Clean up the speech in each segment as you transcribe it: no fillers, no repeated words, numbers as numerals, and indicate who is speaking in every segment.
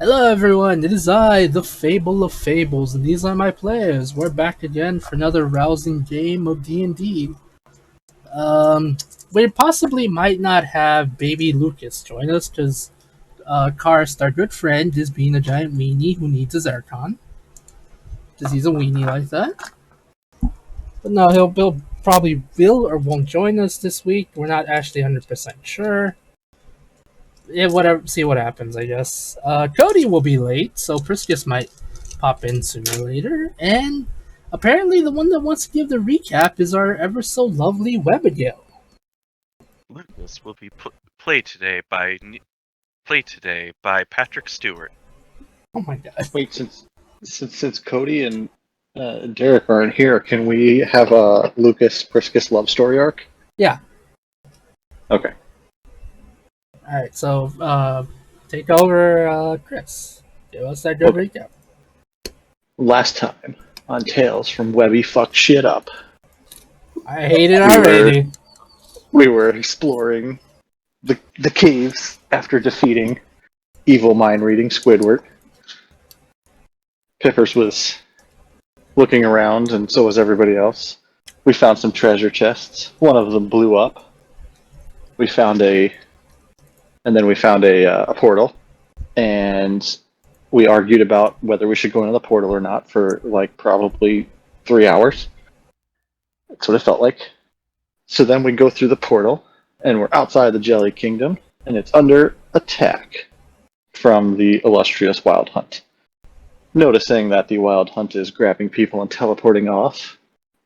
Speaker 1: Hello everyone, it is I, the Fable of Fables, and these are my players. We're back again for another rousing game of D&D. Um, we possibly might not have baby Lucas join us, because Karst, our good friend, is being a giant weenie who needs his aircon. Because he's a weenie like that. But no, he'll probably will or won't join us this week. We're not actually 100% sure. Yeah, whatever. See what happens, I guess. Cody will be late, so Priscus might pop in sooner or later. And apparently, the one that wants to give the recap is our ever so lovely Webigail.
Speaker 2: Lucas will be played today by Patrick Stewart.
Speaker 1: Oh my god!
Speaker 3: Wait, since Cody and Derek aren't here, can we have a Lucas Priscus love story arc?
Speaker 1: Yeah.
Speaker 3: Okay.
Speaker 1: All right. So take over, Chris. Give us that good recap.
Speaker 3: Last time on Tales from Webby Fucked Shit Up.
Speaker 1: I hate it already.
Speaker 3: We were exploring the caves after defeating evil mind-reading Squidward. Pippers was looking around, and so was everybody else. We found some treasure chests. One of them blew up. We found a portal, and we argued about whether we should go into the portal or not for like probably 3 hours. That's what it felt like. So then we go through the portal, and we're outside the Jelly Kingdom, and it's under attack from the illustrious Wild Hunt. Noticing that the Wild Hunt is grabbing people and teleporting off,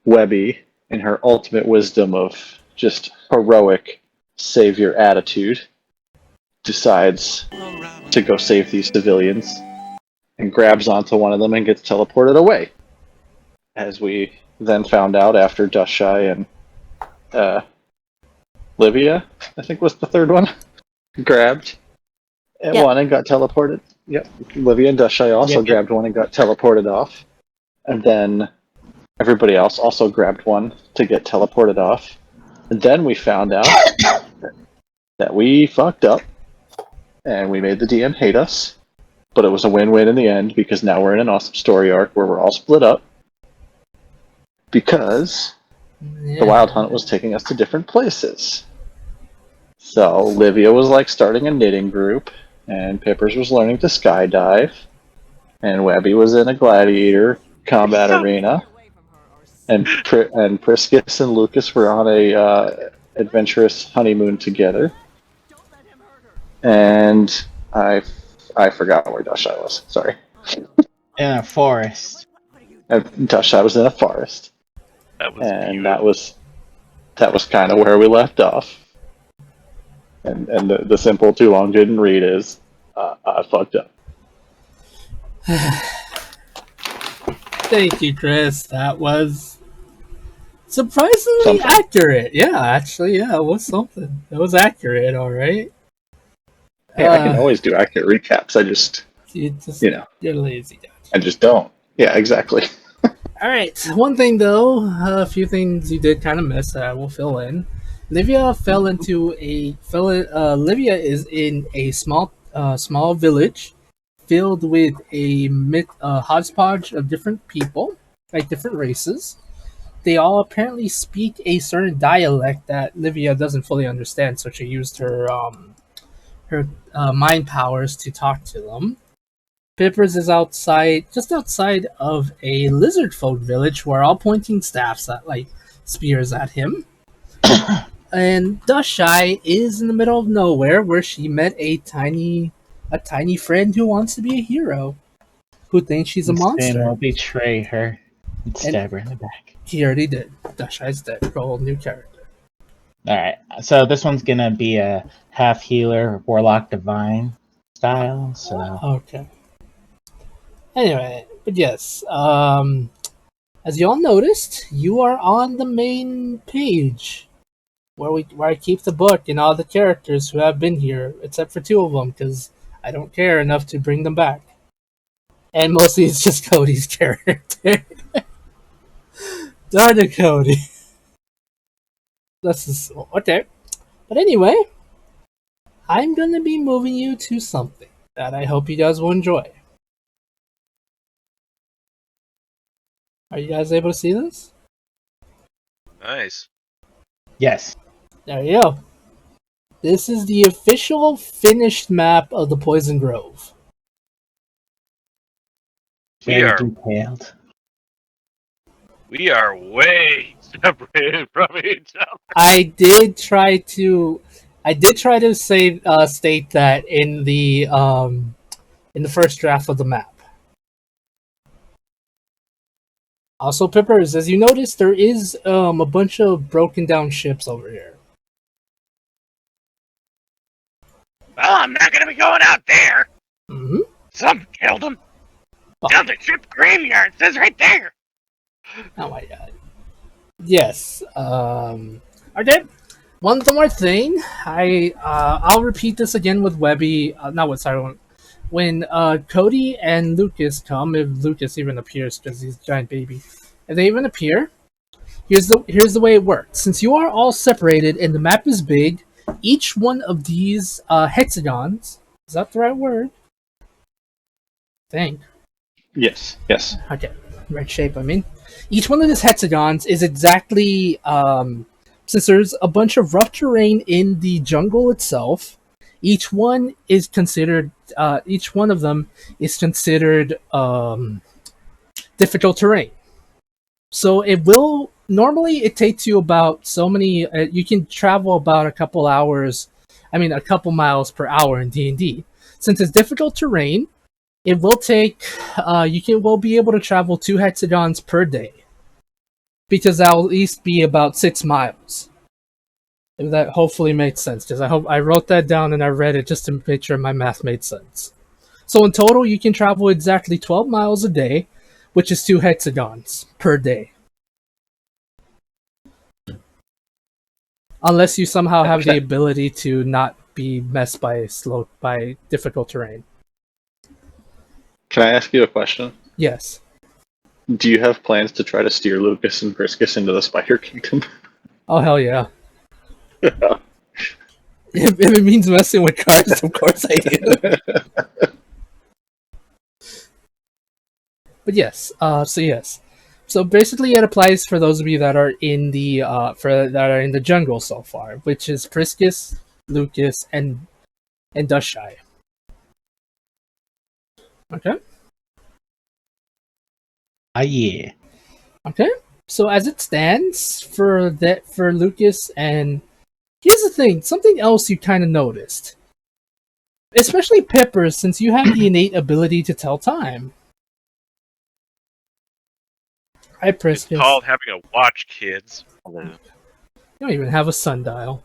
Speaker 3: Webby, in her ultimate wisdom of just heroic savior attitude, decides to go save these civilians and grabs onto one of them and gets teleported away. As we then found out after Dushy and Livia, I think was the third one, grabbed one and got teleported. Yep, Livia and Dushy also grabbed one and got teleported off. And then everybody else also grabbed one to get teleported off. And then we found out that we fucked up and we made the DM hate us. But it was a win-win in the end because now we're in an awesome story arc where we're all split up because the Wild Hunt was taking us to different places. So Livia was like starting a knitting group, and Pippers was learning to skydive, and Webby was in a gladiator combat arena, and Priscus and Lucas were on a adventurous honeymoon together. And I forgot where Dushy was. Sorry.
Speaker 4: In a forest.
Speaker 3: And Dushy was in a forest.
Speaker 2: That was
Speaker 3: and
Speaker 2: beautiful.
Speaker 3: that was kind of where we left off. And the simple too long didn't read is I fucked up.
Speaker 1: Thank you, Chris. That was surprisingly accurate. Yeah, actually, it was something. It was accurate, all right.
Speaker 3: Hey, I can always do accurate recaps.
Speaker 1: You're lazy.
Speaker 3: I just don't. Yeah, exactly.
Speaker 1: All right. One thing though, a few things you did kind of miss that I will fill in. Livia Livia is in a small village filled with a hodgepodge of different people, like different races. They all apparently speak a certain dialect that Livia doesn't fully understand, so she used her mind powers to talk to them. Pippers is just outside of a lizard folk village who are all pointing staffs at spears at him. And Dushy is in the middle of nowhere where she met a tiny friend who wants to be a hero, who thinks she's a monster.
Speaker 4: And will betray her and stab her in the back.
Speaker 1: He already did. Dushy's dead. Roll new character.
Speaker 4: Alright, so this one's gonna be a half healer, warlock divine style, so
Speaker 1: okay. Anyway, but yes, as you all noticed, you are on the main page where I keep the book and all the characters who have been here, except for 2 of them, because I don't care enough to bring them back. And mostly it's just Cody's character. Darn it, Cody. Okay. But anyway, I'm gonna be moving you to something. that I hope you guys will enjoy. Are you guys able to see this?
Speaker 2: Nice.
Speaker 4: Yes.
Speaker 1: There you go. This is the official finished map of the Poison Grove.
Speaker 2: We
Speaker 4: Very
Speaker 2: are
Speaker 4: detailed.
Speaker 2: we are way separated from each other.
Speaker 1: I did try to say state that in the first draft of the map. Also, Pippers, as you notice, there is a bunch of broken down ships over here.
Speaker 2: Well, I'm not gonna be going out there.
Speaker 1: Mm-hmm.
Speaker 2: Some killed him.
Speaker 1: Oh.
Speaker 2: Down the ship graveyard. It says right there.
Speaker 1: Oh my god. Yes. Okay. One more thing. I'll repeat this again with Webby. Not with sorry. When Cody and Lucas come, if Lucas even appears because he's a giant baby, if they even appear, here's the way it works. Since you are all separated and the map is big, each one of these hexagons, is that the right word? I think.
Speaker 3: Yes.
Speaker 1: Okay, right shape. I mean, each one of these hexagons is exactly since there's a bunch of rough terrain in the jungle itself. Each one is considered. Each one of them is considered difficult terrain. So it will normally it takes you about so many. You can travel about a couple hours. I mean, a couple miles per hour in D&D. Since it's difficult terrain, it will take. Will be able to travel 2 hexagons per day, because that'll at least be about 6 miles. If that hopefully makes sense, because I wrote that down and I read it just to make sure my math made sense. So in total, you can travel exactly 12 miles a day, which is 2 hexagons per day. Unless you somehow have the ability to not be messed by difficult terrain.
Speaker 3: Can I ask you a question?
Speaker 1: Yes.
Speaker 3: Do you have plans to try to steer Lucas and Briscus into the Spider Kingdom?
Speaker 1: Oh hell yeah. If it means messing with cards, of course I do. But yes, so basically it applies for those of you that are in the jungle so far, which is Priscus, Lucas, and Dushai. Okay.
Speaker 4: Yeah.
Speaker 1: Okay. So as it stands for Lucas, and here's the thing, something else you kind of noticed, especially Peppers, since you have the innate ability to tell time. Hi, Priscus.
Speaker 2: It's called having a watch, kids.
Speaker 5: Hello.
Speaker 1: You don't even have a sundial.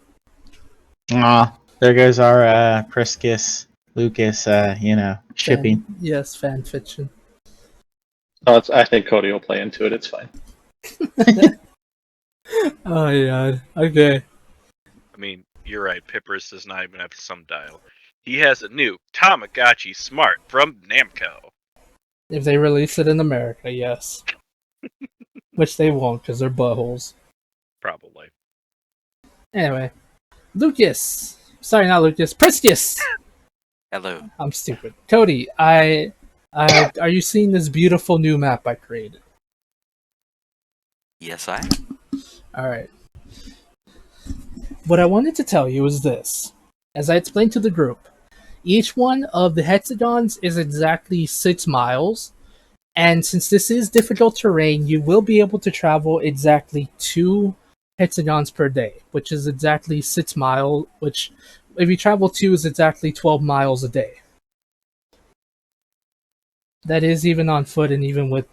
Speaker 4: Aw, there goes our Priscus, Lucas, shipping.
Speaker 1: Yes, fan fiction.
Speaker 3: Oh, I think Cody will play into it. It's fine.
Speaker 1: Oh yeah. Okay.
Speaker 2: I mean, you're right. Pippers does not even have some dial. He has a new Tamagotchi Smart from Namco.
Speaker 1: If they release it in America, yes. Which they won't, because they're buttholes.
Speaker 2: Probably.
Speaker 1: Anyway. Lucas! Sorry, not Lucas. Priscus!
Speaker 5: Hello.
Speaker 1: I'm stupid. Cody, are you seeing this beautiful new map I created?
Speaker 5: Yes, I.
Speaker 1: Alright. What I wanted to tell you is this. As I explained to the group, each one of the hexagons is exactly 6 miles, and since this is difficult terrain, you will be able to travel exactly 2 hexagons per day, which is exactly 6 miles, which, if you travel 2, is exactly 12 miles a day. That is even on foot, and even with...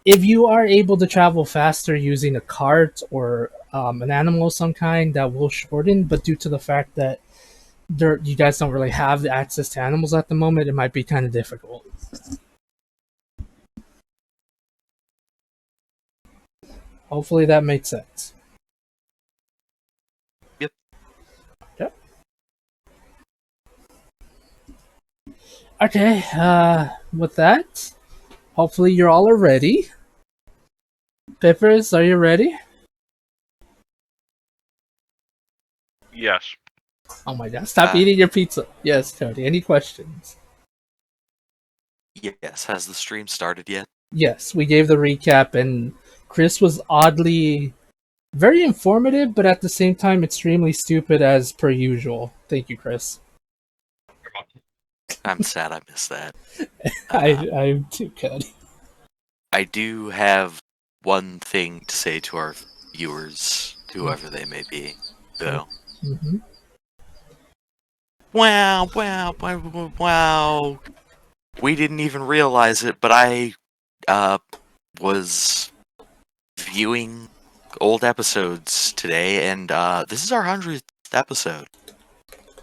Speaker 1: If you are able to travel faster using a cart or an animal of some kind, that will shorten, but due to the fact that you guys don't really have the access to animals at the moment, it might be kind of difficult. Hopefully that made sense.
Speaker 5: Yep.
Speaker 1: Yep. Okay, with that, hopefully you all are ready. Peppers, are you ready?
Speaker 2: Yes.
Speaker 1: Oh my god, stop
Speaker 5: Uh,
Speaker 1: eating your pizza. Yes, Cody, any questions?
Speaker 5: Yes, has the stream started yet?
Speaker 1: Yes, we gave the recap, and Chris was oddly very informative, but at the same time extremely stupid as per usual. Thank you, Chris.
Speaker 5: I'm sad I missed that.
Speaker 1: I'm too good.
Speaker 5: I do have one thing to say to our viewers, whoever they may be, though.
Speaker 1: Mm-hmm.
Speaker 5: Wow, wow, wow, wow, wow. We didn't even realize it, but I was viewing old episodes today, and this is our 100th episode.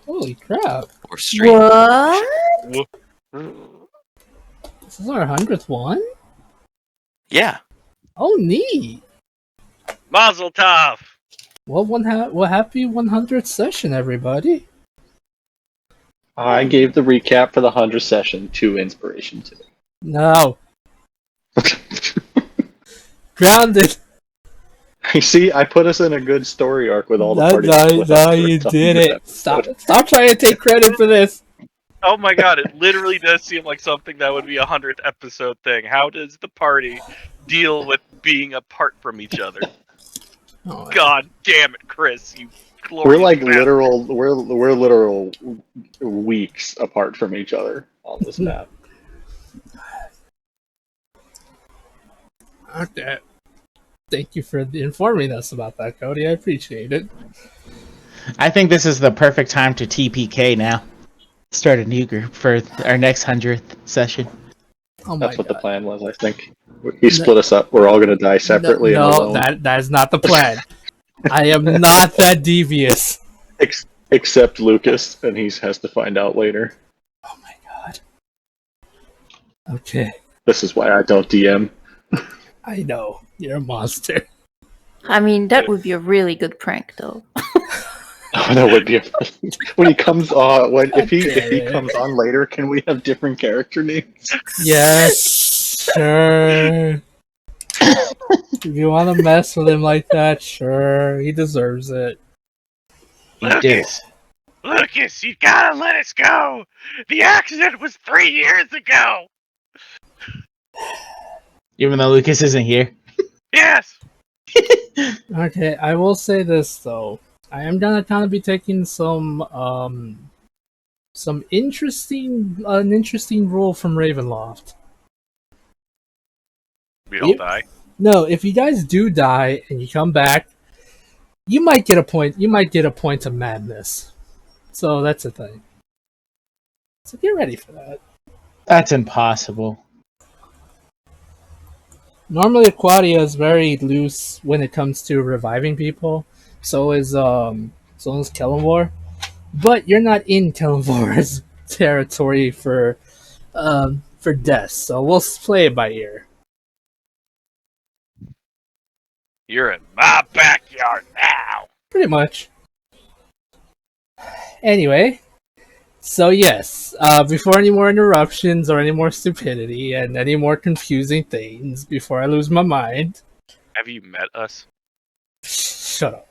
Speaker 1: Holy crap.
Speaker 5: Or stream.
Speaker 6: What?
Speaker 1: This is our 100th one?
Speaker 5: Yeah.
Speaker 1: Oh, neat.
Speaker 2: Mazel tov!
Speaker 1: Well, happy 100th session, everybody.
Speaker 3: I gave the recap for the 100th session 2 inspiration today.
Speaker 1: No. Grounded.
Speaker 3: You see, I put us in a good story arc with all the parties.
Speaker 1: No, you did it. Stop trying to take credit for this.
Speaker 2: Oh my god, it literally does seem like something that would be a 100th episode thing. How does the party deal with being apart from each other?
Speaker 1: Oh,
Speaker 2: God damn it, Chris, you glorious
Speaker 3: We're like
Speaker 2: bastard.
Speaker 3: literal. We're literal weeks apart from each other on this map.
Speaker 1: Okay. Thank you for informing us about that, Cody. I appreciate it.
Speaker 4: I think this is the perfect time to TPK now. Start a new group for our next 100th session.
Speaker 1: Oh my
Speaker 3: That's what the
Speaker 1: God.
Speaker 3: plan was, I think. He split us up. We're all going to die separately and
Speaker 1: No,
Speaker 3: alone.
Speaker 1: that is not the plan. I am not that devious.
Speaker 3: Except Lucas, and he has to find out later.
Speaker 1: Oh my God. Okay.
Speaker 3: This is why I don't DM.
Speaker 1: I know. You're a monster.
Speaker 6: I mean, that would be a really good prank, though.
Speaker 3: Oh, that would be when he comes on. If he
Speaker 1: Okay.
Speaker 3: comes on later, can we have different character names?
Speaker 1: Yes, sure. If you want to mess with him like that, sure. He deserves it.
Speaker 4: He did it.
Speaker 2: Lucas, you gotta let us go! The accident was 3 years ago!
Speaker 4: Even though Lucas isn't here.
Speaker 2: Yes!
Speaker 1: Okay, I will say this though. I am gonna kind of be taking some interesting rule from Ravenloft.
Speaker 2: We all die.
Speaker 1: No, if you guys do die and you come back, you might get a point. You might get a point of madness. So that's a thing. So get ready for that.
Speaker 4: That's impossible.
Speaker 1: Normally, Ocraria is very loose when it comes to reviving people. So is Kellenvor. But you're not in Kellenvor's territory for death. So we'll play it by ear.
Speaker 2: You're in my backyard now!
Speaker 1: Pretty much. Anyway, so yes, before any more interruptions or any more stupidity and any more confusing things, before I lose my mind,
Speaker 2: Have you met us?
Speaker 1: shut up.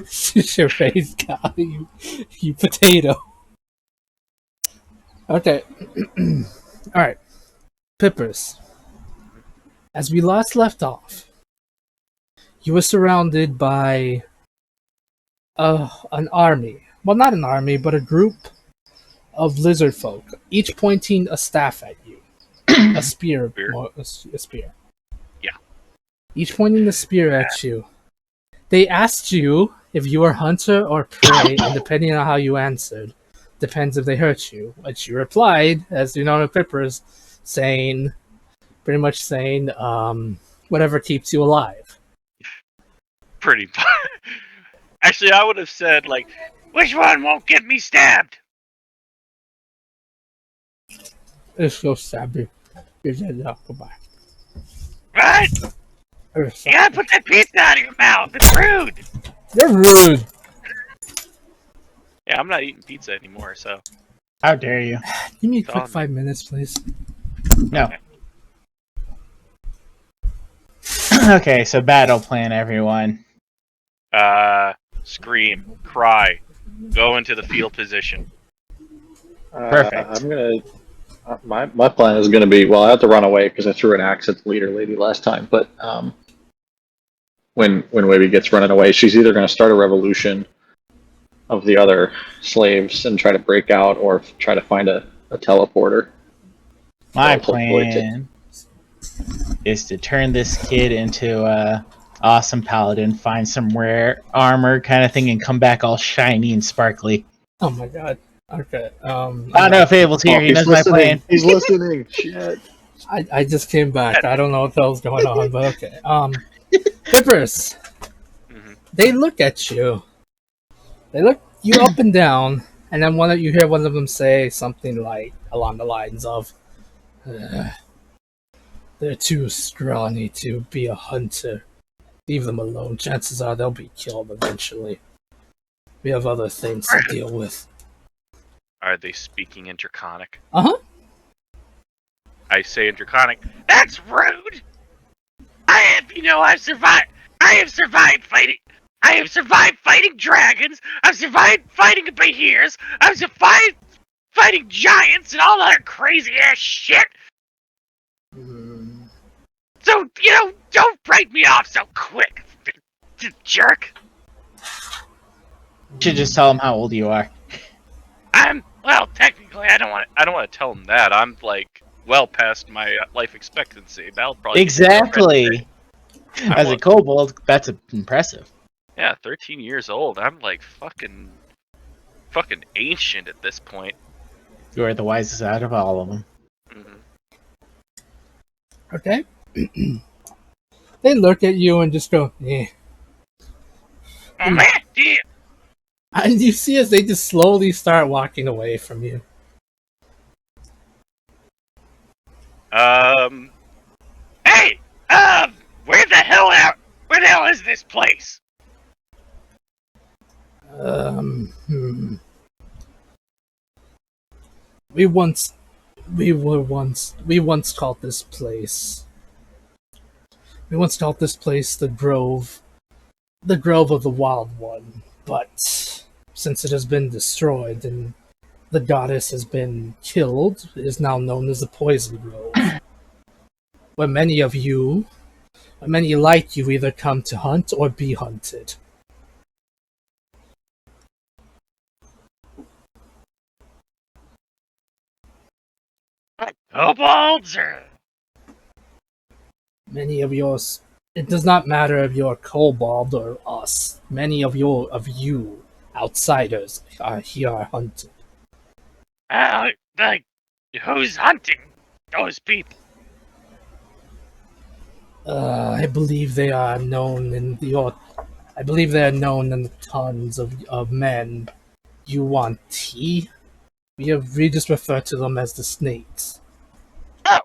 Speaker 1: Shut your face, Kyle, you potato. Okay. Alright. Pippers. As we last left off, you were surrounded by an army. Well, not an army, but a group of lizard folk, each pointing a staff at you. A spear. A spear.
Speaker 2: Yeah.
Speaker 1: Each pointing a spear at you. They asked you if you were hunter or prey, and depending on how you answered, depends if they hurt you. Which you replied, as you know in Pippers, pretty much saying, whatever keeps you alive.
Speaker 2: Pretty much. Actually, I would have said, like, which one won't get me stabbed?
Speaker 1: Let's go stab you. You're dead now. Go back.
Speaker 2: Right? You gotta put that pizza out of your mouth. It's rude.
Speaker 1: You're rude.
Speaker 2: Yeah, I'm not eating pizza anymore, so.
Speaker 4: How dare you?
Speaker 1: Give me a quick
Speaker 2: Done.
Speaker 1: 5 minutes, please.
Speaker 4: No. Okay, so battle plan, everyone.
Speaker 2: Scream, cry, go into the field position.
Speaker 4: Perfect.
Speaker 3: My plan is going to be, well, I have to run away because I threw an axe at the leader lady last time. But when Webby gets running away, she's either going to start a revolution of the other slaves and try to break out, or try to find a teleporter.
Speaker 4: My
Speaker 3: That'll hopefully
Speaker 4: plan is to turn this kid into a awesome paladin, find some rare armor kind of thing, and come back all shiny and sparkly.
Speaker 1: Oh my god. Okay.
Speaker 4: I don't know if Abel's here. He
Speaker 3: he's
Speaker 4: knows my
Speaker 3: listening.
Speaker 4: plan.
Speaker 3: He's listening. Shit.
Speaker 1: I just came back. I don't know what the hell's going on, but okay. Pippers.
Speaker 2: Mm-hmm.
Speaker 1: They look at you. They look you up and down, and then you hear one of them say something like along the lines of, "They're too scrawny to be a hunter. Leave them alone. Chances are they'll be killed eventually. We have other things to deal with."
Speaker 2: Are they speaking in Draconic?
Speaker 1: Uh-huh.
Speaker 2: I say in Draconic, that's rude! I've survived. I have survived fighting. I have survived fighting dragons. I've survived fighting behears. I've survived fighting giants and all that crazy ass shit. So, don't break me off so quick, jerk.
Speaker 4: You should just tell him how old you are.
Speaker 2: Technically, I don't want to tell him that. I'm like well past my life expectancy. That'll probably
Speaker 4: Exactly. As a kobold, that's impressive.
Speaker 2: Yeah, 13 years old. I'm like fucking ancient at this point.
Speaker 4: You are the wisest out of all of them.
Speaker 2: Mm-hmm.
Speaker 1: Okay. They look at you and just go, "Eh."
Speaker 2: Oh man, yeah.
Speaker 1: And you see as they just slowly start walking away from you.
Speaker 2: Hey, where the hell is this place?
Speaker 1: We once called this place. We once called this place the Grove of the Wild One, but since it has been destroyed and the goddess has been killed, it is now known as the Poison Grove. Where many like you either come to hunt or be hunted.
Speaker 2: Kobolds or
Speaker 1: Many of yours, it does not matter if you're kobold or us. Many of you outsiders are here hunted.
Speaker 2: who's hunting those people?
Speaker 1: I believe they are known in the tons of men. You want tea? We just refer to them as the snakes.
Speaker 2: Oh,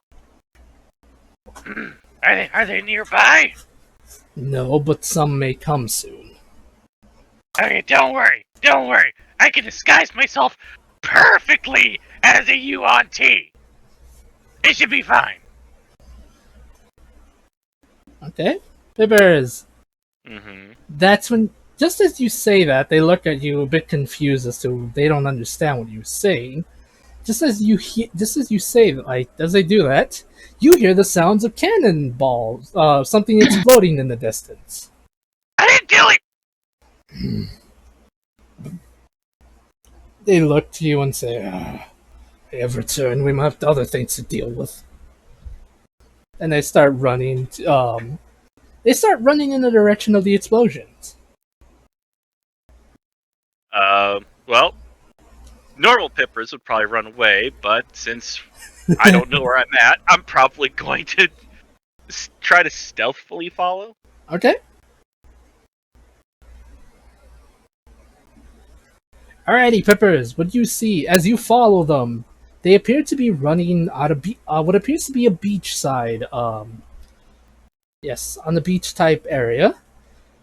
Speaker 2: are they nearby?
Speaker 1: No, but some may come soon.
Speaker 2: Okay, don't worry. I can disguise myself perfectly as a yuan. It should be fine.
Speaker 1: Okay, Pippers.
Speaker 2: Mm-hmm.
Speaker 1: That's when, just as you say that, they look at you a bit confused as to they don't understand what you're saying. Just as you say, like as they do that, you hear the sounds of cannonballs, something exploding in the distance.
Speaker 2: I didn't do it.
Speaker 1: They look to you and say, "They have returned. We might have other things to deal with." And they start running. They start running in the direction of the explosions.
Speaker 2: Well, normal Pippers would probably run away, but since I don't know where I'm at, I'm probably going to try to stealthily follow.
Speaker 1: Okay. Alrighty, Pippers. What do you see as you follow them? They appear to be running out of what appears to be a beachside. Yes, on the beach type area,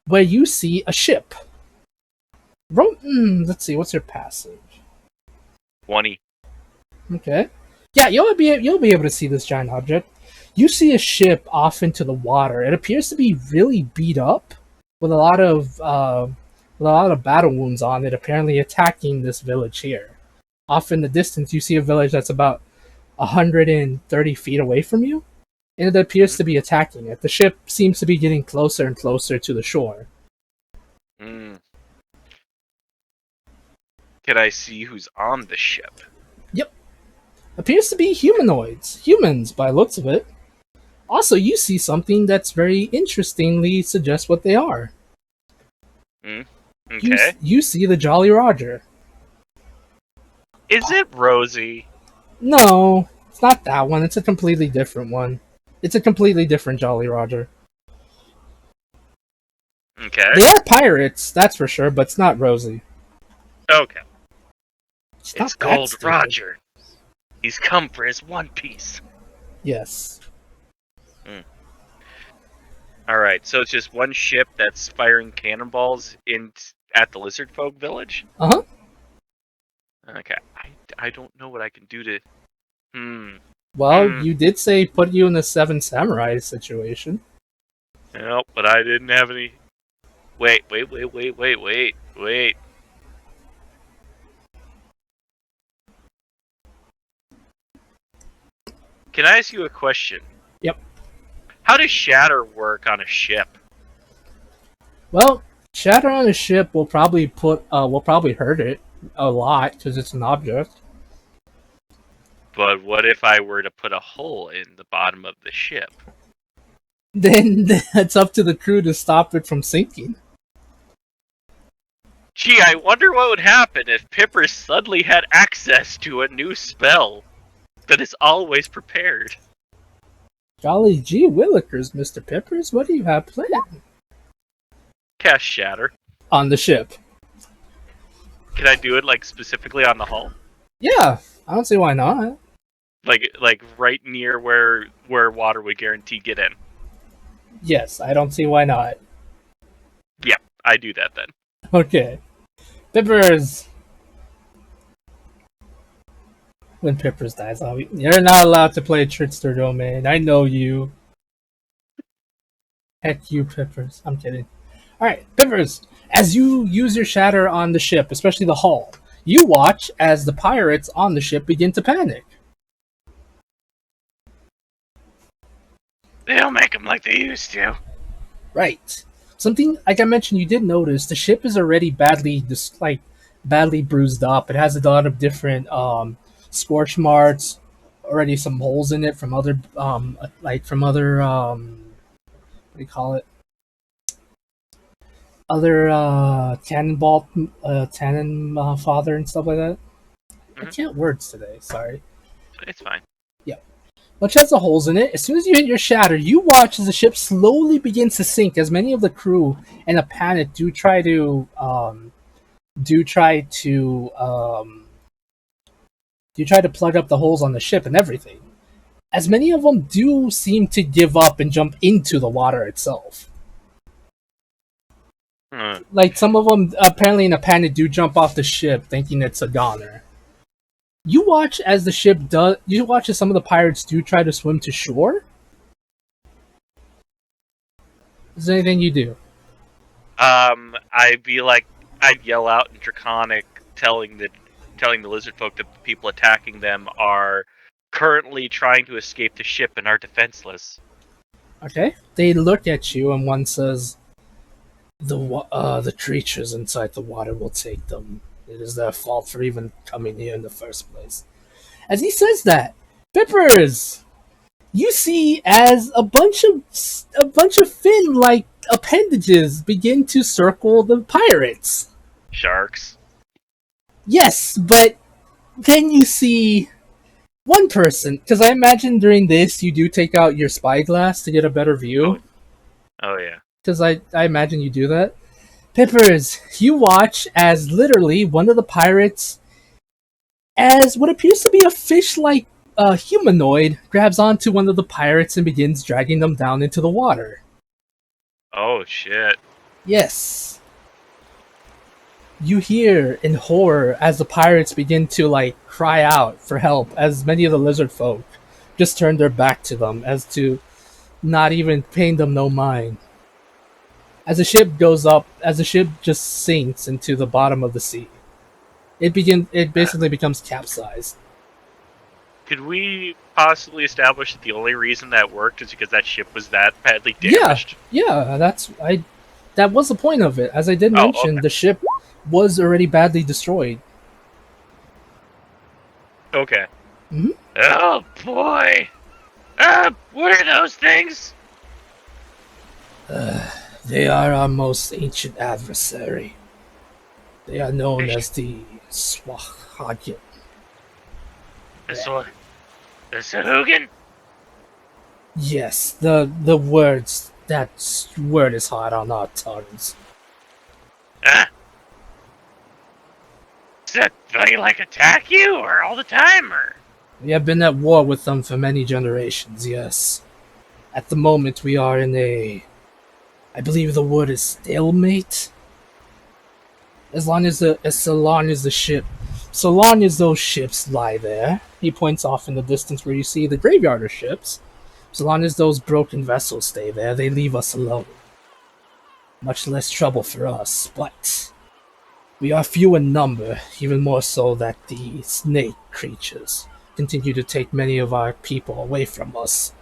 Speaker 1: where you see a ship. Let's see, what's your passage?
Speaker 2: 20.
Speaker 1: Okay. Yeah, you'll be able to see this giant object. You see a ship off into the water. It appears to be really beat up, with a lot of battle wounds on it. Apparently attacking this village here. Off in the distance, you see a village that's about 130 feet away from you, and it appears to be attacking it. The ship seems to be getting closer and closer to the shore.
Speaker 2: Mm. Can I see who's on the ship?
Speaker 1: Yep. Appears to be humanoids. Humans, by looks of it. Also, you see something that's very interestingly suggests what they are.
Speaker 2: Okay.
Speaker 1: You see the Jolly Roger.
Speaker 2: Is it Rosie?
Speaker 1: No, it's not that one. It's a completely different one. It's a completely different Jolly Roger.
Speaker 2: Okay.
Speaker 1: They are pirates, that's for sure, but it's not Rosie.
Speaker 2: Okay.
Speaker 1: It's
Speaker 2: It's
Speaker 1: not that
Speaker 2: Gold
Speaker 1: stupid.
Speaker 2: Roger. He's come for his One Piece.
Speaker 1: Yes.
Speaker 2: Alright, so it's just one ship that's firing cannonballs at the Lizard Folk village?
Speaker 1: Uh-huh.
Speaker 2: Okay. I don't know what I can do to...
Speaker 1: Well, you did say put you in a Seven Samurai situation.
Speaker 2: No, but I didn't have any... Wait. Can I ask you a question?
Speaker 1: Yep.
Speaker 2: How does shatter work on a ship?
Speaker 1: Well, shatter on a ship will probably hurt it a lot because it's an object.
Speaker 2: But what if I were to put a hole in the bottom of the ship?
Speaker 1: Then it's up to the crew to stop it from sinking.
Speaker 2: Gee, I wonder what would happen if Pipper suddenly had access to a new spell that is always prepared.
Speaker 1: Golly gee willikers, Mr. Peppers, what do you have planned?
Speaker 2: Cast Shatter.
Speaker 1: On the ship.
Speaker 2: Can I do it like specifically on the hull?
Speaker 1: Yeah, I don't see why not.
Speaker 2: Like right near where water would guarantee get in.
Speaker 1: Yes, I don't see why not.
Speaker 2: Yep, I do that then.
Speaker 1: Okay. Peppers! When Peppers dies, you're not allowed to play Trickster Domain. I know you. Heck you, Peppers. I'm kidding. Alright, Peppers! As you use your shatter on the ship, especially the hull, you watch as the pirates on the ship begin to panic.
Speaker 2: They don't make them like they used to.
Speaker 1: Right. Something, like I mentioned, you did notice, the ship is already badly bruised up. It has a lot of different scorch marks, already some holes in it from other what do you call it? Other cannon fodder and stuff like that. I can't words today, sorry.
Speaker 2: It's fine.
Speaker 1: Which has the holes in it. As soon as you hit your shatter, you watch as the ship slowly begins to sink. As many of the crew, in a panic, do try to plug up the holes on the ship and everything. As many of them do seem to give up and jump into the water itself. Like some of them, apparently in a panic, do jump off the ship, thinking it's a goner. You watch as the ship does. You watch as some of the pirates do try to swim to shore. Is there anything you do?
Speaker 2: I'd yell out in Draconic, telling the lizard folk that the people attacking them are currently trying to escape the ship and are defenseless.
Speaker 1: Okay. They look at you, and one says, "The creatures inside the water will take them. It is their fault for even coming here in the first place." As he says that, Pippers, you see as a bunch of fin-like appendages begin to circle the pirates.
Speaker 2: Sharks.
Speaker 1: Yes, but then you see one person, because I imagine during this you do take out your spyglass to get a better view.
Speaker 2: Oh yeah.
Speaker 1: Because I imagine you do that. Pippers, you watch as literally one of the pirates, as what appears to be a fish-like humanoid, grabs onto one of the pirates and begins dragging them down into the water.
Speaker 2: Oh shit.
Speaker 1: Yes. You hear in horror as the pirates begin to cry out for help, as many of the lizard folk just turn their back to them, as to not even paying them no mind. As the ship just sinks into the bottom of the sea. It basically becomes capsized.
Speaker 2: Could we possibly establish that the only reason that worked is because that ship was that badly damaged?
Speaker 1: Yeah, that was the point of it. As I did mention,
Speaker 2: okay.
Speaker 1: the ship was already badly destroyed.
Speaker 2: Okay.
Speaker 1: Mhm.
Speaker 2: Oh boy! What are those things?
Speaker 1: They are our most ancient adversary. They are known as the Swahagin.
Speaker 2: The Sahugan?
Speaker 1: Yes, the words, that word is hard on our tongues.
Speaker 2: Ah. Does that they like attack you or all the time or?
Speaker 1: We have been at war with them for many generations, yes. At the moment we are in I believe the word is stalemate. So long as those ships lie there, he points off in the distance where you see the graveyard of ships. So long as those broken vessels stay there, they leave us alone. Much less trouble for us, but we are few in number, even more so that the snake creatures continue to take many of our people away from us.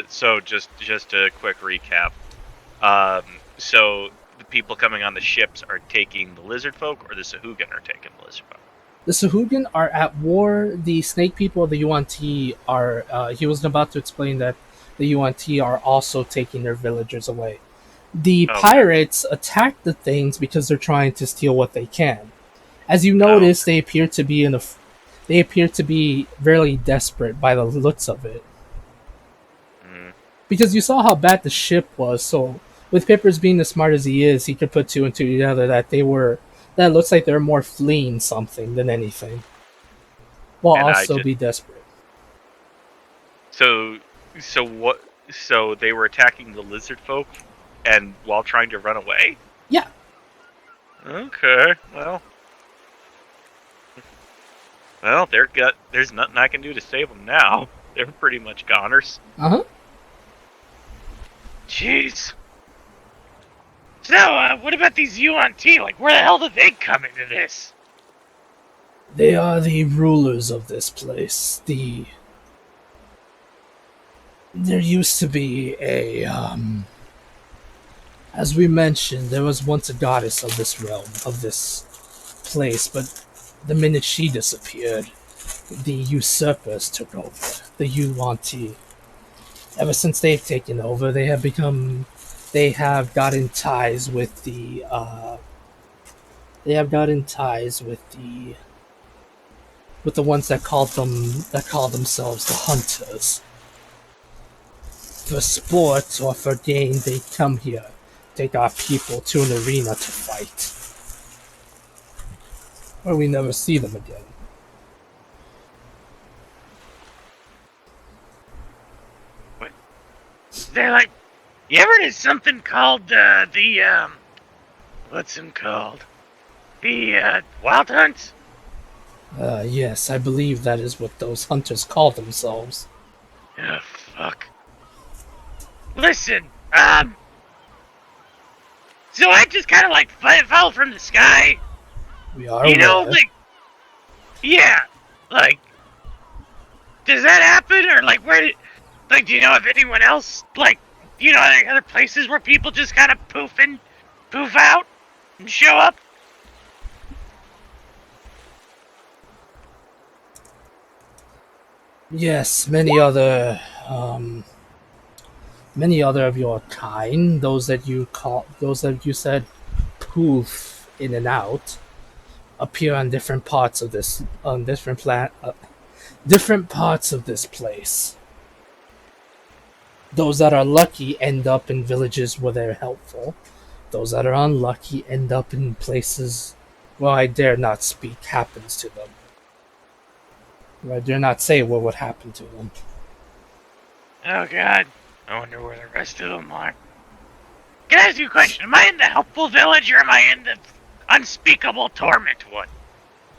Speaker 2: So just a quick recap. So the people coming on the ships are taking the lizard folk, or the Sahugan are taking the lizard folk?
Speaker 1: The Sahugan are at war. The snake people of the Yuan-Ti are. He was about to explain that the Yuan-Ti are also taking their villagers away. The
Speaker 2: Okay.
Speaker 1: pirates attack the things because they're trying to steal what they can. As you notice, they appear to be very desperate by the looks of it. Because you saw how bad the ship was, so with Pippers being as smart as he is, he could put two and two together that it looks like they're more fleeing something than anything. While
Speaker 2: And
Speaker 1: also be desperate.
Speaker 2: So what? So they were attacking the lizard folk, and while trying to run away.
Speaker 1: Yeah.
Speaker 2: Okay. Well, there's nothing I can do to save them now. They're pretty much goners.
Speaker 1: Uh-huh.
Speaker 2: Jeez. So, what about these Yuan-Ti? Like, where the hell did they come into this?
Speaker 1: They are the rulers of this place. There used to be as we mentioned, there was once a goddess of this realm, of this place, but the minute she disappeared, the usurpers took over, the Yuan-Ti. Ever since they've taken over, they have gotten ties with the ones that call themselves the hunters. For sport or for gain, they come here, take our people to an arena to fight, where we never see them again.
Speaker 2: What? They're like, you ever did something called what's them called? The wild hunts?
Speaker 1: Yes, I believe that is what those hunters call themselves.
Speaker 2: Oh, fuck. Listen, so I just kind of like fell from the sky.
Speaker 1: We are
Speaker 2: You know,
Speaker 1: aware.
Speaker 2: like, yeah, like, does that happen? Or like, do you know of anyone else, like, like other places where people just kind of poof out and show up?
Speaker 1: Yes, many other of your kind, those that you said poof in and out, appear on different parts of this, different parts of this place. Those that are lucky end up in villages where they're helpful. Those that are unlucky end up in places where I dare not speak happens to them. Where I dare not say what would happen to them.
Speaker 2: Oh god, I wonder where the rest of them are. Can I ask you a question? Am I in the helpful village or am I in the unspeakable torment one?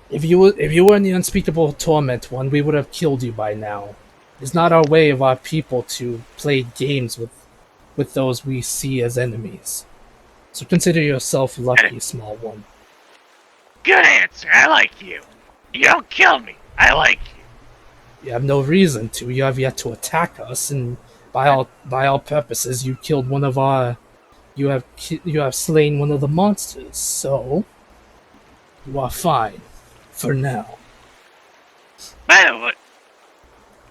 Speaker 1: If you were in the unspeakable torment one, we would have killed you by now. It's not our way of our people to play games with those we see as enemies. So consider yourself lucky, small one.
Speaker 2: Good answer. I like you. You don't kill me. I like you.
Speaker 1: You have no reason to. You have yet to attack us, and by all purposes, you killed one of our. You have slain one of the monsters. So you are fine, for now.
Speaker 2: By the way,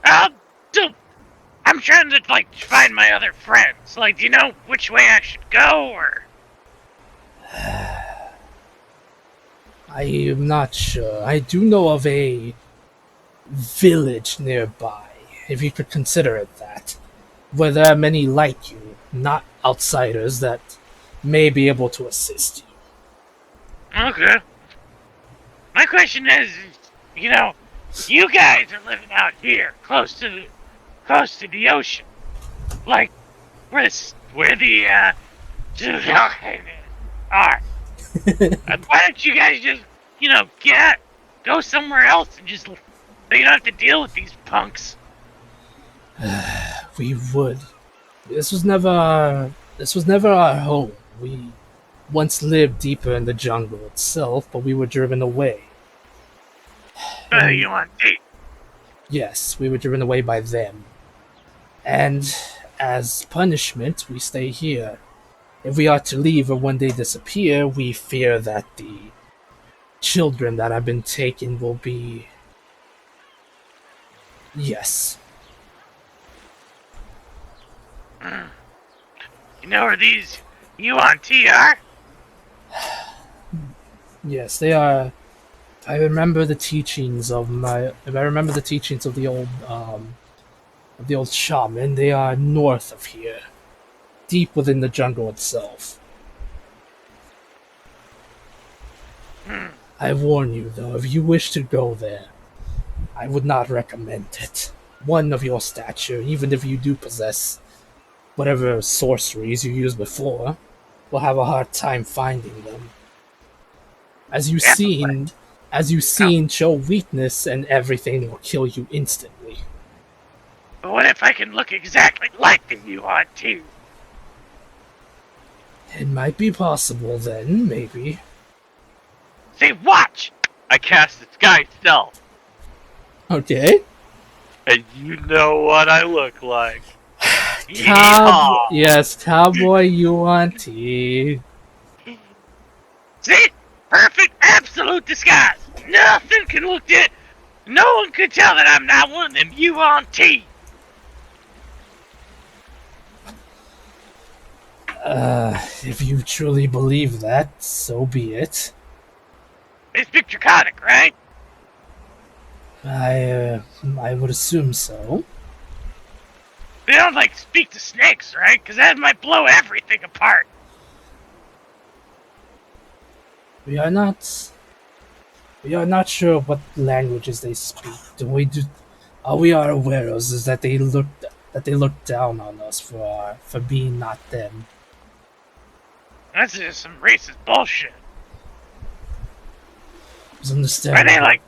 Speaker 2: I'll do. I'm trying to find my other friends. Like, do you know which way I should go, or?
Speaker 1: I am not sure. I do know of a village nearby, if you could consider it that, where there are many like you, not outsiders, that may be able to assist you.
Speaker 2: Okay. My question is, you know, you guys are living out here, close to the ocean, like where the are. Why don't you guys just, go somewhere else and just, so you don't have to deal with these punks?
Speaker 1: We would. This was never our home. We once lived deeper in the jungle itself, but we were driven away.
Speaker 2: You want to?
Speaker 1: Yes, we were driven away by them. And as punishment, we stay here. If we are to leave or one day disappear, we fear that the children that have been taken will be... Yes.
Speaker 2: You know where these UNT are?
Speaker 1: Yes, they are... If I remember the teachings of the old shaman, they are north of here, deep within the jungle itself. I warn you, though, if you wish to go there, I would not recommend it. One of your stature, even if you do possess whatever sorceries you used before, will have a hard time finding them. As you've seen, show weakness and everything will kill you instantly.
Speaker 2: But what if I can look exactly like the UNT?
Speaker 1: It might be possible then, maybe.
Speaker 2: Say, watch! I cast Disguise Self,
Speaker 1: Okay.
Speaker 2: and you know what I look like.
Speaker 1: Yes, Cowboy UNT.
Speaker 2: See? Perfect, absolute disguise. Nothing can look at. No one could tell that I'm not one of them UNT.
Speaker 1: If you truly believe that, so be it.
Speaker 2: It's Draconic, right?
Speaker 1: I would assume so.
Speaker 2: They don't speak to snakes, right? Because that might blow everything apart.
Speaker 1: We are not sure what languages they speak. All we are aware of is that they look down on us for being not them.
Speaker 2: That's just some racist bullshit.
Speaker 1: It's understandable.
Speaker 2: Are they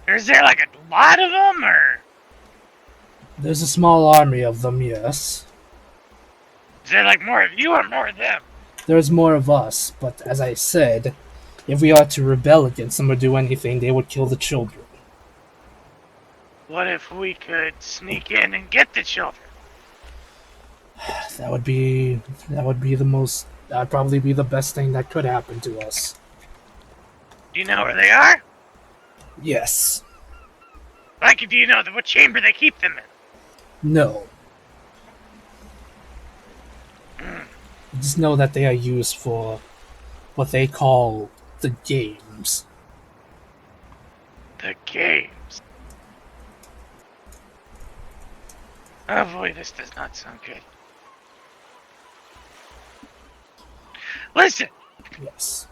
Speaker 2: is there a lot of them, or?
Speaker 1: There's a small army of them, yes.
Speaker 2: Is there more of you or more of them?
Speaker 1: There's more of us, but as I said, if we are to rebel against them or do anything, they would kill the children.
Speaker 2: What if we could sneak in and get the children?
Speaker 1: That'd probably be the best thing that could happen to us.
Speaker 2: Do you know where they are?
Speaker 1: Yes.
Speaker 2: Do you know what chamber they keep them in?
Speaker 1: No. I just know that they are used for what they call the games.
Speaker 2: The games. Oh boy, this does not sound good. Listen,
Speaker 1: Yes.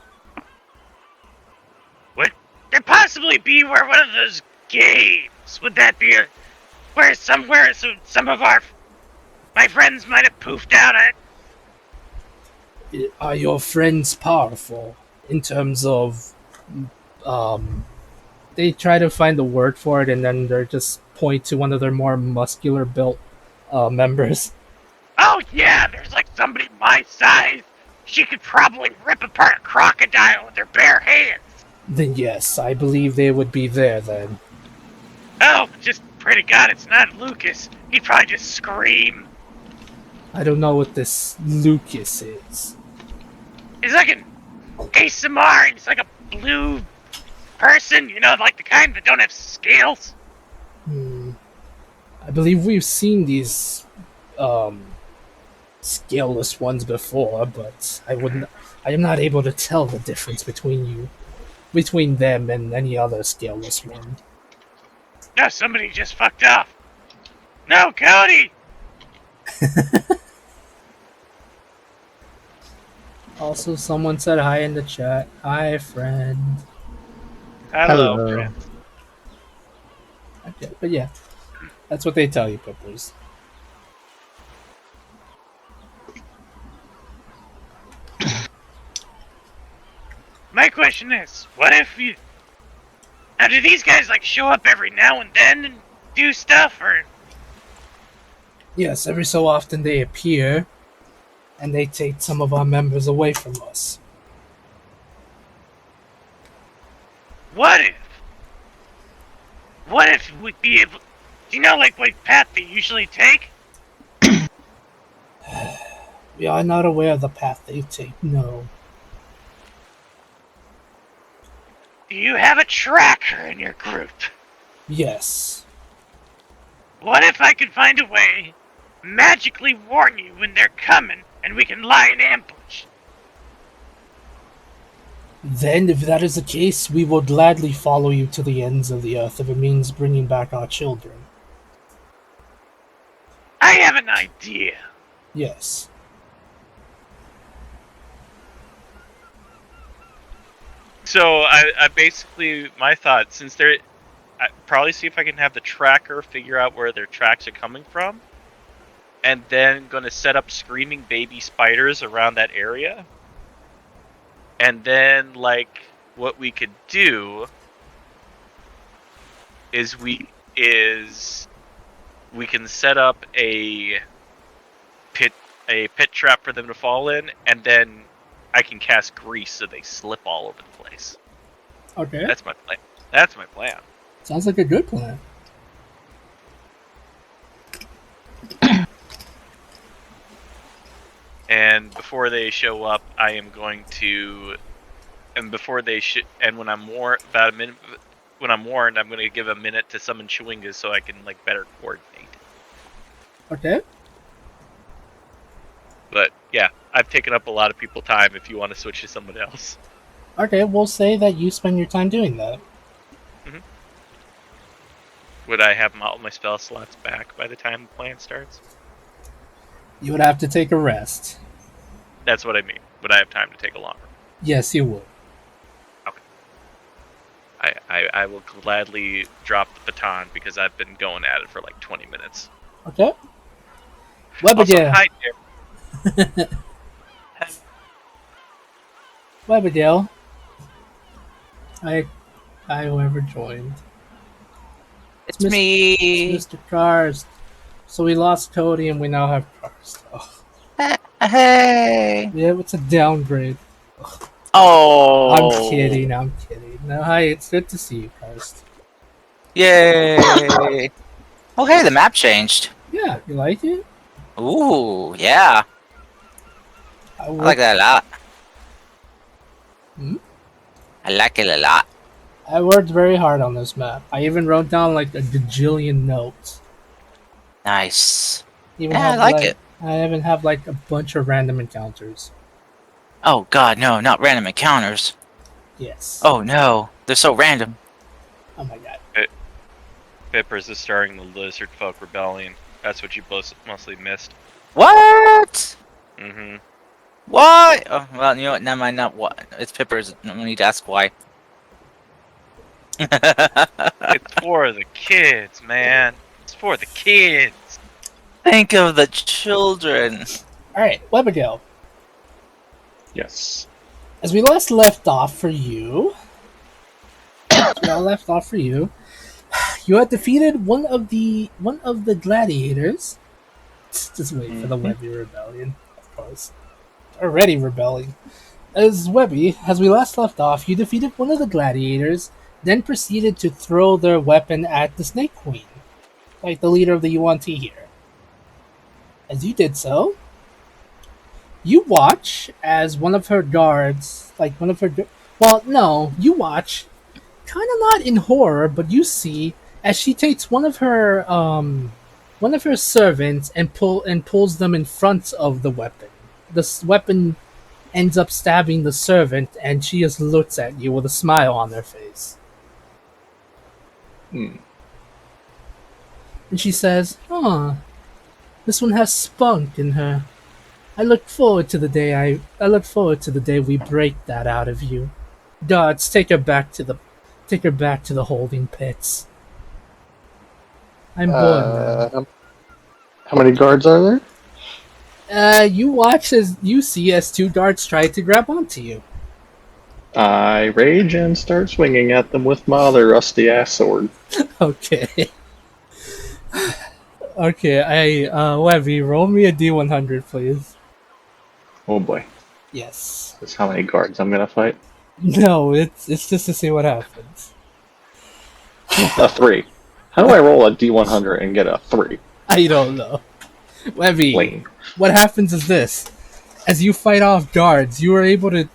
Speaker 2: would there possibly be where one of those games? Would that be where some of my friends might have poofed out at?
Speaker 1: Are your friends powerful in terms of they try to find a word for it and then they just point to one of their more muscular built members?
Speaker 2: Oh yeah, there's somebody my size. She could probably rip apart a crocodile with her bare hands.
Speaker 1: Then yes, I believe they would be there then.
Speaker 2: Oh, just pray to God it's not Lucas. He'd probably just scream.
Speaker 1: I don't know what this Lucas is.
Speaker 2: He's like an ASMR, and he's like a blue person, you know, like the kind that don't have scales.
Speaker 1: I believe we've seen these scaleless ones before, but I am not able to tell the difference between them and any other scaleless one.
Speaker 2: No, somebody just fucked up. No, Cody!
Speaker 1: Also, someone said hi in the chat. Hi, friend.
Speaker 2: Hello,
Speaker 4: Hello.
Speaker 2: friend.
Speaker 1: Okay, but yeah, that's what they tell you, Pippers.
Speaker 2: My question is, what if you... Now, do these guys, like, show up every now and then and do stuff, or...
Speaker 1: Yes, every so often they appear, and they take some of our members away from us.
Speaker 2: What if we'd be able... Do you know, like, what path they usually take?
Speaker 1: We are not aware of the path they take, no.
Speaker 2: Do you have a tracker in your group?
Speaker 1: Yes.
Speaker 2: What if I could find a way, magically warn you when they're coming, and we can lie in ambush?
Speaker 1: Then, if that is the case, we will gladly follow you to the ends of the earth if it means bringing back our children.
Speaker 2: I have an idea.
Speaker 1: Yes.
Speaker 2: So I basically, my thought, since they're, I probably see if I can have the tracker figure out where their tracks are coming from, and then going to set up screaming baby spiders around that area. And then, like, what we could do is we can set up a pit trap for them to fall in, and then I can cast grease so they slip all over the place.
Speaker 1: Okay.
Speaker 2: That's my plan. That's my plan.
Speaker 1: Sounds like a good plan.
Speaker 2: And before they show up, I am going to, and when I'm when I'm warned, I'm going to give a minute to summon Chewingas so I can, like, better coordinate.
Speaker 1: Okay.
Speaker 2: But yeah, I've taken up a lot of people's time. If you want to switch to someone else,
Speaker 1: Okay, we'll say that you spend your time doing that.
Speaker 2: would I have all my spell slots back by the time the plan starts?
Speaker 1: You would have to take a rest.
Speaker 2: That's what I mean. Would I have time to take a longer?
Speaker 1: Yes, you would.
Speaker 2: I will gladly drop the baton because I've been going at it for like 20 minutes.
Speaker 1: Okay.
Speaker 2: Also,
Speaker 1: Webadale.
Speaker 2: hi there.
Speaker 1: Webadale. Whoever joined.
Speaker 7: It's
Speaker 1: Mr.
Speaker 7: me.
Speaker 1: It's Mr. Cars. So we lost Cody and we now have Cars. Oh.
Speaker 7: Hey.
Speaker 1: Yeah, it's a downgrade.
Speaker 7: Oh.
Speaker 1: I'm kidding. No, hi, it's good to see you, Cars.
Speaker 7: Yay. Oh, hey, the map changed.
Speaker 1: Yeah, you like it?
Speaker 7: Ooh, yeah. I like that a lot.
Speaker 1: Hmm?
Speaker 7: I like it a lot.
Speaker 1: I worked very hard on this map. I even wrote down like a gajillion notes.
Speaker 7: Nice.
Speaker 1: Even
Speaker 7: Yeah, I like it.
Speaker 1: I even have like a bunch of random encounters.
Speaker 7: Oh god, no, not random encounters.
Speaker 1: Yes.
Speaker 7: Oh no, they're so random.
Speaker 1: Oh my god.
Speaker 2: Pippers is starring the Lizard Folk Rebellion. That's what you mostly missed.
Speaker 7: What?
Speaker 2: Mm-hmm.
Speaker 7: What? Oh, well, you know what? Never mind. Not what. It's Pippers. No need to ask why.
Speaker 2: It's for the kids, man. It's for the kids.
Speaker 7: Think of the children.
Speaker 1: Alright, Webigail.
Speaker 3: Yes.
Speaker 1: As we last left off for you, you had defeated one of the gladiators. Just wait for the Webby Rebellion, of course. Already rebelling. As Webby, as we last left off, you defeated one of the gladiators, then proceeded to throw their weapon at the Snake Queen, like the leader of the UNT here. As you did so, you watch as one of her guards, well, no, you watch, kind of not in horror, but you see as she takes one of her servants and pulls them in front of the weapon. Weapon ends up stabbing the servant, and she just looks at you with a smile on her face.
Speaker 3: Hmm.
Speaker 1: And she says, this one has spunk in her. I look forward to the day we break that out of you. Guards, take her back to the holding pits. I'm bored now.
Speaker 3: How many guards are there?
Speaker 1: You see as two guards try to grab onto you.
Speaker 3: I rage and start swinging at them with my other rusty ass sword.
Speaker 1: Okay. Okay, Levy, roll me a D100, please.
Speaker 3: Oh boy.
Speaker 1: Yes.
Speaker 3: That's how many guards I'm gonna fight.
Speaker 1: No, it's just to see what happens.
Speaker 3: A 3. How do I roll a D100 and get a 3?
Speaker 1: I don't know. Levy,
Speaker 3: Lame.
Speaker 1: what happens is this: as you fight off guards, you're able to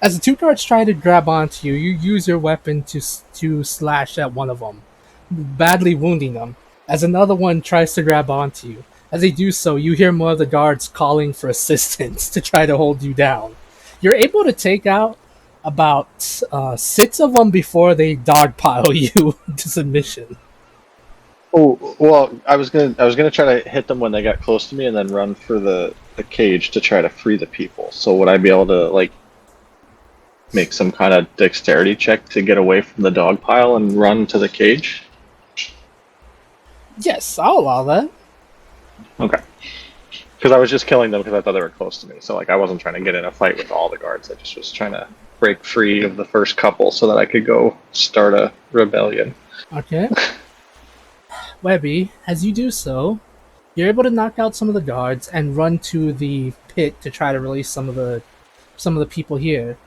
Speaker 1: as the two guards try to grab onto you, you use your weapon to slash at one of them, badly wounding them. As another one tries to grab onto you, as they do so, you hear more of the guards calling for assistance to try to hold you down. You're able to take out about 6 of them before they dogpile you to submission.
Speaker 3: Oh well, I was gonna try to hit them when they got close to me, and then run for the cage to try to free the people. So would I be able to like make some kind of dexterity check to get away from the dog pile and run to the cage?
Speaker 1: Yes, I'll allow that.
Speaker 3: Okay. Because I was just killing them because I thought they were close to me. So like I wasn't trying to get in a fight with all the guards. I just was trying to break free of the first couple so that I could go start a rebellion.
Speaker 1: Okay. Webby, as you do so, you're able to knock out some of the guards and run to the pit to try to release some of the people here.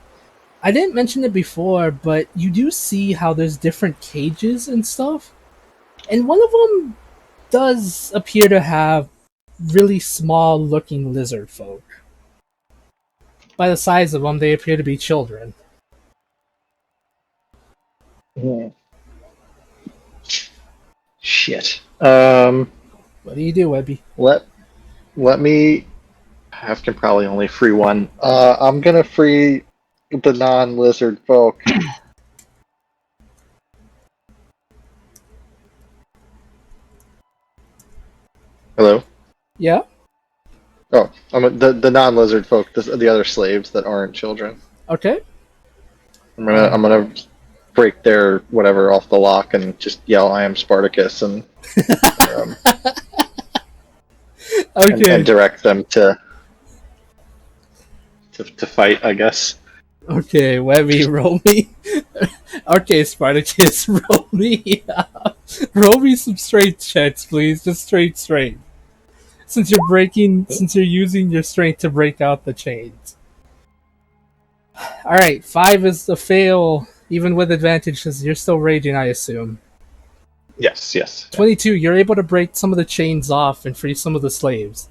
Speaker 1: I didn't mention it before, but you do see how there's different cages and stuff. And one of them does appear to have really small looking lizard folk. By the size of them, they appear to be children.
Speaker 3: Yeah. Shit.
Speaker 1: What do you do, Webby?
Speaker 3: Let me. I can probably only free one. I'm gonna free the non-lizard folk. Hello.
Speaker 1: Yeah?
Speaker 3: Oh, the non-lizard folk, the other slaves that aren't children.
Speaker 1: Okay.
Speaker 3: I'm gonna break their whatever off the lock and just yell, "I am Spartacus," and
Speaker 1: Okay.
Speaker 3: and direct them to fight, I guess.
Speaker 1: Okay, Webby, roll me. Okay, Spartacus, roll me. Roll me some strength checks, please. Just straight. Since you're using your strength to break out the chains. Alright, 5 is a fail, even with advantages. You're still raging, I assume.
Speaker 3: Yes.
Speaker 1: 22, you're able to break some of the chains off and free some of the slaves.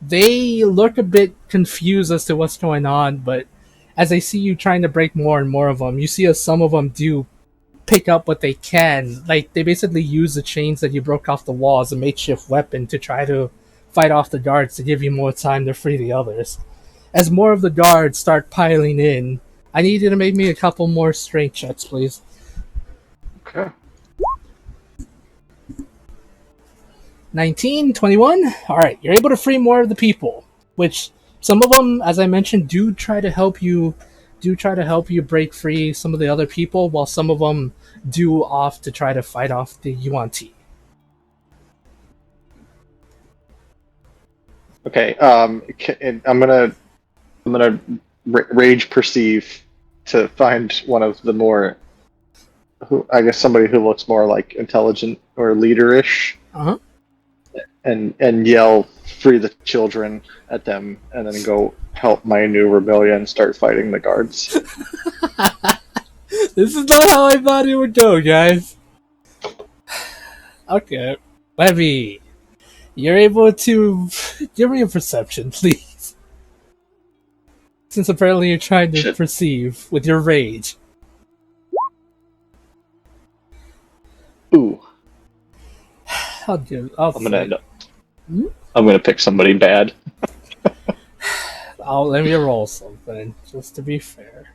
Speaker 1: They look a bit confused as to what's going on, but as they see you trying to break more and more of them, you see as some of them do pick up what they can. Like, they basically use the chains that you broke off the wall as a makeshift weapon to try to fight off the guards to give you more time to free the others. As more of the guards start piling in, I need you to make me a couple more strength checks, please.
Speaker 3: Okay.
Speaker 1: 19, 21. Alright, you're able to free more of the people, which some of them, as I mentioned, do try to help you break free some of the other people, while some of them do off to try to fight off the UNT.
Speaker 3: Okay. I'm gonna rage perceive to find one of the more, I guess somebody who looks more like intelligent or leaderish,
Speaker 1: Uh-huh.
Speaker 3: and yell "Free the children" at them, and then go help my new rebellion start fighting the guards.
Speaker 1: This is not how I thought it would go, guys. Okay. Webby, you're able to give me a perception, please. Since apparently you're trying to
Speaker 3: Shit.
Speaker 1: perceive with your rage.
Speaker 3: Ooh,
Speaker 1: I'll
Speaker 3: I'm gonna end up.
Speaker 1: Hmm?
Speaker 3: I'm gonna pick somebody bad.
Speaker 1: Let me roll something, just to be fair.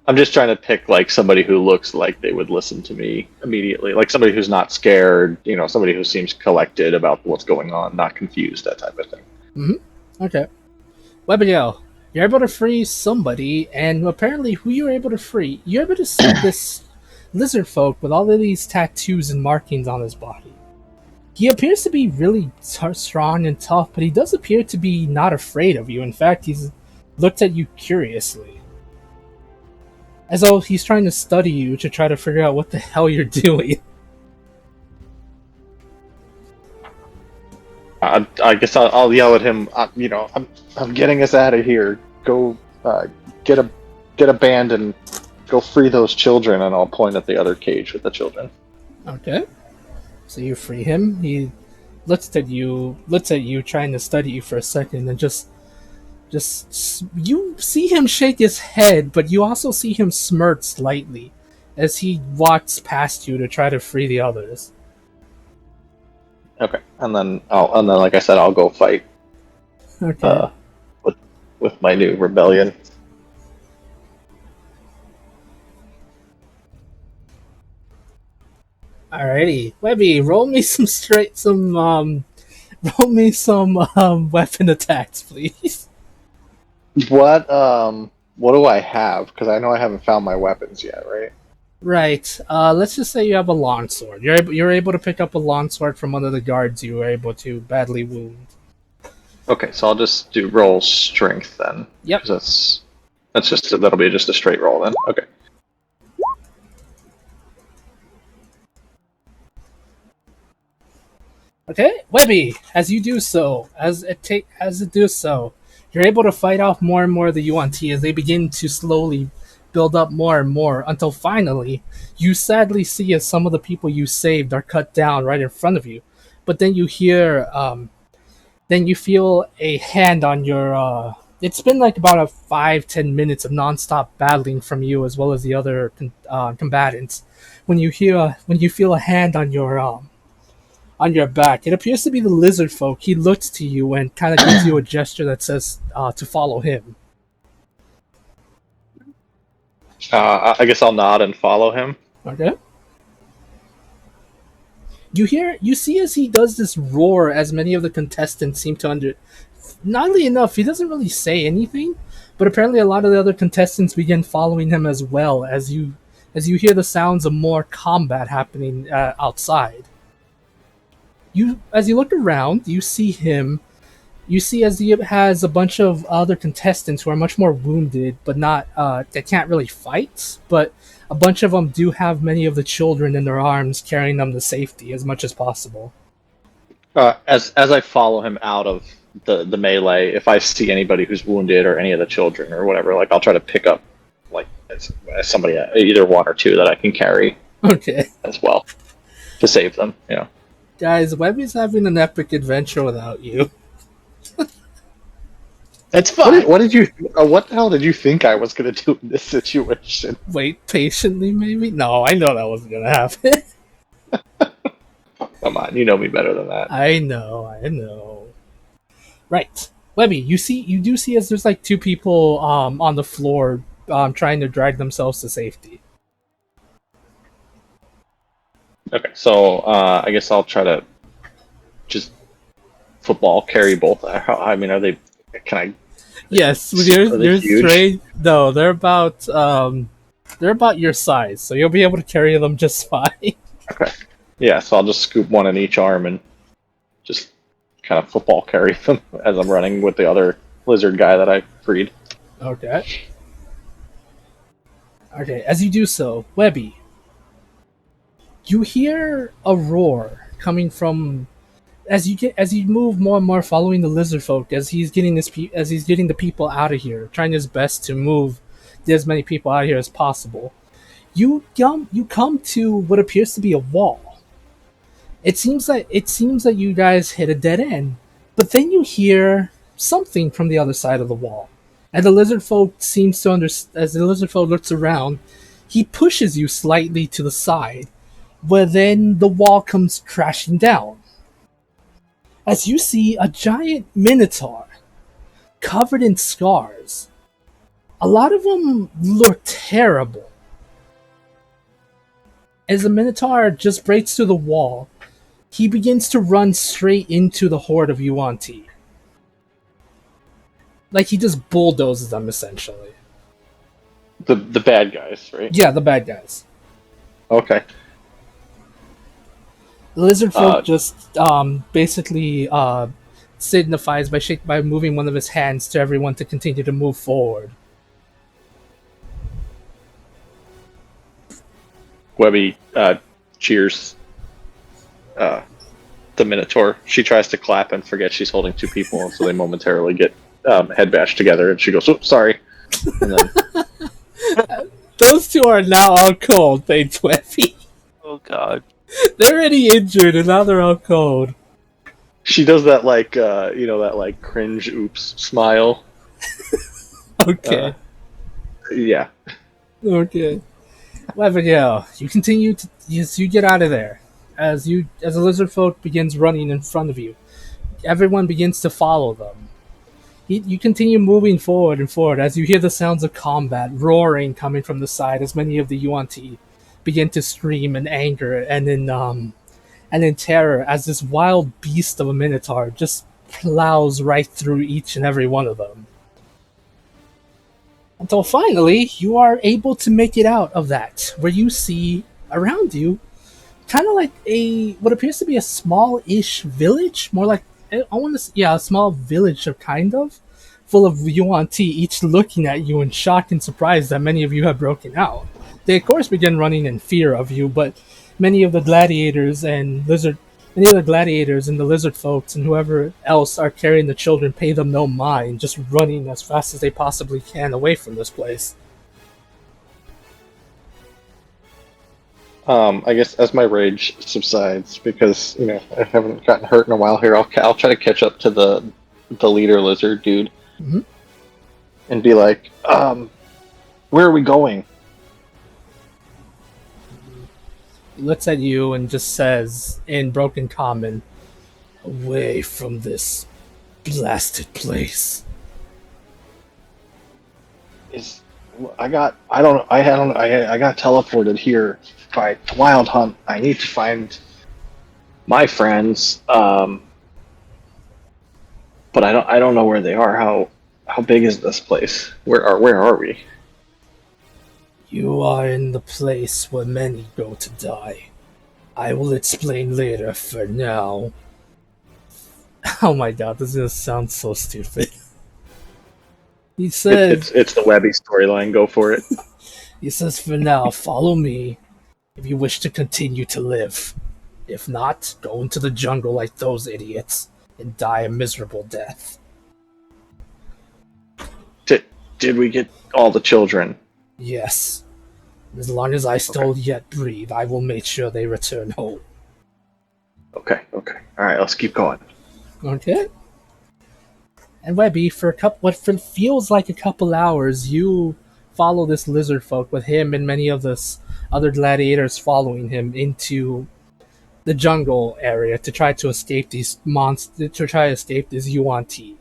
Speaker 3: I'm just trying to pick like somebody who looks like they would listen to me immediately, like somebody who's not scared, somebody who seems collected about what's going on, not confused, that type of thing.
Speaker 1: Okay. Webiel, you're able to free somebody, and apparently who you're able to free, you're able to see this lizard folk with all of these tattoos and markings on his body. He appears to be really strong and tough, but he does appear to be not afraid of you. In fact, he's looked at you curiously. As though he's trying to study you to try to figure out what the hell you're doing.
Speaker 3: I guess I'll yell at him. I'm getting us out of here. Go get a band and go free those children. And I'll point at the other cage with the children.
Speaker 1: Okay. So you free him. He looks at you trying to study you for a second, and just you see him shake his head, but you also see him smirk slightly as he walks past you to try to free the others.
Speaker 3: Okay, and then like I said, I'll go fight.
Speaker 1: Okay.
Speaker 3: With my new rebellion.
Speaker 1: Alrighty, Webby, roll me some weapon attacks, please.
Speaker 3: What do I have? Because I know I haven't found my weapons yet, right?
Speaker 1: Right. Let's just say you have a longsword. You're able to pick up a longsword from one of the guards you were able to badly wound.
Speaker 3: Okay, so I'll just do roll strength then.
Speaker 1: Yep.
Speaker 3: 'Cause that'll be just a straight roll then. Okay.
Speaker 1: Okay, Webby, as it does so, you're able to fight off more and more of the UNT as they begin to slowly build up more and more until finally you sadly see as some of the people you saved are cut down right in front of you. But then you feel a hand on your. It's been like about a 5-10 minutes of nonstop battling from you as well as the other combatants. When you feel a hand on your back. It appears to be the lizard folk. He looks to you and kind of gives you a gesture that says to follow him.
Speaker 3: I guess I'll nod and follow him.
Speaker 1: Okay. You see as he does this roar, as many of the contestants seem to under. Oddly enough, he doesn't really say anything, but apparently a lot of the other contestants begin following him as well as you hear the sounds of more combat happening outside. As you look around, you see as he has a bunch of other contestants who are much more wounded, but not they can't really fight. But a bunch of them do have many of the children in their arms, carrying them to safety as much as possible.
Speaker 3: As I follow him out of the melee, if I see anybody who's wounded or any of the children or whatever, like I'll try to pick up like as somebody, either one or two that I can carry.
Speaker 1: Okay.
Speaker 3: As well to save them.
Speaker 1: Guys, Webby's having an epic adventure without you.
Speaker 4: That's fine.
Speaker 3: What did you? What the hell did you think I was going to do in this situation?
Speaker 1: Wait patiently, maybe? No, I know that wasn't going to happen.
Speaker 3: Come on, you know me better than that.
Speaker 1: I know. Right. Webby, you do see as there's like two people on the floor trying to drag themselves to safety.
Speaker 3: Okay, so I guess I'll try to just football carry both. I mean, are they? Can I?
Speaker 1: Yes, with your strength. No, they're about your size, so you'll be able to carry them just fine.
Speaker 3: Okay. Yeah, so I'll just scoop one in each arm and just kind of football carry them as I'm running with the other lizard guy that I freed.
Speaker 1: Okay. Okay, as you do so, Webby, you hear a roar coming from as you move more and more following the lizard folk as he's getting the people out of here, trying his best to move as many people out of here as possible. You come to what appears to be a wall. It seems that you guys hit a dead end, but then you hear something from the other side of the wall, and the lizard folk seems to understand. As the lizard folk looks around, he pushes you slightly to the side, where then the wall comes crashing down. As you see a giant minotaur covered in scars. A lot of them look terrible. As the minotaur just breaks through the wall, he begins to run straight into the horde of Yuan Ti. Like he just bulldozes them essentially.
Speaker 3: The bad guys, right?
Speaker 1: Yeah, the bad guys.
Speaker 3: Okay.
Speaker 1: The lizard folk just basically signifies by moving one of his hands to everyone to continue to move forward.
Speaker 3: Webby cheers the Minotaur. She tries to clap and forgets she's holding two people, and so they momentarily get head bashed together, and she goes, "Oh, sorry." And then
Speaker 1: Those two are now all cold, thanks, Webby.
Speaker 7: Oh god.
Speaker 1: They're already injured, and now they're all cold.
Speaker 3: she does that that like cringe oops smile.
Speaker 1: Okay.
Speaker 3: Yeah.
Speaker 1: Okay. Whatever, yeah. You continue to you get out of there. As the lizard folk begins running in front of you, everyone begins to follow them. You continue moving forward and forward as you hear the sounds of combat roaring coming from the side as many of the Yuan Ti begin to scream in anger and in terror as this wild beast of a minotaur just plows right through each and every one of them. Until finally, you are able to make it out of that, where you see around you kind of like what appears to be a small-ish village, more like a small village of kind of full of Yuan Ti, each looking at you in shock and surprise that many of you have broken out. They of course begin running in fear of you, but many of the gladiators and the lizard folks and whoever else are carrying the children pay them no mind, just running as fast as they possibly can away from this place.
Speaker 3: I guess as my rage subsides, because I haven't gotten hurt in a while here, I'll try to catch up to the leader lizard dude,
Speaker 1: Mhm.
Speaker 3: and be like, "Where are we going?"
Speaker 1: He looks at you and just says in broken common, "Away from this blasted place."
Speaker 3: I got teleported here by Wild Hunt. I need to find my friends, but I don't know where they are. How big is this place? Where are we?
Speaker 1: You are in the place where many go to die. I will explain later. For now. Oh my god, this is gonna sound so stupid. He says,
Speaker 3: It's the Webby storyline. Go for it.
Speaker 1: He says, for now, follow me if you wish to continue to live. If not, go into the jungle like those idiots and die a miserable death.
Speaker 3: Did we get all the children?
Speaker 1: Yes. As long as I still yet breathe, I will make sure they return home.
Speaker 3: Okay. Alright, let's keep going.
Speaker 1: Okay. And Webby, for what feels like a couple hours, you follow this lizard folk with him and many of the other gladiators following him into the jungle area to try to escape these monsters, to try to escape this Yuan Ti.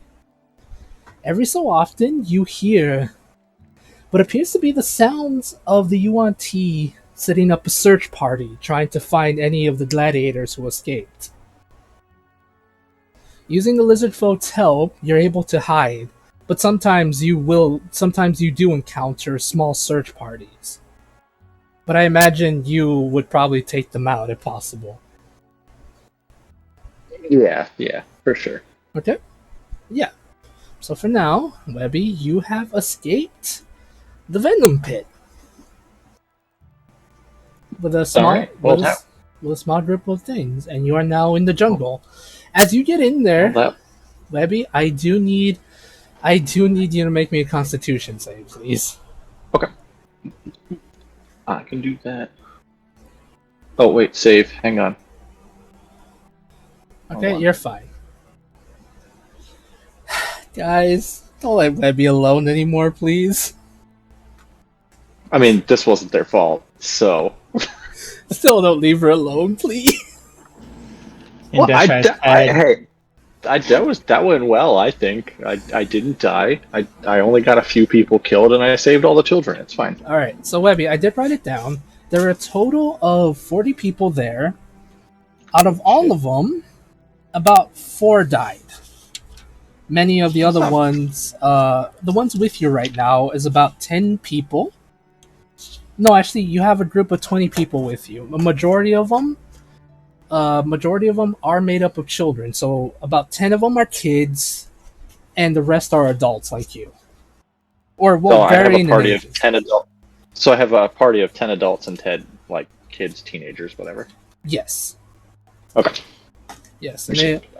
Speaker 1: Every so often, you hear what appears to be the sounds of the Yuan Ti setting up a search party, trying to find any of the gladiators who escaped. Using the lizard folk's help, you're able to hide, but sometimes you do encounter small search parties. But I imagine you would probably take them out if possible.
Speaker 3: Yeah, for sure.
Speaker 1: Okay? Yeah. So for now, Webby, you have escaped the Venom Pit. With a small
Speaker 3: Alright, well,
Speaker 1: with a small group of things, and you are now in the jungle. As you get in there,
Speaker 3: Well,
Speaker 1: Webby, I do need you to make me a Constitution save, please.
Speaker 3: okay. I can do that. Oh wait, save. Hang on. Hold
Speaker 1: Okay,
Speaker 3: on.
Speaker 1: you're fine. Guys, don't let Webby alone anymore, please.
Speaker 3: I mean, this wasn't their fault, so.
Speaker 1: Still don't leave her alone, please.
Speaker 4: In
Speaker 3: Well,
Speaker 4: Deshai's head.
Speaker 3: hey, that went well. I think I didn't die. I only got a few people killed, and I saved all the children. It's fine.
Speaker 1: Alright, so Webby, I did write it down. There are a total of 40 people there. Out of all of them, about 4 died. Many of the other ones, the ones with you right now, is about 10 people. No, actually, you have a group of 20 people with you. A majority of them are made up of children. So about 10 of them are kids, and the rest are adults like you. Or, well,
Speaker 3: So I have a
Speaker 1: varying in
Speaker 3: party of
Speaker 1: ages.
Speaker 3: 10 adults. So I have a party of 10 adults and 10 like kids, teenagers, whatever.
Speaker 1: Yes.
Speaker 3: Okay.
Speaker 1: Yes,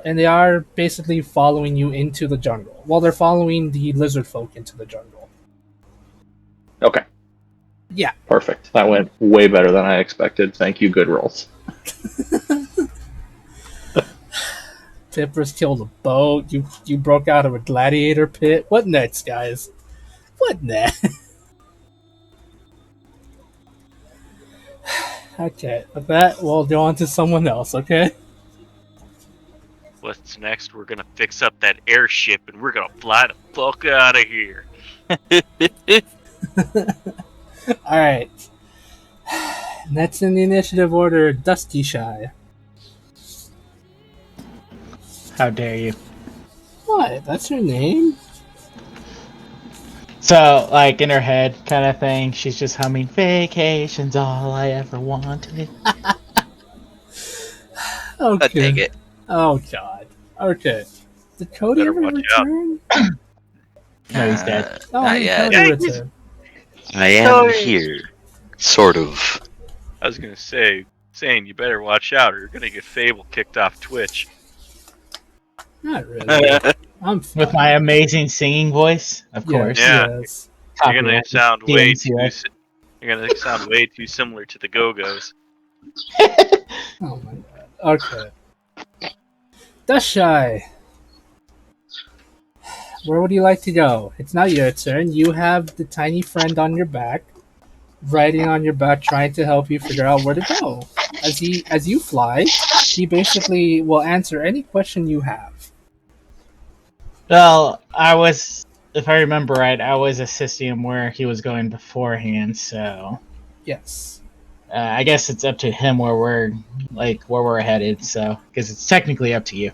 Speaker 1: and they are basically following you into the jungle. Well, they're following the lizard folk into the jungle.
Speaker 3: Okay.
Speaker 1: Yeah.
Speaker 3: Perfect. That went way better than I expected. Thank you. Good rolls.
Speaker 1: Pippers killed a boat. You broke out of a gladiator pit. What next, guys? What next? Okay, with that, we'll go on to someone else, okay?
Speaker 2: What's next? We're gonna fix up that airship and we're gonna fly the fuck out of here.
Speaker 1: Alright. Next in the initiative order, Dusky Shy.
Speaker 4: How dare you?
Speaker 1: What? That's your name?
Speaker 4: So, like, in her head kind of thing, she's just humming, "Vacation's all I ever wanted."
Speaker 1: Okay.
Speaker 7: I'll take it.
Speaker 1: Oh, God. Okay. Did Cody
Speaker 2: Better
Speaker 1: ever
Speaker 2: watch out.
Speaker 1: return?
Speaker 4: No, he's dead.
Speaker 1: Oh,
Speaker 7: Not
Speaker 1: hey,
Speaker 7: yet.
Speaker 1: Cody
Speaker 2: Yeah,
Speaker 1: returned.
Speaker 5: I am here. Sort of.
Speaker 2: I was gonna say, you better watch out or you're gonna get Fable kicked off Twitch.
Speaker 1: Not really. I'm fine.
Speaker 4: With my amazing singing voice, of
Speaker 1: Yes,
Speaker 4: course.
Speaker 2: Yeah.
Speaker 1: Yes.
Speaker 2: You're gonna
Speaker 4: Copyright
Speaker 2: sound way too.
Speaker 4: DMCA.
Speaker 2: You're gonna sound way too similar to the Go-Go's.
Speaker 1: Oh my god. Okay. Dashai. Where would you like to go? It's not your turn. You have the tiny friend on your back, riding on your back, trying to help you figure out where to go. As you fly, he basically will answer any question you have.
Speaker 4: Well, if I remember right, I was assisting him where he was going beforehand, so
Speaker 1: Yes.
Speaker 4: I guess it's up to him where we're headed. So, because it's technically up to you.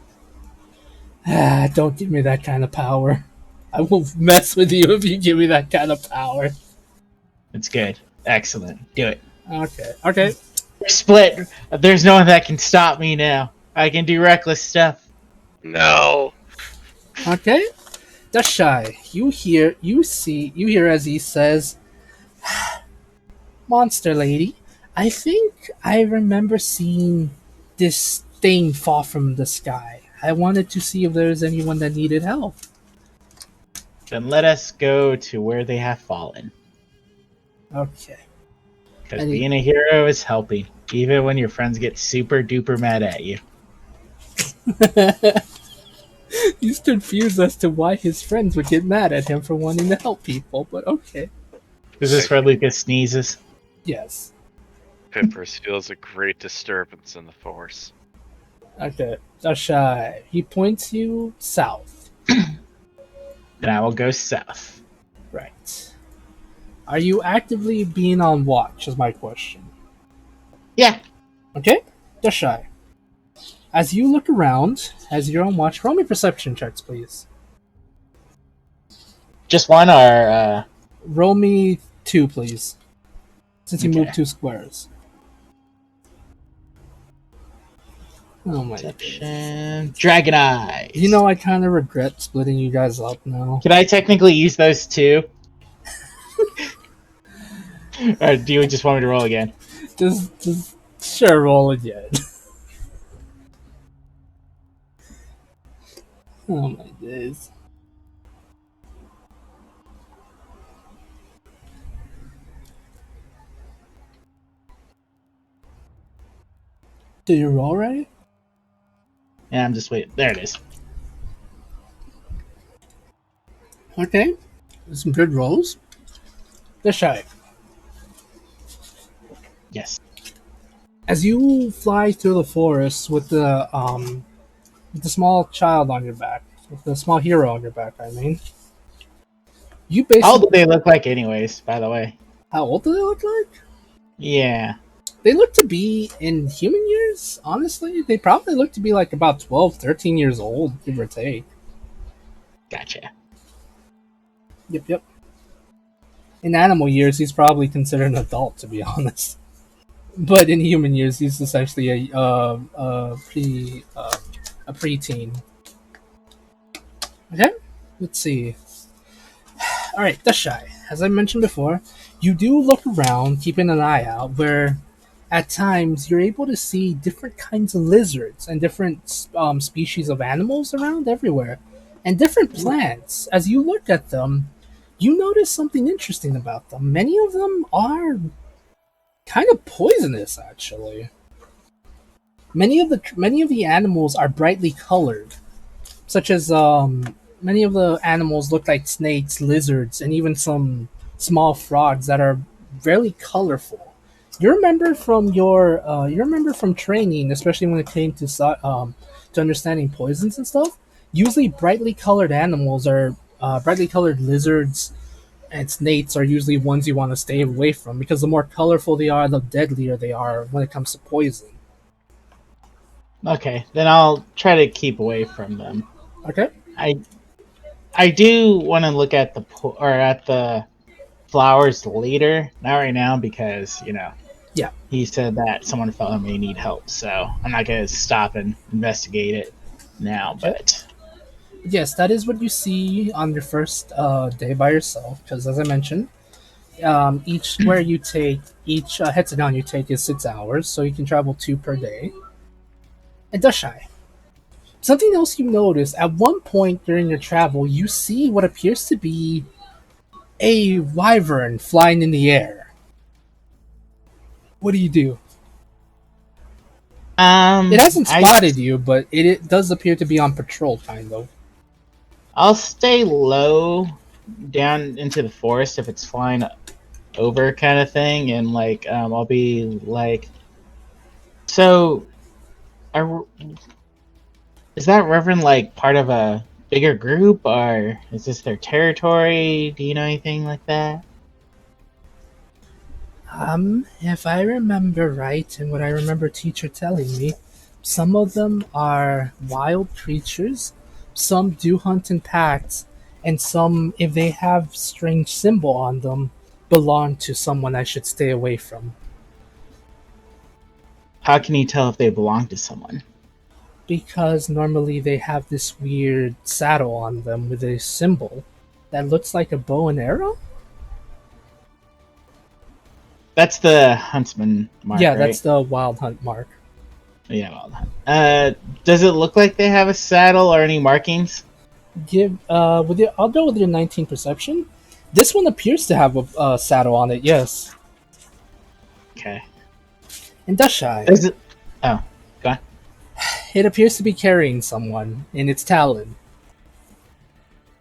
Speaker 1: Don't give me that kind of power. I will mess with you if you give me that kind of power.
Speaker 4: It's good, excellent. Do it.
Speaker 1: Okay. Okay.
Speaker 4: We're split. There's no one that can stop me now. I can do reckless stuff.
Speaker 2: No.
Speaker 1: Okay. Dashai, you hear as he says, "Monster lady, I think I remember seeing this thing fall from the sky. I wanted to see if there's anyone that needed help."
Speaker 4: Then let us go to where they have fallen.
Speaker 1: Okay.
Speaker 4: Because
Speaker 1: Any-
Speaker 4: being a hero is helping, even when your friends get super duper mad at you.
Speaker 1: He's confused as to why his friends would get mad at him for wanting to help people, but okay.
Speaker 4: This is where Lucas sneezes.
Speaker 1: Yes.
Speaker 2: Pippers feels a great disturbance in the force.
Speaker 1: Okay. Dashai. He points you south.
Speaker 4: Then I will go south.
Speaker 1: Right. Are you actively being on watch, is my question.
Speaker 4: Yeah.
Speaker 1: Okay? Dashai. As you look around, as you're on watch, roll me perception checks, please.
Speaker 4: Just one or
Speaker 1: Roll me 2, please. Since you
Speaker 4: Okay.
Speaker 1: moved 2 squares. Oh my god.
Speaker 4: perception. Dragon Eyes.
Speaker 1: You know, I kind of regret splitting you guys up now.
Speaker 4: Can I technically use those two? Or do you just want me to roll again?
Speaker 1: Just Sure, roll again. Oh my days. Did you roll right?
Speaker 4: Yeah, I'm just waiting. There it is.
Speaker 1: Okay. Some good rolls. Let's try.
Speaker 4: Yes.
Speaker 1: As you fly through the forest with the small child on your back, with the small hero on your back, I mean, you
Speaker 4: How old do
Speaker 1: basically.
Speaker 4: they look like, anyways? By the way.
Speaker 1: How old do they look like?
Speaker 4: Yeah.
Speaker 1: They look to be in human years, honestly. They probably look to be like about 12, 13 years old, give or take.
Speaker 4: Gotcha.
Speaker 1: Yep. In animal years, he's probably considered an adult, to be honest. But in human years, he's essentially a preteen. Okay, let's see. All right, the shy. As I mentioned before, you do look around, keeping an eye out, where at times you're able to see different kinds of lizards and different species of animals around everywhere, and different plants. As you look at them, you notice something interesting about them. Many of them are kind of poisonous, actually. Many of the animals are brightly colored, such as many of the animals look like snakes, lizards, and even some small frogs that are very colorful. You remember from training, especially when it came to understanding poisons and stuff. Usually, brightly colored animals are brightly colored lizards and snakes are usually ones you want to stay away from because the more colorful they are, the deadlier they are when it comes to poison.
Speaker 4: Okay, then I'll try to keep away from them.
Speaker 1: Okay.
Speaker 4: I I do want to look at the flowers later, not right now because
Speaker 1: Yeah.
Speaker 4: he said that someone felt I may need help, so I'm not gonna stop and investigate it now.
Speaker 1: Okay.
Speaker 4: But
Speaker 1: Yes, that is what you see on your first day by yourself. Because as I mentioned, each head to down you take is 6 hours, so you can travel two per day. And Dashai, something else you notice at one point during your travel, you see what appears to be a wyvern flying in the air. What do you do? It hasn't
Speaker 4: I
Speaker 1: spotted you, but it does appear to be on patrol, kind of.
Speaker 4: I'll stay low down into the forest if it's flying over, kind of thing, and I'll be like, so are, is that Reverend like part of a bigger group, or is this their territory? Do you know anything like that?
Speaker 1: If I remember right, and what I remember teacher telling me, some of them are wild creatures, some do hunt in packs, and some, if they have strange symbol on them, belong to someone I should stay away from.
Speaker 4: How can you tell if they belong to someone?
Speaker 1: Because normally they have this weird saddle on them with a symbol that looks like a bow and arrow?
Speaker 4: That's the huntsman mark,
Speaker 1: Yeah, that's
Speaker 4: right?
Speaker 1: the wild hunt mark.
Speaker 4: Yeah, well done. Does it look like they have a saddle or any markings?
Speaker 1: I'll go with your 19 perception. This one appears to have a saddle on it, yes.
Speaker 4: Okay.
Speaker 1: And Dashai,
Speaker 4: Is it? Oh, go on.
Speaker 1: it appears to be carrying someone in its talon.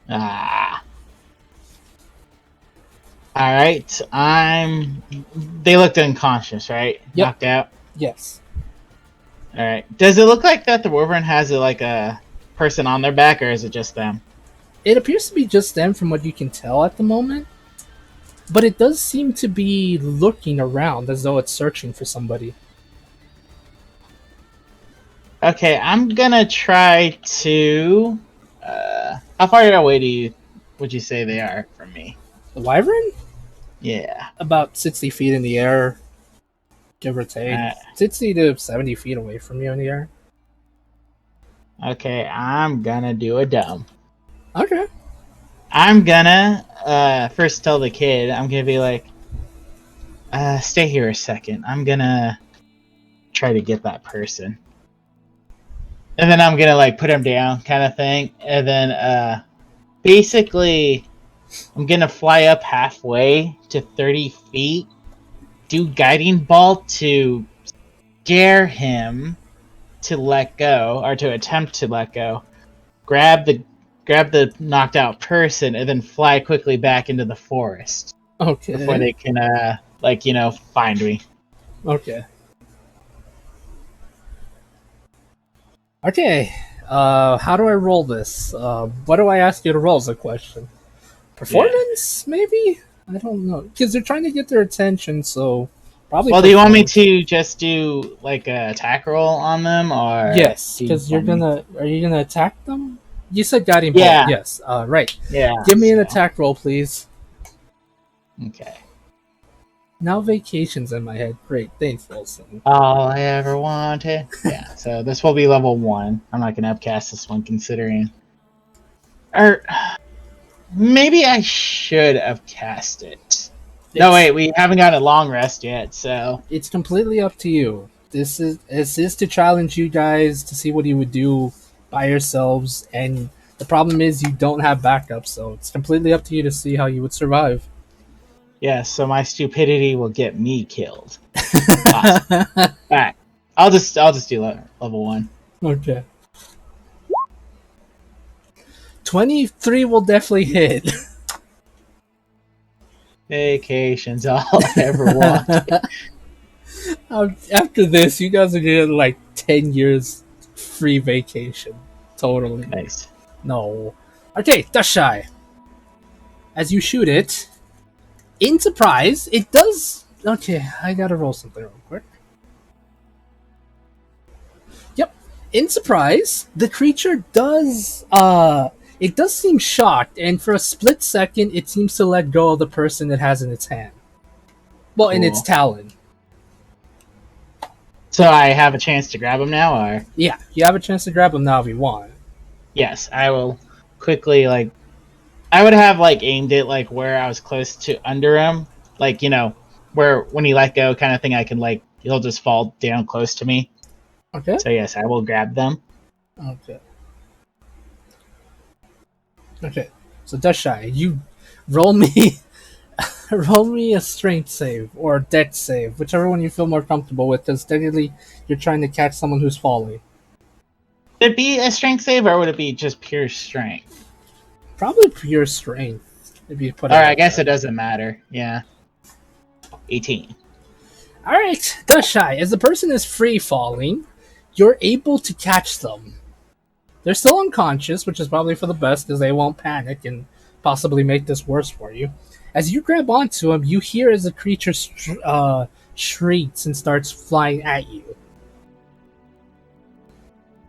Speaker 4: Ah. All right. They looked unconscious, right?
Speaker 1: Yep.
Speaker 4: Knocked out.
Speaker 1: Yes.
Speaker 4: All right. Does it look like that the Wyvern has like a person on their back, or is it just them?
Speaker 1: It appears to be just them from what you can tell at the moment. But it does seem to be looking around as though it's searching for somebody.
Speaker 4: Okay, I'm gonna try to. How far away would you say they are from me?
Speaker 1: The wyvern?
Speaker 4: Yeah.
Speaker 1: About 60 feet in the air, give or take.
Speaker 4: Uh,
Speaker 1: 60 to 70 feet away from you in the air.
Speaker 4: okay, I'm gonna do a dumb.
Speaker 1: Okay.
Speaker 4: I'm gonna first tell the kid. I'm gonna be like, stay here a second. I'm gonna try to get that person. And then I'm gonna like put him down, kind of thing. And then basically, I'm gonna fly up halfway to 30 feet, do guiding bolt to scare him to let go, or to attempt to let go. Grab the knocked out person, and then fly quickly back into the forest before
Speaker 1: Okay.
Speaker 4: they can find me.
Speaker 1: Okay. Okay. How do I roll this? What do I ask you to roll is a question. Performance, maybe? I don't know. Because they're trying to get their attention, so probably.
Speaker 4: Well, do you want me to just do like a attack roll on them, or
Speaker 1: Yes,
Speaker 4: do you
Speaker 1: because you're
Speaker 4: want me-
Speaker 1: gonna. Are you gonna attack them? You said guiding bolt.
Speaker 4: Yeah.
Speaker 1: Yes. Right.
Speaker 4: Yeah.
Speaker 1: Give me an
Speaker 4: so-
Speaker 1: attack roll, please.
Speaker 4: Okay.
Speaker 1: Now vacation's in my head. Great. Thanks, Wilson.
Speaker 4: All I ever wanted. Yeah. So this will be level 1. I'm not gonna upcast this one considering. Or maybe I should have cast it. No, wait, we haven't got a long rest yet, so
Speaker 1: It's completely up to you. This is to challenge you guys to see what you would do by yourselves, and the problem is you don't have backup, so it's completely up to you to see how you would survive.
Speaker 4: yeah. So my stupidity will get me killed. Awesome. All right, I'll just do level 1.
Speaker 1: Okay. 23 will definitely hit.
Speaker 4: Vacation's all I ever wanted.
Speaker 1: After this, you guys are getting like 10 years free vacation. Totally.
Speaker 4: Nice.
Speaker 1: No. Okay, Dashai. As you shoot it, in surprise, it does. Okay, I gotta roll something real quick. Yep. In surprise, the creature does. It does seem shocked, and for a split second, it seems to let go of the person it has in its hand. Well, in its
Speaker 4: Cool.
Speaker 1: talon.
Speaker 4: So I have a chance to grab him now, or
Speaker 1: Yeah, you have a chance to grab him now if you want.
Speaker 4: yes, I will quickly like. I would have like aimed it like where I was close to under him, like where when he let go, kind of thing. I can like he'll just fall down close to me.
Speaker 1: Okay.
Speaker 4: So yes, I will grab them.
Speaker 1: Okay. Okay. So Dashai, you roll me roll me a strength save or a dex save, whichever one you feel more comfortable with, because technically you're trying to catch someone who's falling.
Speaker 4: Would it be a strength save, or would it be just pure strength?
Speaker 1: Probably pure strength. If you put it.
Speaker 4: Alright, I
Speaker 1: like
Speaker 4: guess
Speaker 1: that.
Speaker 4: it doesn't matter. Yeah. 18.
Speaker 1: Alright, Dashai, as the person is free falling, you're able to catch them. They're still unconscious, which is probably for the best because they won't panic and possibly make this worse for you. As you grab onto him, you hear as the creature shrieks and starts flying at you.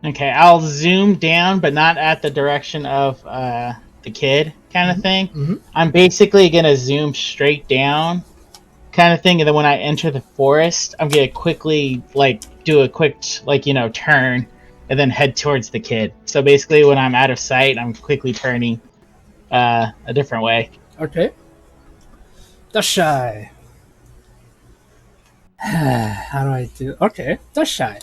Speaker 4: Okay, I'll zoom down, but not at the direction of the kid, kind of thing.
Speaker 1: Mhm.
Speaker 4: I'm basically gonna zoom straight down, kind of thing, and then when I enter the forest, I'm gonna quickly like do a quick turn, and then head towards the kid. So basically, when I'm out of sight, I'm quickly turning a different way.
Speaker 1: Okay. Dashai. How do I do? Okay, Dashai.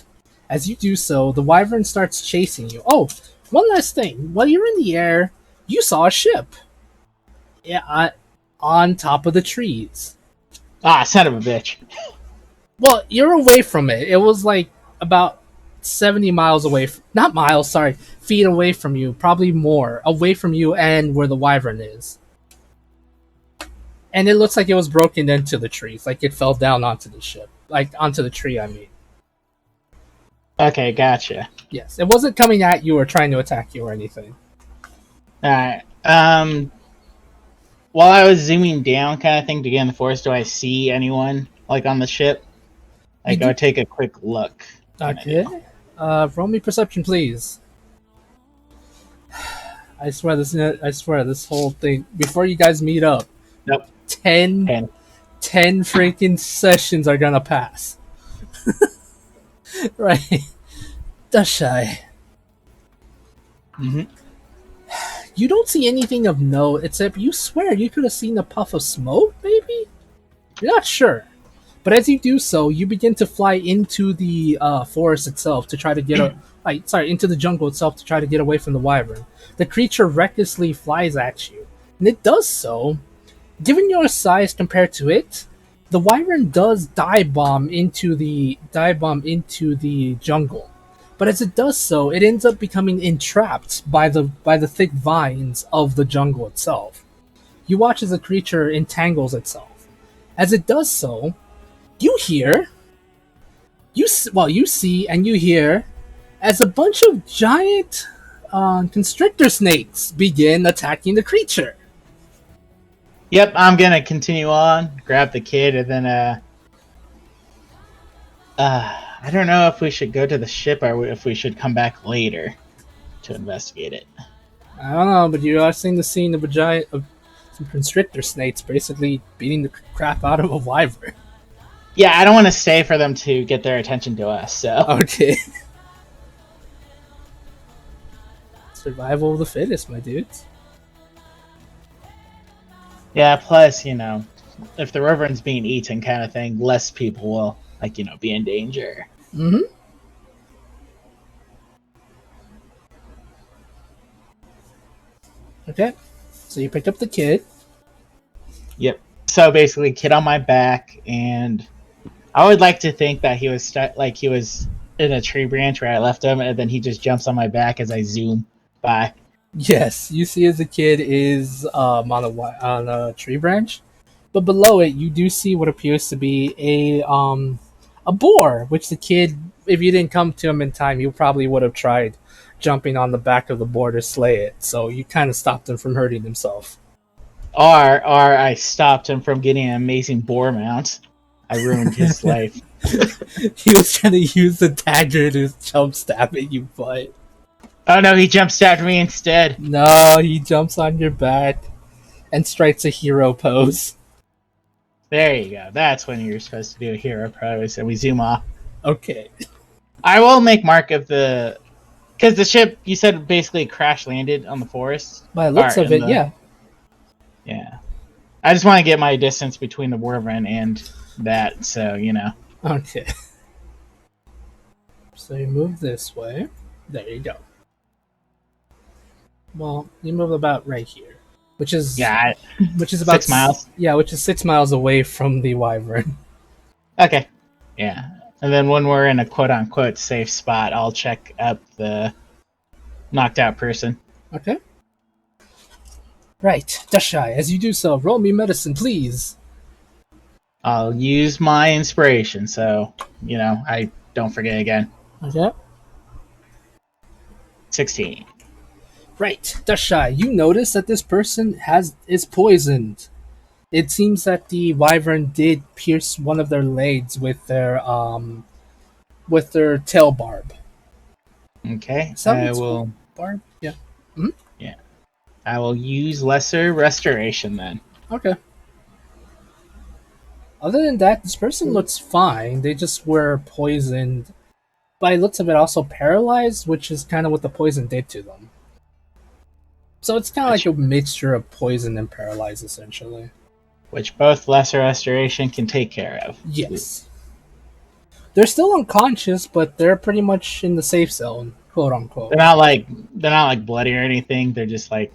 Speaker 1: As you do so, the wyvern starts chasing you. Oh, one last thing. While you're in the air, you saw a ship. Yeah, on top of the trees.
Speaker 4: Ah, son of a bitch.
Speaker 1: Well, you're away from it. It was like about 70 miles away. Not miles, sorry. Feet away from you. Probably more. Away from you and where the wyvern is. And it looks like it was broken into the trees. Like it fell down onto the ship. Like onto the tree, I mean.
Speaker 4: Okay, gotcha.
Speaker 1: Yes. It wasn't coming at you or trying to attack you or anything.
Speaker 4: Alright. While I was zooming down, kind of thing, to get in the forest, do I see anyone like on the ship? I
Speaker 1: You
Speaker 4: go
Speaker 1: do-
Speaker 4: take a quick look.
Speaker 1: Okay. Roll me perception, please. I swear this whole thing before you guys meet up.
Speaker 4: Nope.
Speaker 1: 10
Speaker 4: 10.
Speaker 1: 10 freaking sessions are gonna pass. Right. Dashai.
Speaker 4: Mm-hmm.
Speaker 1: You don't see anything of note except you swear you could have seen a puff of smoke, maybe? You're not sure. But as you do so, you begin to fly into the forest itself to try to get into the jungle itself to try to get away from the wyvern. The creature recklessly flies at you, and it does so. Given your size compared to it, the wyvern does dive bomb into the jungle. But as it does so, it ends up becoming entrapped by the thick vines of the jungle itself. You watch as the creature entangles itself. As it does so, you hear, you see and you hear as a bunch of giant constrictor snakes begin attacking the creature.
Speaker 4: Yep, I'm gonna continue on, grab the kid, and then I don't know if we should go to the ship or if we should come back later to investigate it.
Speaker 1: I don't know, but you are seeing the scene of some constrictor snakes basically beating the crap out of a wyvern.
Speaker 4: Yeah, I don't want to stay for them to get their attention to us, so.
Speaker 1: Okay. Survival of the fittest, my dudes.
Speaker 4: Yeah, plus, if the wyvern's being eaten kind of thing, less people will, be in danger.
Speaker 1: Mm-hmm. Okay. So you picked up the kid.
Speaker 4: Yep. So basically, kid on my back, and I would like to think that he was he was in a tree branch where I left him, and then he just jumps on my back as I zoom by.
Speaker 1: Yes, you see as the kid is on a tree branch, but below it you do see what appears to be a boar, which the kid, if you didn't come to him in time, you probably would have tried jumping on the back of the boar to slay it. So you kind of stopped him from hurting himself.
Speaker 4: Or I stopped him from getting an amazing boar mount. I ruined his life.
Speaker 1: He was trying to use the dagger to jump stab at you, but
Speaker 4: Oh no, he jump stabbed me instead.
Speaker 1: no, he jumps on your back and strikes a hero pose.
Speaker 4: There you go. That's when you're supposed to do a hero pose, and we zoom off.
Speaker 1: Okay.
Speaker 4: I will make mark of the... Because the ship, you said, basically crash landed on the forest.
Speaker 1: By the looks of it, yeah.
Speaker 4: Yeah. I just want to get my distance between the wyvern and that, so,
Speaker 1: Okay. So you move this way. There you go. Well, you move about right here, which is about
Speaker 4: 6 miles.
Speaker 1: Yeah, which is 6 miles away from the wyvern.
Speaker 4: Okay. Yeah. And then when we're in a quote-unquote safe spot, I'll check up the knocked out person.
Speaker 1: Okay. Right, Dashai, as you do so, roll me medicine, please.
Speaker 4: I'll use my inspiration, so, I don't forget again.
Speaker 1: Okay.
Speaker 4: 16.
Speaker 1: Right, Dashai, you notice that this person is poisoned. It seems that the wyvern did pierce one of their legs with their tail barb.
Speaker 4: Okay.
Speaker 1: I will barb. Yeah. Mm-hmm.
Speaker 4: Yeah. I will use lesser restoration then.
Speaker 1: Okay. Other than that, this person looks fine. They just were poisoned. By the looks of it, also paralyzed, which is kind of what the poison did to them. So it's kind of like a mixture of poison and paralyzed, essentially.
Speaker 4: Which both lesser restoration can take care of.
Speaker 1: Yes. They're still unconscious, but they're pretty much in the safe zone, quote unquote.
Speaker 4: They're not like bloody or anything. They're just like.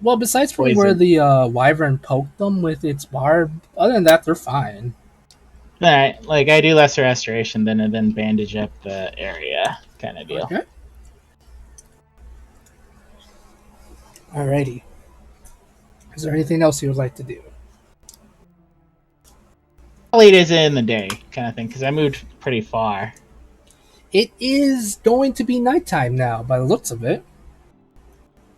Speaker 1: Well, besides from
Speaker 4: poison.
Speaker 1: where the wyvern poked them with its barb, other than that, they're fine.
Speaker 4: All right, I do lesser restoration then, and then bandage up the area, kind of deal.
Speaker 1: Okay. Alrighty. Is there anything else you would like to do?
Speaker 4: How late is it in the day, kind of thing? Because I moved pretty far.
Speaker 1: It is going to be nighttime now, by the looks of it.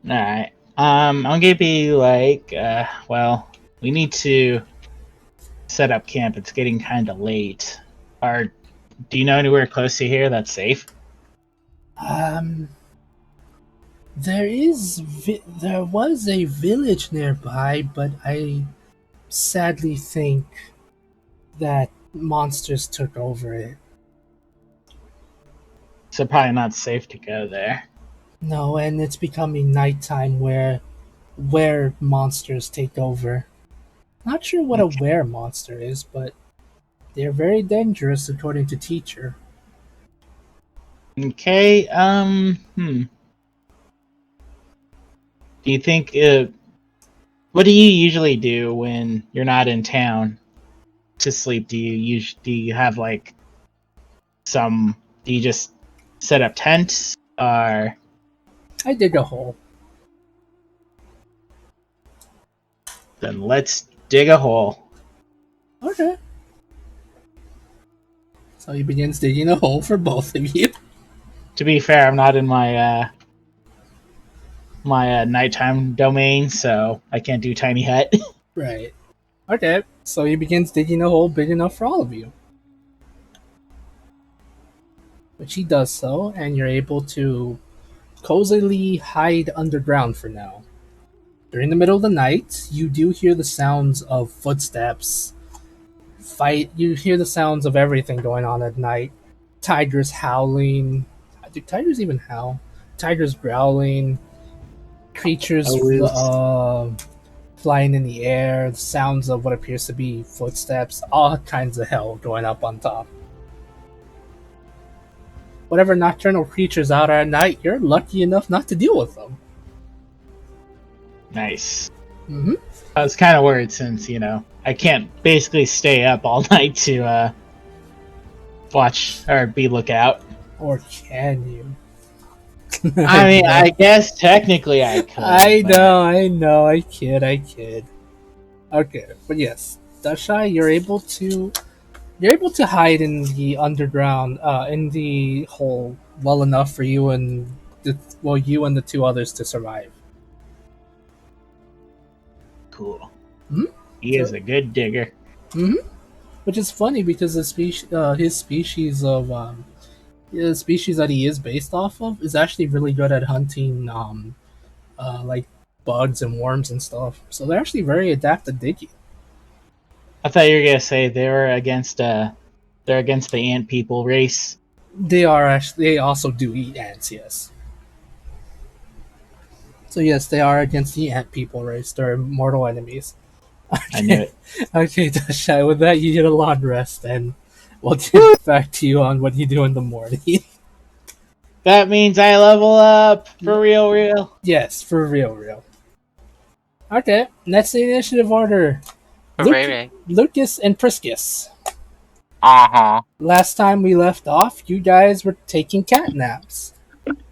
Speaker 4: All right. I'm gonna be we need to set up camp. It's getting kind of late. Do you know anywhere close to here that's safe?
Speaker 1: There was a village nearby, but I sadly think that monsters took over it.
Speaker 4: So probably not safe to go there.
Speaker 1: No, and it's becoming nighttime where monsters take over. Not sure what a were monster is, but They're very dangerous, according to teacher.
Speaker 4: Okay. Do you think? What do you usually do when you're not in town to sleep? Do you have like some? Do you just set up tents or?
Speaker 1: I dig a hole.
Speaker 4: Then let's dig a hole.
Speaker 1: Okay. So he begins digging a hole for both of you.
Speaker 4: To be fair, I'm not in my nighttime domain, so I can't do tiny hut.
Speaker 1: Right. Okay. So he begins digging a hole big enough for all of you. Which he does so, and you're able to cozily hide underground for now. During the middle of the night, you do hear the sounds of footsteps, fight. You hear the sounds of everything going on at night. Tigers howling. Do tigers even howl? Tigers growling. Creatures
Speaker 4: Always.
Speaker 1: flying in the air. The sounds of what appears to be footsteps. All kinds of hell going up on top. Whatever nocturnal creatures out at night, you're lucky enough not to deal with them.
Speaker 4: Nice.
Speaker 1: Mm-hmm.
Speaker 4: I was kind of worried since I can't basically stay up all night to watch or be lookout.
Speaker 1: Or can you?
Speaker 4: I mean, I guess technically I could.
Speaker 1: I
Speaker 4: but-
Speaker 1: know, I kid. Okay, but yes, Dashai, you're able to hide in the underground, in the hole well enough for you and you and the two others to survive.
Speaker 4: Cool.
Speaker 1: Hmm?
Speaker 4: He is a good digger.
Speaker 1: Hmm. Which is funny because his species of the species that he is based off of is actually really good at hunting like bugs and worms and stuff. So they're actually very adept at digging.
Speaker 4: I thought you were gonna say they're against the ant people race.
Speaker 1: They also do eat ants, yes. So yes, they are against the ant people race. They're mortal enemies.
Speaker 4: I knew it.
Speaker 1: Okay, Dashai, with that you get a long rest and we'll get back to you on what you do in the morning.
Speaker 4: That means I level up for real.
Speaker 1: Yes, for real. Okay, next in the initiative order.
Speaker 7: Hooray.
Speaker 1: Lucas and Priscus.
Speaker 7: Uh-huh.
Speaker 1: Last time we left off, you guys were taking cat naps.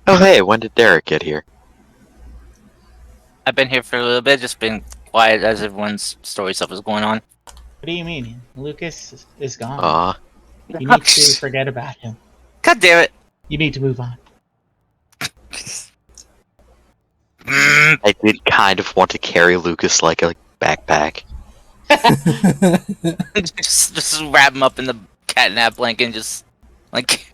Speaker 5: Oh hey, when did Derek get here?
Speaker 7: I've been here for a little bit, just been quiet as everyone's story stuff is going on.
Speaker 4: What do you mean? Lucas is gone.
Speaker 5: Aw.
Speaker 4: You need to forget about him.
Speaker 7: God damn it.
Speaker 4: You need to move on.
Speaker 5: I did kind of want to carry Lucas like a backpack.
Speaker 7: just wrap him up in the catnap blanket and just like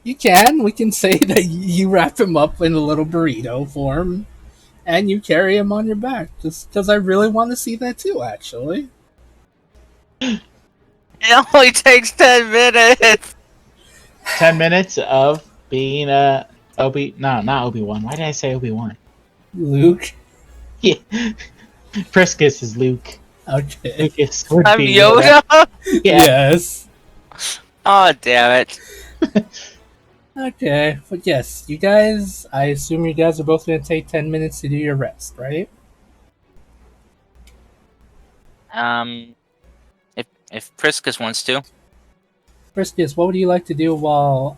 Speaker 1: You can. We can say that you wrap him up in a little burrito form and you carry him on your back. Just because I really want to see that too, actually.
Speaker 7: it only takes 10 minutes.
Speaker 4: 10 minutes of being not Obi-Wan. Why did I say Obi-Wan?
Speaker 1: Luke.
Speaker 4: Yeah. Priscus is Luke.
Speaker 1: Okay.
Speaker 4: Lucas would
Speaker 7: I'm
Speaker 4: be
Speaker 7: Yoda.
Speaker 4: Yeah.
Speaker 1: Yes.
Speaker 7: Oh damn it.
Speaker 1: Okay. But yes, you guys, I assume you guys are both going to take 10 minutes to do your rest, right?
Speaker 7: If Priscus wants to.
Speaker 1: Priscus, what would you like to do while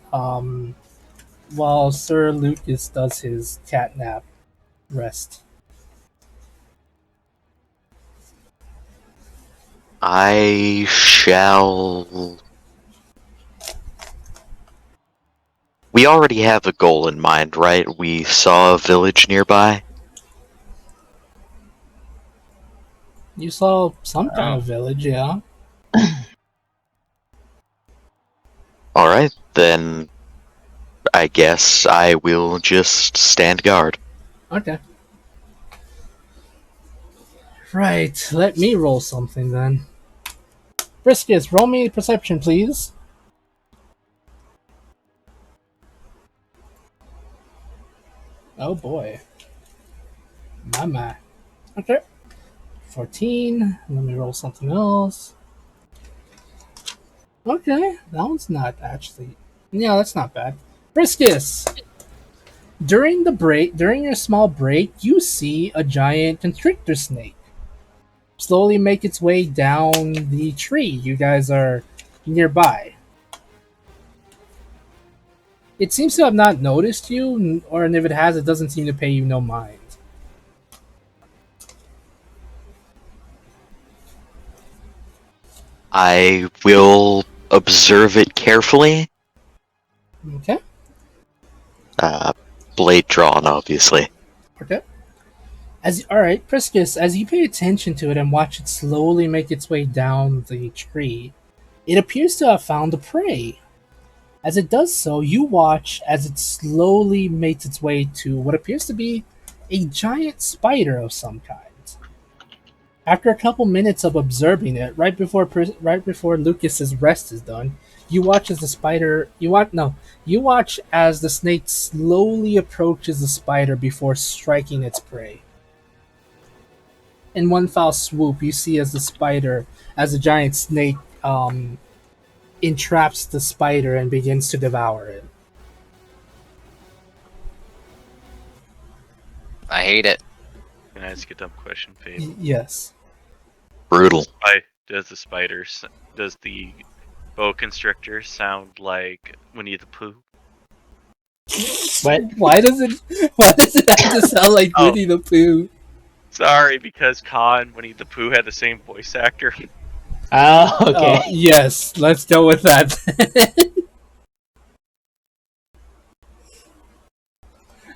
Speaker 1: Sir Lucas does his catnap rest?
Speaker 5: I shall. We already have a goal in mind, right? We saw a village nearby.
Speaker 1: You saw some kind of village, yeah.
Speaker 5: Alright, then I guess I will just stand guard.
Speaker 1: Okay. Right, let me roll something then. Priscus, roll me perception, please. Oh boy. My. Okay. 14. Let me roll something else. Okay, that one's not actually. Yeah, that's not bad. Briscus! During your small break, you see a giant constrictor snake slowly make its way down the tree. You guys are nearby. It seems to have not noticed you, or if it has, it doesn't seem to pay you no mind.
Speaker 5: I will observe it carefully.
Speaker 1: Okay.
Speaker 5: Uh, Blade drawn, obviously.
Speaker 1: Okay. Alright, Priscus, as you pay attention to it and watch it slowly make its way down the tree, it appears to have found a prey. As it does so, you watch as it slowly makes its way to what appears to be a giant spider of some kind. After a couple minutes of observing it, right before Lucas's rest is done, you watch as the spider. You watch as the snake slowly approaches the spider before striking its prey. In one foul swoop, you see as the giant snake, entraps the spider and begins to devour it.
Speaker 7: I hate it.
Speaker 2: Can I ask a dumb question, Fabe?
Speaker 1: Yes.
Speaker 5: Brutal.
Speaker 2: Why does the boa constrictor sound like Winnie the Pooh?
Speaker 4: What?
Speaker 1: Why does it have to sound like
Speaker 2: Oh.
Speaker 1: Winnie the Pooh?
Speaker 2: Sorry, because Winnie the Pooh had the same voice actor.
Speaker 4: Oh, okay.
Speaker 1: Yes, let's go with that.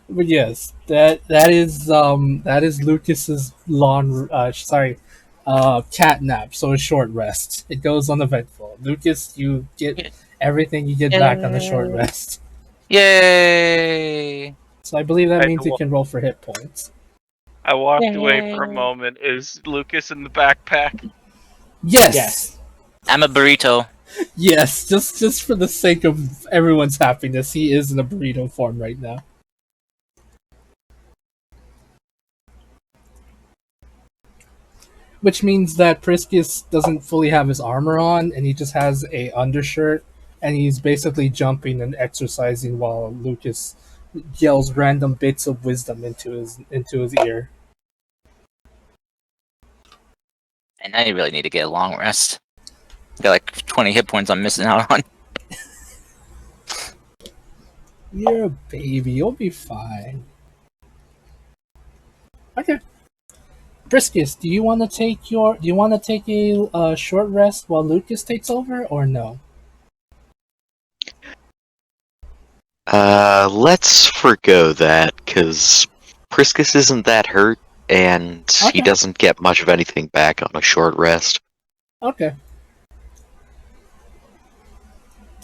Speaker 1: But yes, that is Lucas's cat nap. So a short rest. It goes uneventful. Lucas, you get everything you get back on the short rest.
Speaker 7: Yay!
Speaker 1: So I believe that
Speaker 2: I
Speaker 1: means
Speaker 2: know.
Speaker 1: you can roll for hit points.
Speaker 2: I walked away for a moment. Is Lucas in the backpack?
Speaker 1: Yes.
Speaker 4: Yes.
Speaker 7: I'm a burrito.
Speaker 1: Yes, just for the sake of everyone's happiness, he is in a burrito form right now. Which means that Priscus doesn't fully have his armor on, and he just has a undershirt, and he's basically jumping and exercising while Lucas yells random bits of wisdom into his ear.
Speaker 7: And I really need to get a long rest. Got like 20 hit points I'm missing out on.
Speaker 1: You're a baby. You'll be fine. Okay. Priscus, do you want to take a short rest while Lucas takes over, or no?
Speaker 5: Let's forgo that, because Priscus isn't that hurt, and
Speaker 1: Okay.
Speaker 5: he doesn't get much of anything back on a short rest.
Speaker 1: Okay.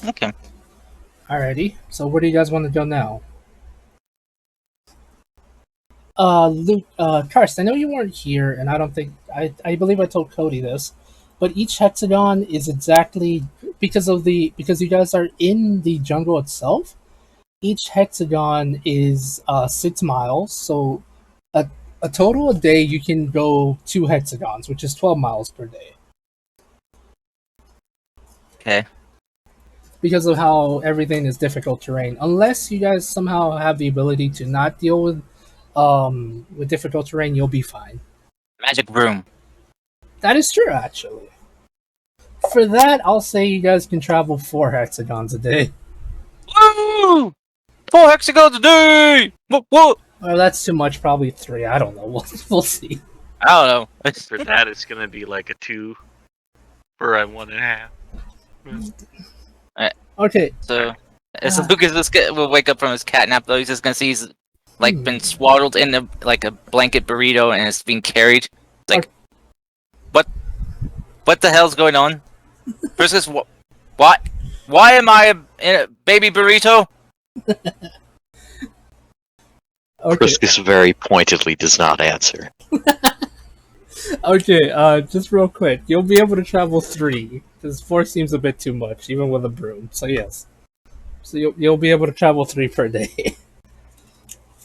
Speaker 7: Okay.
Speaker 1: Alrighty. So where do you guys want to go now? Luke, Karst, I know you weren't here, and I believe I told Cody this, but each hexagon is exactly because you guys are in the jungle itself. Each hexagon is 6 miles, so a, a total a day you can go 2 hexagons, which is 12 miles per day.
Speaker 7: Okay.
Speaker 1: Because of how everything is difficult terrain, unless you guys somehow have the ability to not deal with difficult terrain, you'll be fine.
Speaker 7: Magic room.
Speaker 1: That is true, actually. For that, I'll say you guys can travel 4 hexagons a day.
Speaker 7: Woo! 4 hexagons a day! What?
Speaker 1: Or that's too much, probably 3. I don't know. We'll see.
Speaker 7: I don't know.
Speaker 2: For that, it's gonna be like a 2 for a 1.5.
Speaker 1: Okay.
Speaker 7: So Lucas will wake up from his cat nap though. He's just gonna see he's like been swaddled in a blanket burrito and it's being carried. It's like, what the hell's going on? Priscus, what? Why am I in a baby burrito?
Speaker 1: Okay.
Speaker 5: Priscus very pointedly does not answer.
Speaker 1: Okay, just real quick. You'll be able to travel 3, because 4 seems a bit too much, even with a broom. So yes. So you'll be able to travel 3 per day.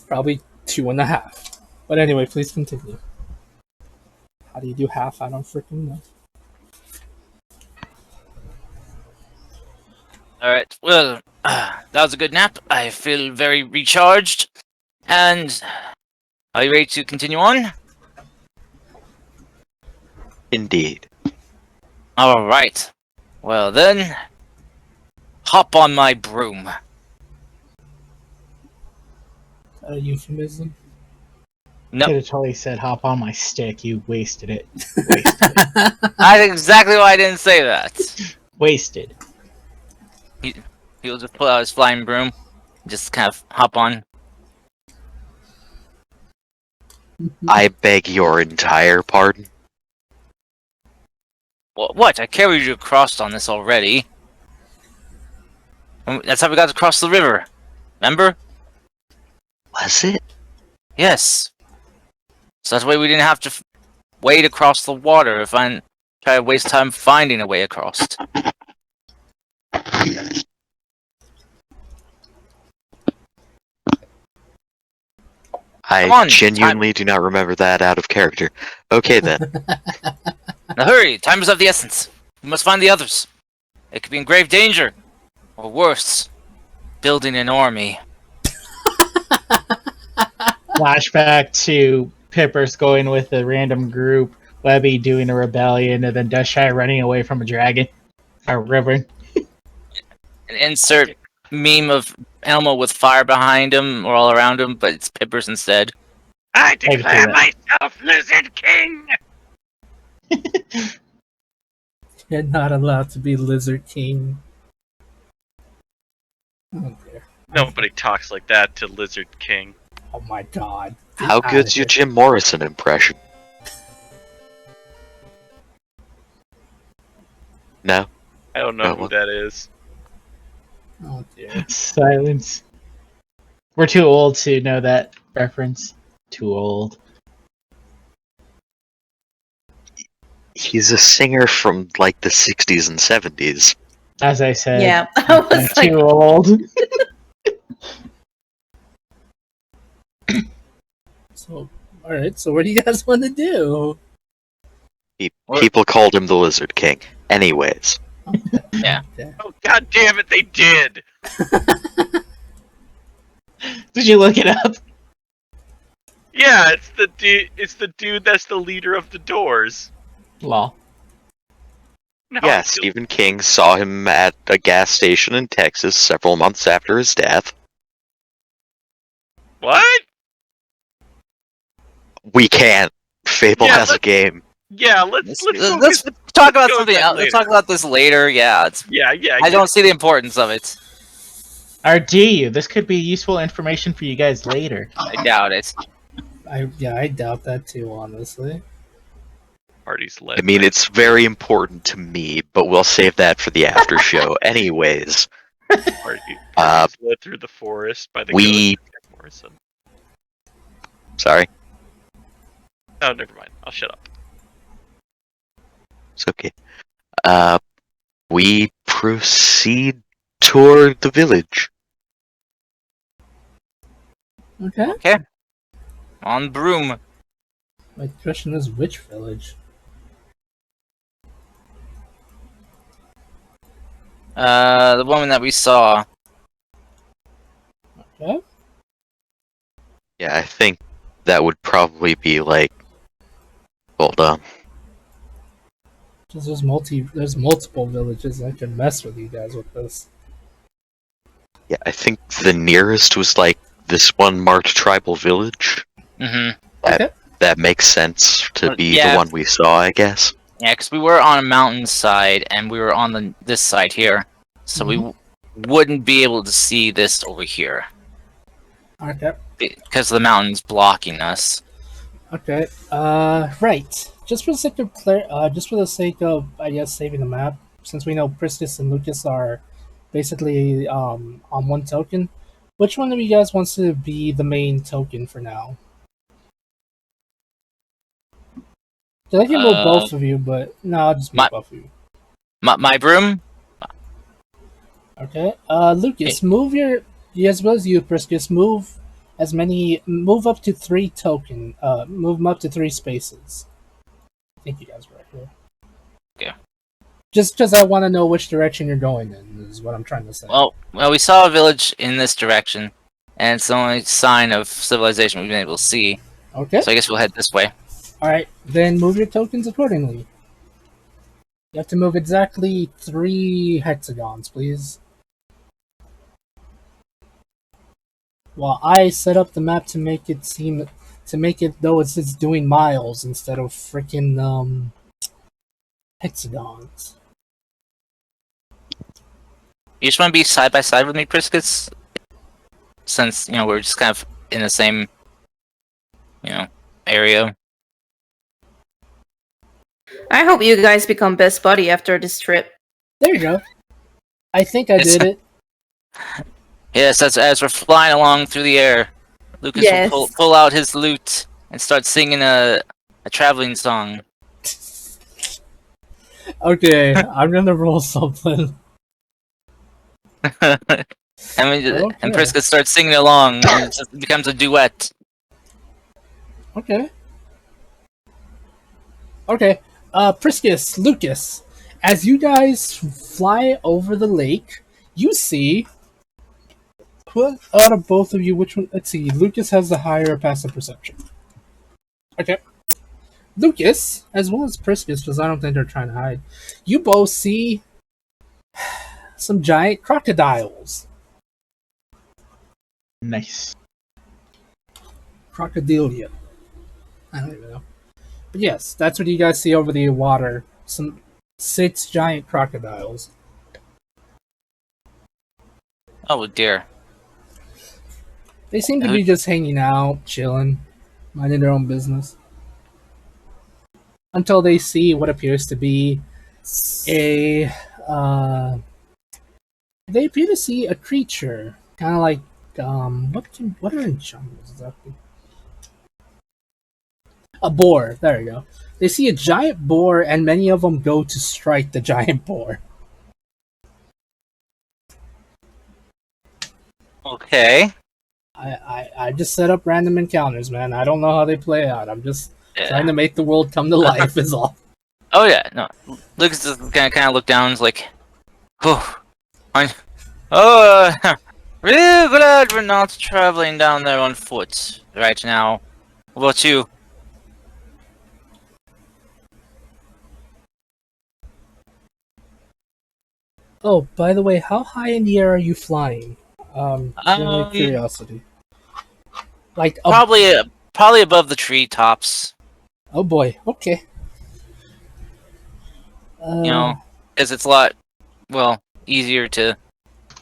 Speaker 1: Probably 2.5. But anyway, please continue. How do you do half? I don't freaking know.
Speaker 7: Alright, well, that was a good nap. I feel very recharged. And are you ready to continue on?
Speaker 5: Indeed.
Speaker 7: Alright. Well then, hop on my broom.
Speaker 1: A euphemism.
Speaker 7: No,
Speaker 4: Could have totally said, "Hop on my stick." You wasted it.
Speaker 7: that's exactly why I didn't say that.
Speaker 4: Wasted.
Speaker 7: He'll just pull out his flying broom, just kind of hop on.
Speaker 5: I beg your entire pardon.
Speaker 7: What? I carried you across on this already. That's how we got across the river. Remember?
Speaker 5: Was it?
Speaker 7: Yes. So that way we didn't have to wade across the water if I try to waste time finding a way across. Come
Speaker 5: I
Speaker 7: on,
Speaker 5: genuinely do not remember that out of character. Okay then.
Speaker 7: Now hurry! Time is of the essence. We must find the others. They could be in grave danger. Or worse, building an army.
Speaker 4: Flashback to Pippers going with a random group, Webby doing a rebellion, and then Dustshy running away from a dragon. Or river.
Speaker 7: An insert meme of Elmo with fire behind him or all around him, but it's Pippers instead.
Speaker 2: I
Speaker 4: can see
Speaker 2: declare
Speaker 4: that.
Speaker 2: myself Lizard King!
Speaker 1: You're not allowed to be Lizard King. Oh dear.
Speaker 2: Nobody talks like that to Lizard King.
Speaker 1: Oh my god. Get
Speaker 5: How
Speaker 1: outta
Speaker 5: good's your
Speaker 1: here.
Speaker 5: Jim Morrison impression? No?
Speaker 2: I don't know
Speaker 5: Oh,
Speaker 2: who
Speaker 5: well.
Speaker 2: that is.
Speaker 1: Oh dear.
Speaker 4: Silence. We're too old to know that reference. Too old.
Speaker 5: He's a singer from like the 60s and 70s.
Speaker 4: As I said,
Speaker 6: Yeah, I was
Speaker 4: I'm
Speaker 6: like,
Speaker 4: too old.
Speaker 1: So, alright, so what do you guys want to do?
Speaker 5: People called him the Lizard King. Anyways.
Speaker 7: Yeah.
Speaker 1: Okay.
Speaker 2: Oh god damn it, they did!
Speaker 4: Did you look it up?
Speaker 2: Yeah, it's the dude that's the leader of the Doors.
Speaker 4: Lol.
Speaker 2: No,
Speaker 5: Yeah,
Speaker 2: it's-
Speaker 5: Stephen King saw him at a gas station in Texas several months after his death.
Speaker 2: What?
Speaker 5: We can't. Fable
Speaker 2: Yeah,
Speaker 5: has a game.
Speaker 2: Yeah, let's
Speaker 7: Let's
Speaker 2: focus.
Speaker 7: talk about
Speaker 2: go
Speaker 7: something
Speaker 2: with that
Speaker 7: else. Let's
Speaker 2: later.
Speaker 7: talk about this later. Yeah,
Speaker 2: Yeah.
Speaker 7: I don't see the importance of it.
Speaker 4: Or do you? This could be useful information for you guys later.
Speaker 7: I doubt it.
Speaker 1: I doubt that too, honestly.
Speaker 2: Party's led.
Speaker 5: I mean, it's very important to me, but we'll save that for the after show. Anyways,
Speaker 2: Party's led through the forest by the
Speaker 5: we-
Speaker 2: ghost of Jim Morrison.
Speaker 5: sorry,
Speaker 2: Oh, never mind. I'll shut up.
Speaker 5: it's okay. We proceed toward the village.
Speaker 1: Okay.
Speaker 7: On broom.
Speaker 1: My question is which village?
Speaker 7: The woman that we saw.
Speaker 1: Okay.
Speaker 5: Yeah, I think that would probably be like. Hold on.
Speaker 1: Because there's multiple villages. I can mess with you guys with this.
Speaker 5: Yeah, I think the nearest was like this one marked tribal village.
Speaker 7: Mm-hmm.
Speaker 5: That makes sense to be
Speaker 7: Yeah.
Speaker 5: the one we saw, I guess.
Speaker 7: Yeah, because we were on a mountainside and we were on this side here, so we wouldn't be able to see this over here
Speaker 1: Okay.
Speaker 7: because the mountain's blocking us.
Speaker 1: Okay. Right. Just for the sake of I guess saving the map, since we know Priscus and Lucas are basically on one token, which one of you guys wants to be the main token for now? 'Cause I can move both of you, but no, I'll just move both of you.
Speaker 7: My broom.
Speaker 1: Okay. Lucas, move your. As well as you, Priscus, move as many. Move up to 3 token. Move them up to 3 spaces. I think you guys were right here.
Speaker 7: Okay.
Speaker 1: Just I want to know which direction you're going in, is what I'm trying to say.
Speaker 7: Well, we saw a village in this direction, and it's the only sign of civilization we've been able to see.
Speaker 1: Okay.
Speaker 7: So I guess we'll head this way.
Speaker 1: Alright, then move your tokens accordingly. You have to move exactly 3 hexagons, please. Well, I set up the map to make it though it's doing miles instead of freaking hexagons.
Speaker 7: You just want to be side by side with me, Priscus? Since, we're just kind of in the same, area.
Speaker 6: I hope you guys become best buddy after this trip.
Speaker 1: There you go. I think I did it.
Speaker 7: Yes, as we're flying along through the air, Lucas
Speaker 6: Yes.
Speaker 7: will pull out his lute and start singing a traveling song.
Speaker 1: Okay, I'm gonna roll something.
Speaker 7: And
Speaker 1: Okay.
Speaker 7: Priscus starts singing along, and it just becomes a duet.
Speaker 1: Okay. Okay. Priscus, Lucas, as you guys fly over the lake, you see. Who out of both of you, which one? Let's see. Lucas has the higher passive perception. Okay. Lucas, as well as Priscus, because I don't think they're trying to hide, you both see some giant crocodiles.
Speaker 4: Nice.
Speaker 1: Crocodilia. I don't even know. But yes, that's what you guys see over the water. Some 6 giant crocodiles.
Speaker 7: Oh dear.
Speaker 1: They seem to be just hanging out, chilling, minding their own business. Until they see what appears to be a they appear to see a creature. Kinda like what are in jungles exactly? A boar, there you go. They see a giant boar and many of them go to strike the giant boar.
Speaker 7: Okay.
Speaker 1: I just set up random encounters, man. I don't know how they play out. I'm just
Speaker 7: Yeah.
Speaker 1: trying to make the world come to life is all.
Speaker 7: Oh yeah, no. Lucas just kind of look down and is like, really glad we're not traveling down there on foot right now. What about you?
Speaker 1: Oh, by the way, how high in the air are you flying? General curiosity. Like,
Speaker 7: Probably above the treetops.
Speaker 1: oh boy, okay.
Speaker 7: Because it's a lot, easier to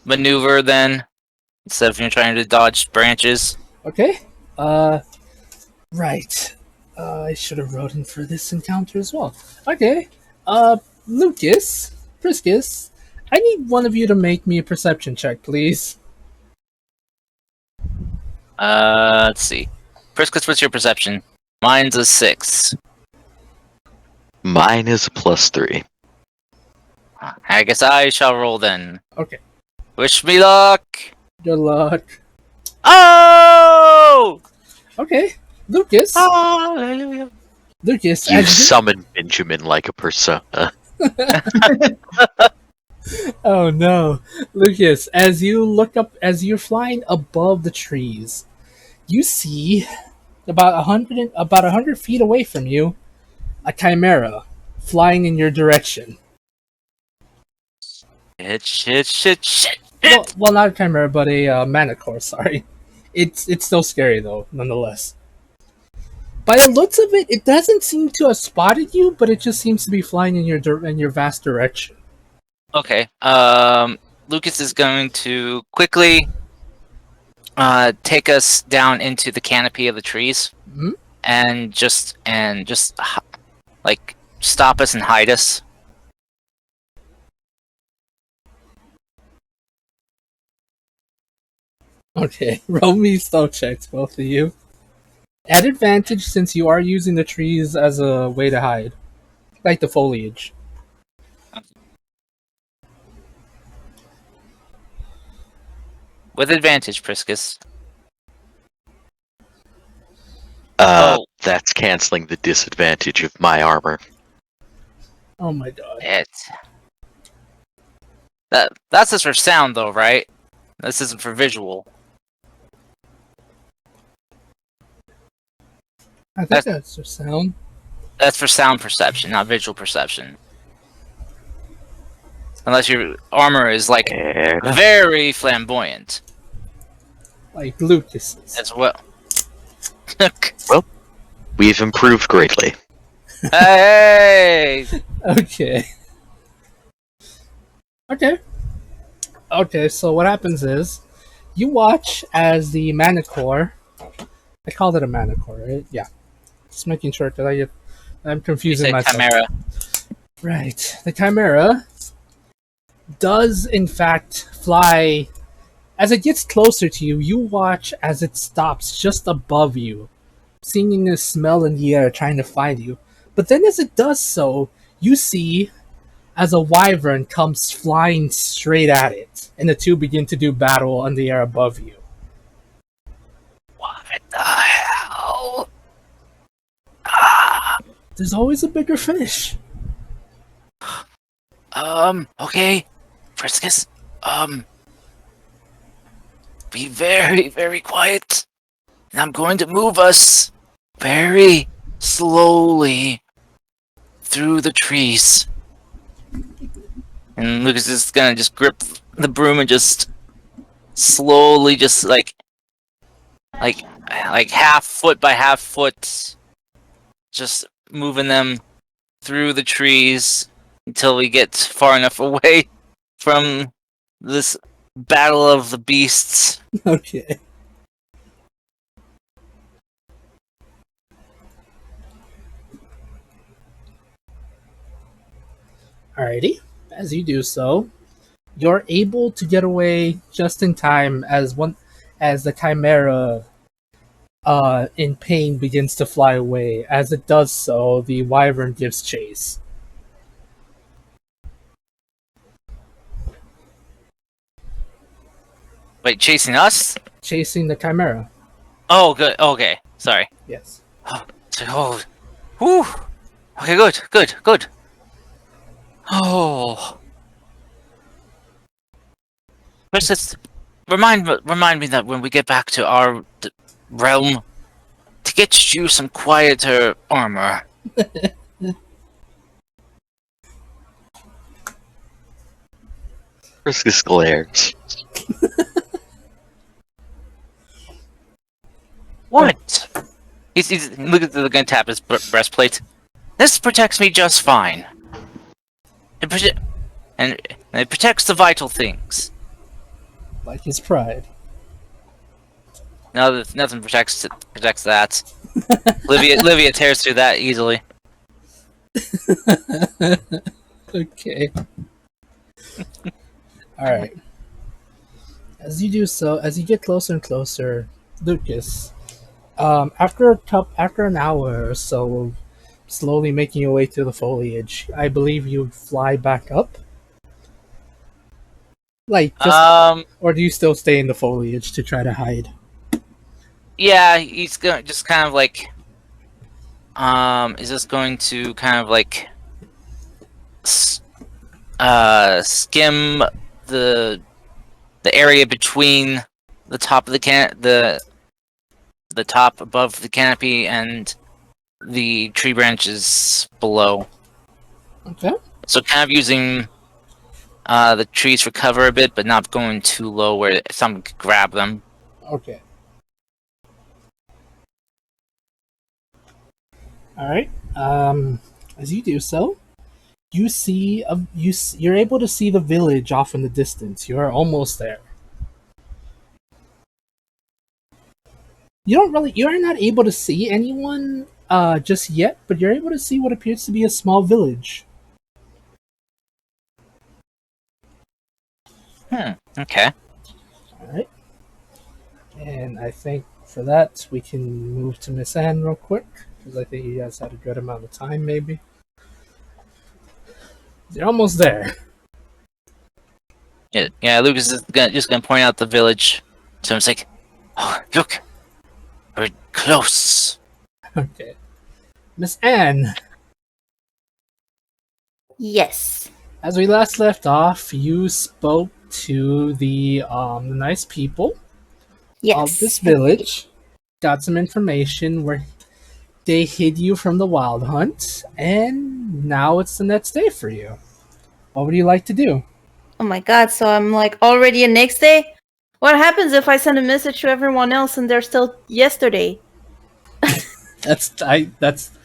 Speaker 7: maneuver than instead of trying to dodge branches.
Speaker 1: Okay. Right. I should have wrote in for this encounter as well. Okay. Lucas, Priscus, I need one of you to make me a perception check, please.
Speaker 7: Let's see. Priscus, what's your perception? Mine's a 6.
Speaker 5: Mine is a +3.
Speaker 7: I guess I shall roll then.
Speaker 1: Okay.
Speaker 7: Wish me luck!
Speaker 1: Good luck.
Speaker 7: Oh!
Speaker 1: Okay. Lucas.
Speaker 7: Hallelujah.
Speaker 1: Lucas,
Speaker 5: You
Speaker 1: as
Speaker 5: summon Benjamin like a persona.
Speaker 1: oh no. Lucas, as you look up, as you're flying above the trees, you see about 100 feet away from you, a chimera flying in your direction.
Speaker 7: Shit.
Speaker 1: Well, not a chimera, but a manicore. Sorry, it's still scary though, nonetheless. By the looks of it, it doesn't seem to have spotted you, but it just seems to be flying in your vast direction.
Speaker 7: Okay. Lucas is going to quickly take us down into the canopy of the trees,
Speaker 1: Mhm.
Speaker 7: and just like stop us and hide us.
Speaker 1: Okay, roll me stealth checks, both of you. At advantage since you are using the trees as a way to hide, like the foliage.
Speaker 7: With advantage, Priscus.
Speaker 5: That's canceling the disadvantage of my armor.
Speaker 1: Oh my god.
Speaker 7: That's just for sound, though, right? This isn't for visual.
Speaker 1: I think that's your sound.
Speaker 7: That's for sound perception, not visual perception. Unless your armor is like very flamboyant
Speaker 1: Like Lucas's.
Speaker 7: as well.
Speaker 5: We've improved greatly.
Speaker 7: Hey!
Speaker 1: Okay. Okay, so what happens is you watch as the Manicore. I called it a Manicore, right? Yeah. Just making sure that I'm confusing myself.
Speaker 7: Chimera.
Speaker 1: Right. The Chimera does in fact fly. As it gets closer to you, you watch as it stops just above you, seeing this smell in the air trying to find you. But then as it does so, you see as a wyvern comes flying straight at it, and the two begin to do battle in the air above you.
Speaker 7: What the hell?
Speaker 1: There's always a bigger fish.
Speaker 7: Okay. Friskus, be very, very quiet. And I'm going to move us very slowly through the trees. And Lucas is gonna just grip the broom and just slowly, just like half foot by half foot, just moving them through the trees until we get far enough away from this battle of the beasts.
Speaker 1: Okay. Alrighty. As you do so, you're able to get away just in time as the Chimera in pain begins to fly away. As it does so, the wyvern gives chase.
Speaker 7: Wait, chasing us?
Speaker 1: Chasing the Chimera.
Speaker 7: Oh, good. Okay, sorry.
Speaker 1: Yes.
Speaker 7: Oh, whew. Okay, good. Oh, let's just remind me that when we get back to our realm, to get you some quieter armor.
Speaker 5: Friskus glares.
Speaker 7: What? He's look at the gun, tap his breastplate. This protects me just fine. It protects the vital things.
Speaker 1: Like his pride.
Speaker 7: No, nothing protects that. Livia tears through that easily.
Speaker 1: Okay. Alright. As you do so, as you get closer and closer, Lucas, after an hour or so, slowly making your way through the foliage, I believe you fly back up. Like just, or do you still stay in the foliage to try to hide?
Speaker 7: Yeah, he's going just kind of like, is just going to kind of like, skim the area between the top of the top above the canopy and the tree branches below.
Speaker 1: Okay.
Speaker 7: So kind of using the trees for cover a bit, but not going too low where someone could grab them.
Speaker 1: Okay. All right. As you do so, you see you're able to see the village off in the distance. You are almost there. You are not able to see anyone just yet, but you're able to see what appears to be a small village.
Speaker 7: Okay.
Speaker 1: All right. And I think for that we can move to Miss Anne real quick because I think you guys had a good amount of time, maybe. You're almost there.
Speaker 7: Yeah. Lucas is just gonna point out the village. So it's like, oh, look, we're close.
Speaker 1: Okay. Miss Anne,
Speaker 6: Yes.
Speaker 1: as we last left off, you spoke to the nice people of this
Speaker 6: Yes.
Speaker 1: village, got some information where they hid you from the wild hunt, and now it's the next day for you. What would you like to do?
Speaker 6: Oh my god, so I'm like already a next day? What happens if I send a message to everyone else and they're still yesterday?
Speaker 1: I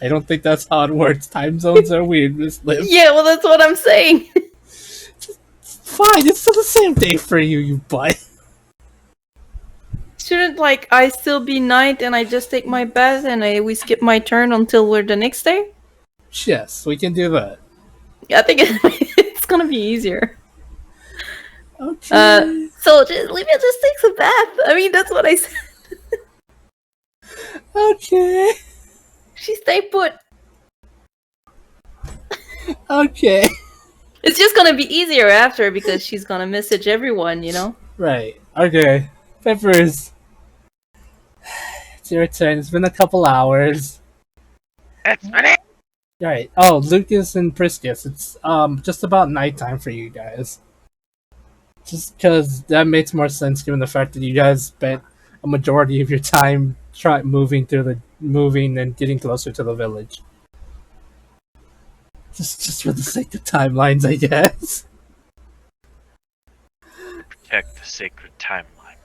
Speaker 1: don't think that's how it works. Time zones are weird, Miss Liv.
Speaker 6: Yeah, well, that's what I'm saying.
Speaker 1: Fine, it's still the same day for you, you butt.
Speaker 6: Shouldn't like I still be night and I just take my bath and we skip my turn until we're the next day?
Speaker 1: Yes, we can do that.
Speaker 6: I think it's gonna be easier.
Speaker 1: Okay.
Speaker 6: So Livia just takes a bath. I mean, that's what I said.
Speaker 1: Okay.
Speaker 6: She stay put.
Speaker 1: Okay.
Speaker 6: It's just gonna be easier after because she's gonna message everyone, you know?
Speaker 1: Right. Okay. Peppers. It's your turn. It's been a couple hours.
Speaker 2: That's funny.
Speaker 1: Right. Oh, Lucas and Priscus. It's just about nighttime for you guys. Just because that makes more sense given the fact that you guys spent a majority of your time moving and getting closer to the village. Just for the sake of timelines, I guess.
Speaker 2: Protect the sacred timeline.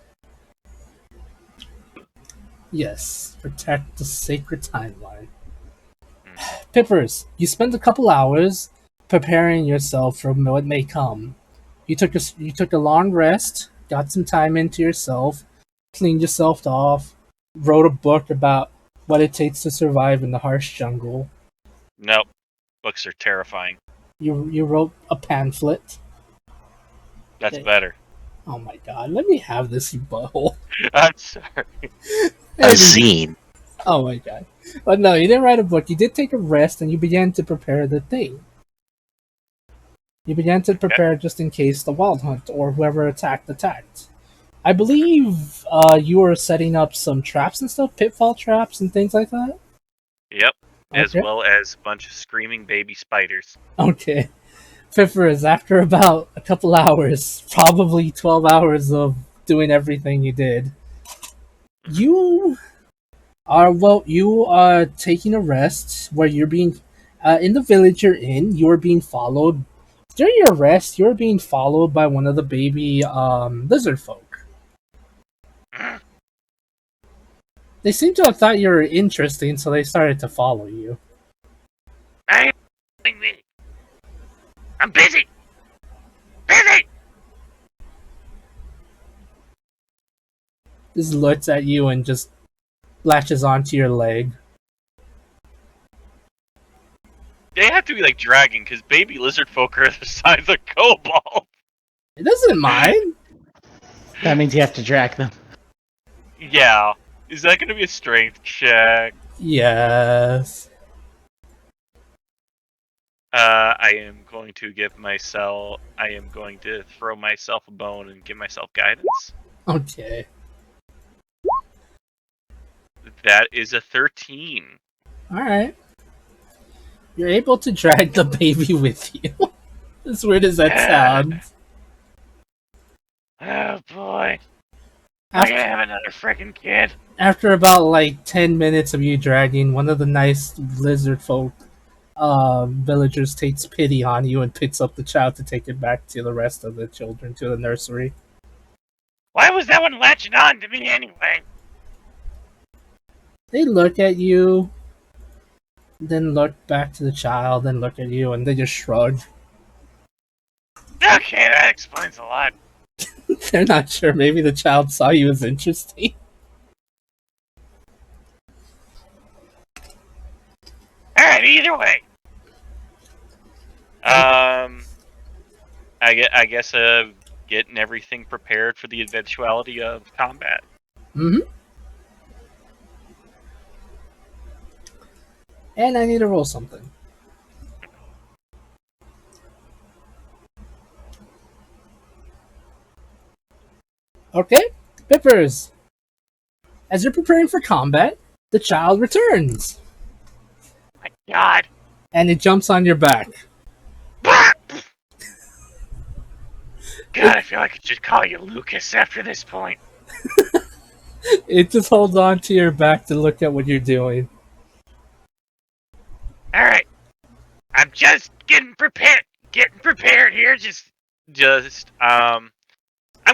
Speaker 1: Yes, protect the sacred timeline. Pippers, you spent a couple hours preparing yourself for what may come. You took a long rest, got some time into yourself, cleaned yourself off, wrote a book about what it takes to survive in the harsh jungle.
Speaker 2: Nope. Books are terrifying.
Speaker 1: You wrote a pamphlet.
Speaker 2: That's
Speaker 1: Okay.
Speaker 2: better.
Speaker 1: Oh my god, let me have this, you butthole.
Speaker 2: I'm sorry.
Speaker 5: A zine.
Speaker 1: Oh my god. But no, you didn't write a book. You did take a rest and you began to prepare the thing. You began to prepare just in case the wild hunt or whoever attacked. I believe you were setting up some traps and stuff, pitfall traps and things like that.
Speaker 2: Yep. As
Speaker 1: Okay.
Speaker 2: well as a bunch of screaming baby spiders.
Speaker 1: Okay. Fiffers, after about a couple hours, probably 12 hours of doing everything you did, you you are taking a rest where you're being, in the village you're in, you're being followed. During your rest, you're being followed by one of the baby lizard folk. They seem to have thought you were interesting, so they started to follow you.
Speaker 2: I ain't me. I'm busy. Busy.
Speaker 1: Just looks at you and just latches onto your leg.
Speaker 2: They have to be like dragging because baby lizard folk are the size of kobold.
Speaker 1: It doesn't mind.
Speaker 4: That means you have to drag them.
Speaker 2: Yeah. Is that going to be a strength check?
Speaker 1: Yes.
Speaker 2: I am going to give myself. I am going to throw myself a bone and give myself guidance.
Speaker 1: Okay.
Speaker 2: That is a 13.
Speaker 1: Alright. You're able to drag the baby with you. As weird as that sounds.
Speaker 2: Oh boy. I'm gonna have another freaking kid.
Speaker 1: After about like 10 minutes of you dragging, one of the nice lizard folk villagers takes pity on you and picks up the child to take it back to the rest of the children to the nursery.
Speaker 2: Why was that one latching on to me anyway?
Speaker 1: They look at you, then look back to the child, then look at you, and they just shrug.
Speaker 2: Okay, that explains a lot.
Speaker 1: They're not sure. Maybe the child saw you as interesting.
Speaker 2: Alright, either way. I guess getting everything prepared for the eventuality of combat.
Speaker 1: Mm-hmm. And I need to roll something. Okay, Pippers. As you're preparing for combat, the child returns
Speaker 2: My God.
Speaker 1: and it jumps on your back.
Speaker 2: God,
Speaker 1: It,
Speaker 2: I feel like I should call you Lucas after this point.
Speaker 1: it just holds on to your back to look at what you're doing.
Speaker 2: All right, I'm just getting prepared. Getting prepared here. I'm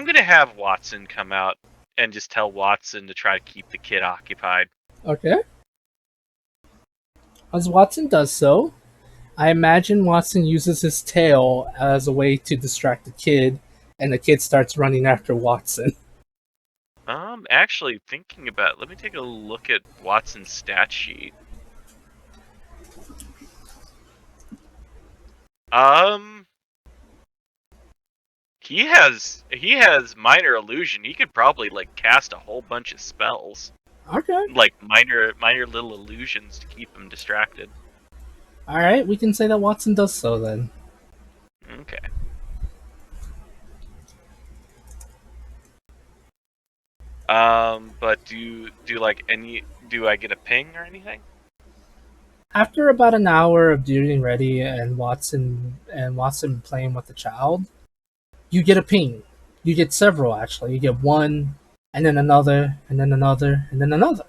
Speaker 2: gonna have Watson come out and just tell Watson to try to keep the kid occupied.
Speaker 1: Okay. As Watson does so, I imagine Watson uses his tail as a way to distract the kid, and the kid starts running after Watson.
Speaker 2: Actually thinking about it, let me take a look at Watson's stat sheet. He has minor illusion. He could probably like cast a whole bunch of spells,
Speaker 1: Okay.
Speaker 2: like minor little illusions to keep him distracted.
Speaker 1: Alright, we can say that Watson does so then.
Speaker 2: Okay. But do I get a ping or anything?
Speaker 1: After about an hour of getting ready and Watson playing with the child, you get a ping. You get several actually. You get one, and then another, and then another, and then another.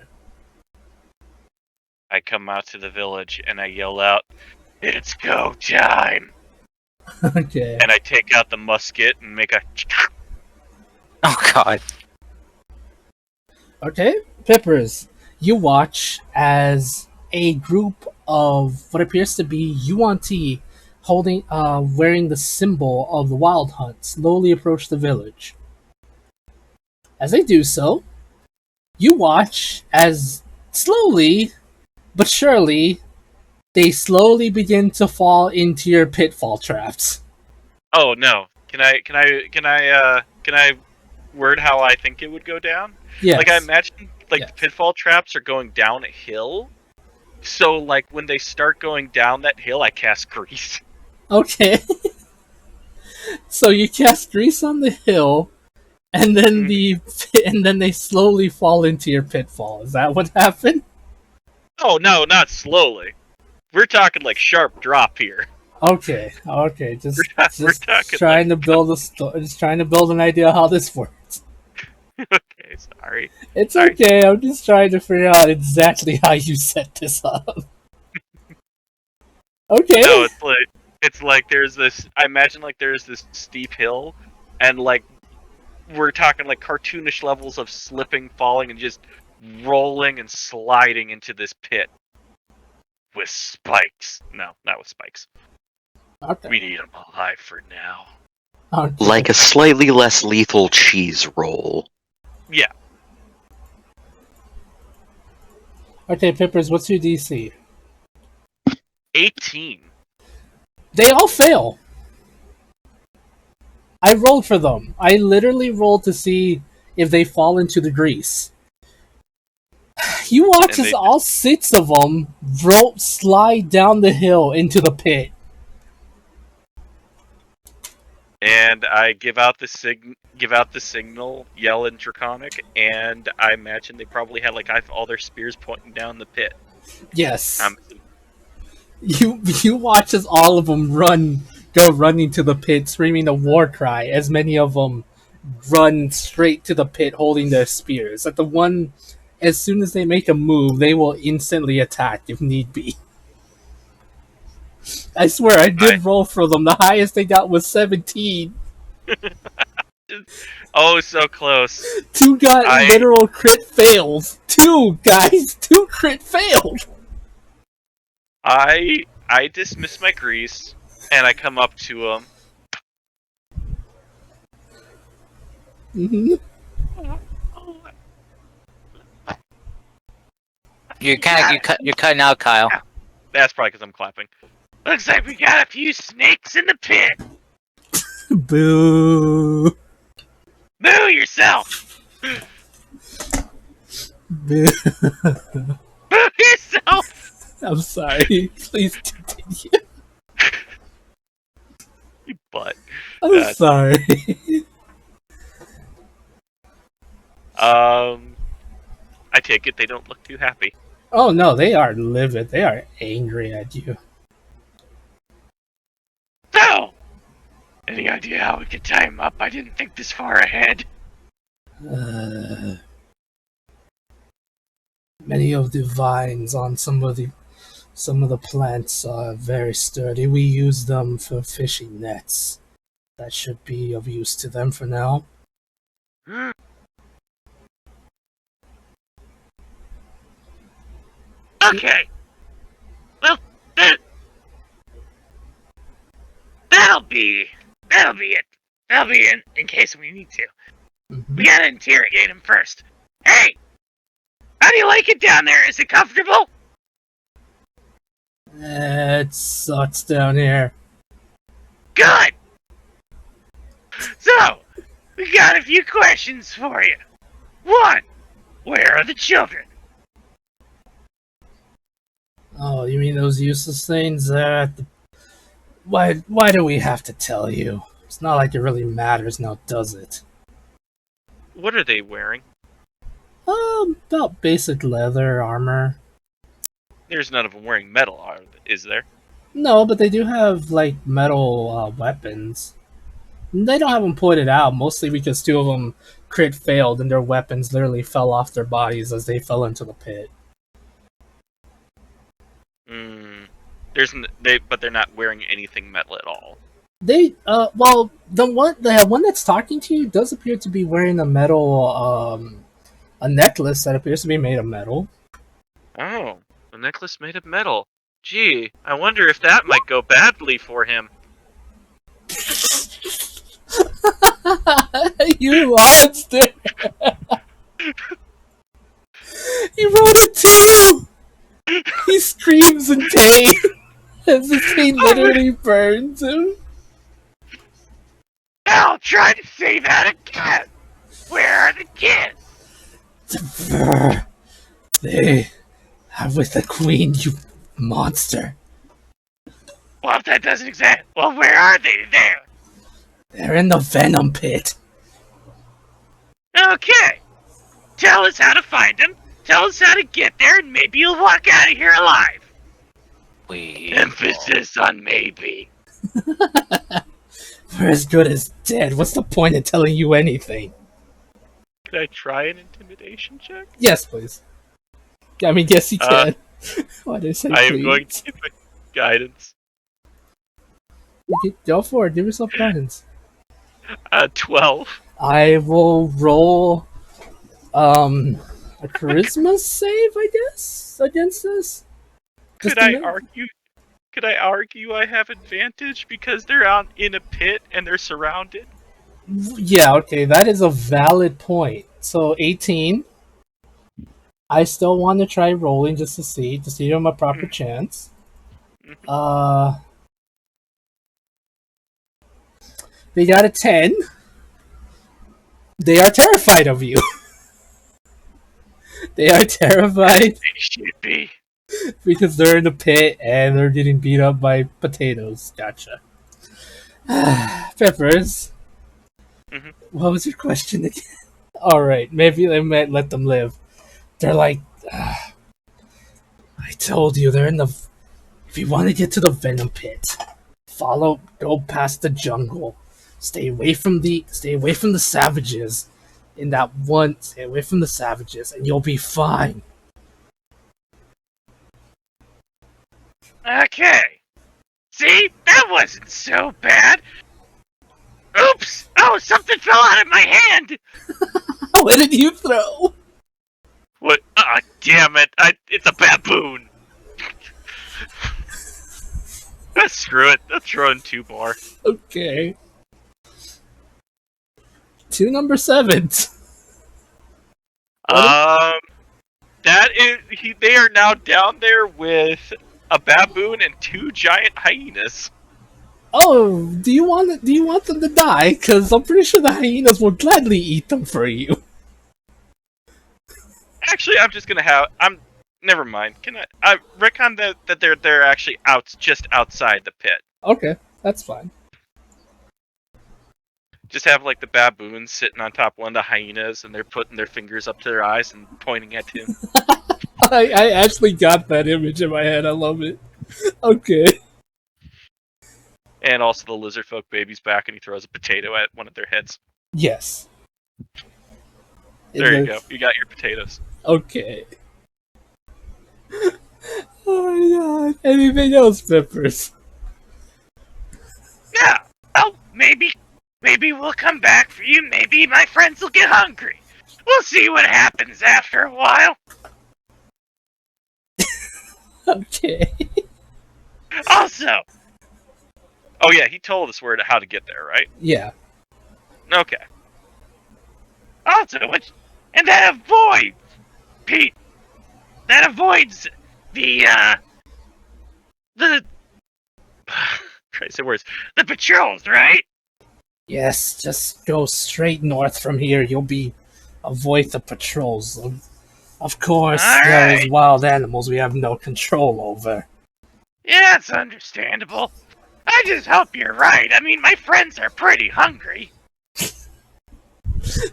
Speaker 2: I come out to the village and I yell out, "It's go time!"
Speaker 1: Okay.
Speaker 2: And I take out the musket and make a.
Speaker 7: Oh god.
Speaker 1: Okay, Peppers, you watch as a group of what appears to be Yuan-Ti wearing the symbol of the Wild Hunt slowly approach the village. As they do so, you watch as slowly but surely they slowly begin to fall into your pitfall traps.
Speaker 2: Oh no! Can I word how I think it would go down?
Speaker 1: Yes.
Speaker 2: Like I imagine,
Speaker 1: Yes.
Speaker 2: the pitfall traps are going down a hill. So like when they start going down that hill, I cast grease.
Speaker 1: Okay. So you cast grease on the hill, and then they slowly fall into your pitfall. Is that what happened?
Speaker 2: Oh no, not slowly. We're talking like sharp drop here.
Speaker 1: Okay.
Speaker 2: We're talking
Speaker 1: trying
Speaker 2: like
Speaker 1: to build just trying to build an idea of how this works.
Speaker 2: okay, sorry.
Speaker 1: It's
Speaker 2: Alright.
Speaker 1: okay. I'm just trying to figure out exactly how you set this up. Okay.
Speaker 2: No, it's like there's this. I imagine like there's this steep hill, and like we're talking like cartoonish levels of slipping, falling, and just rolling and sliding into this pit with spikes. No, not with spikes.
Speaker 1: Okay.
Speaker 2: We need them alive for now.
Speaker 1: Okay.
Speaker 5: Like a slightly less lethal cheese roll.
Speaker 2: Yeah.
Speaker 1: Okay, Pippers, what's your DC?
Speaker 2: 18.
Speaker 1: They all fail. I rolled for them. I literally rolled to see if they fall into the grease. You watch
Speaker 2: And
Speaker 1: as
Speaker 2: they
Speaker 1: all 6 of them slide down the hill into the pit.
Speaker 2: And I give out the signal, yell in Draconic, and I imagine they probably had like all their spears pointing down the pit.
Speaker 1: Yes. You watch as all of them go running to the pit, screaming a war cry. As many of them run straight to the pit, holding their spears. As soon as they make a move, they will instantly attack if need be. I swear, I did roll for them. The highest they got was 17.
Speaker 2: Oh, so close.
Speaker 1: 2 got literal crit fails. 2, guys! 2 crit failed!
Speaker 2: I dismiss my grease, and I come up to him.
Speaker 1: Mm-hmm.
Speaker 7: You're cutting out, Kyle.
Speaker 2: That's probably because I'm clapping. Looks like we got a few snakes in the pit.
Speaker 1: Boo!
Speaker 2: Boo yourself!
Speaker 1: Boo!
Speaker 2: Boo yourself!
Speaker 1: I'm sorry. Please continue.
Speaker 2: You butt.
Speaker 1: I'm sorry.
Speaker 2: I take it they don't look too happy.
Speaker 1: Oh no, they are livid. They are angry at you.
Speaker 2: So, any idea how we could tie him up? I didn't think this far ahead.
Speaker 1: Many of the vines on some of the plants are very sturdy. We use them for fishing nets. That should be of use to them for now.
Speaker 2: Okay. Well, that'll be it. That'll be it in case we need to.
Speaker 1: Mhm.
Speaker 2: We gotta interrogate him first. Hey! How do you like it down there? Is it comfortable?
Speaker 1: It sucks down here.
Speaker 2: Good! So, we got a few questions for you. One, where are the children?
Speaker 1: Oh, you mean those useless things there at the... Why do we have to tell you? It's not like it really matters now, does it?
Speaker 2: What are they wearing?
Speaker 1: About basic leather armor.
Speaker 2: There's none of them wearing metal, is there?
Speaker 1: No, but they do have, like, metal weapons. They don't have them pointed out, mostly because two of them crit failed and their weapons literally fell off their bodies as they fell into the pit.
Speaker 2: But they're not wearing anything metal at all.
Speaker 1: Well, the one that's talking to you does appear to be wearing a metal, a necklace that appears to be made of metal.
Speaker 2: Oh, a necklace made of metal. Gee, I wonder if that might go badly for him.
Speaker 1: You monster! You wrote it too! He screams in pain as his pain literally burns him.
Speaker 2: I'll try to say that again! Where are the kids?
Speaker 1: They are with the queen, you monster.
Speaker 2: Well, if that doesn't exist, well, where are they there?
Speaker 1: They're in the venom pit.
Speaker 2: Okay. Tell us how to find them, tell us how to get there, and maybe you'll walk out of here alive. Emphasis on maybe.
Speaker 1: We're as good as dead. What's the point of telling you anything?
Speaker 2: Can I try an intimidation check?
Speaker 1: Yes, please. I mean, yes, you can. Why did I say
Speaker 2: I am
Speaker 1: please?
Speaker 2: going to give a guidance.
Speaker 1: Go for it. Give yourself guidance.
Speaker 2: 12.
Speaker 1: I will roll a charisma save, I guess, against this.
Speaker 2: Could I argue I have advantage because they're out in a pit and they're surrounded?
Speaker 1: Yeah, okay, that is a valid point. So 18. I still want to try rolling just to see if I'm a proper chance. They got a 10. They are terrified of you. They are terrified
Speaker 2: They should be.
Speaker 1: because they're in the pit and they're getting beat up by potatoes. Gotcha. Peppers.
Speaker 2: Mhm.
Speaker 1: What was your question again? Alright, maybe they might let them live. They're like, I told you, they're in the... If you want to get to the venom pit, go past the jungle. Stay away from the savages. Stay away from the savages and you'll be fine.
Speaker 2: Okay. See? That wasn't so bad. Oops! Oh, something fell out of my hand!
Speaker 1: What did you throw?
Speaker 2: What? Ah, damn it. It's a baboon. Screw it. Let's throw in 2 more.
Speaker 1: Okay. 2 number 7s.
Speaker 2: They are now down there with a baboon and 2 giant hyenas.
Speaker 1: Oh, do you want them to die? Because I'm pretty sure the hyenas will gladly eat them for you.
Speaker 2: Actually, never mind. Can I reckon that they're actually just outside the pit.
Speaker 1: Okay, that's fine.
Speaker 2: Just have like the baboons sitting on top of one of the hyenas, and they're putting their fingers up to their eyes and pointing at him.
Speaker 1: I actually got that image in my head. I love it. Okay.
Speaker 2: And also the lizard folk baby's back, and he throws a potato at one of their heads.
Speaker 1: Yes.
Speaker 2: There you go. You got your potatoes.
Speaker 1: Okay. Oh my god. Anything else, Peppers?
Speaker 2: Yeah. Well, maybe we'll come back for you. Maybe my friends will get hungry. We'll see what happens after a while.
Speaker 1: Okay.
Speaker 2: Also, oh yeah, he told us how to get there, right?
Speaker 1: Yeah.
Speaker 2: Okay. Also, and that avoids, Pete. That avoids the crazy words. The patrols, right?
Speaker 1: Yes, just go straight north from here. You'll avoid the patrols. Of course, there is wild animals we have no control over.
Speaker 2: Yeah, it's understandable. I just hope you're right. I mean, my friends are pretty hungry.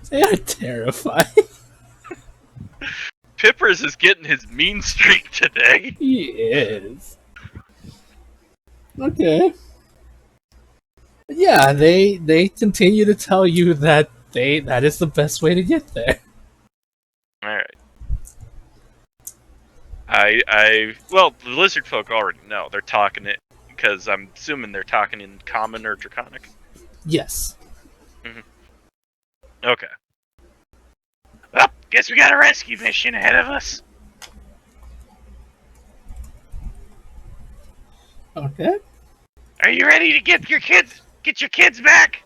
Speaker 1: They are terrifying.
Speaker 2: Pippers is getting his mean streak today.
Speaker 1: He is. Okay. Yeah, they continue to tell you that that is the best way to get there.
Speaker 2: Alright. Well, the lizard folk already know. They're talking it, because I'm assuming they're talking in common or draconic.
Speaker 1: Yes.
Speaker 2: Okay. Well, guess we got a rescue mission ahead of us.
Speaker 1: Okay.
Speaker 2: Are you ready to get your kids back?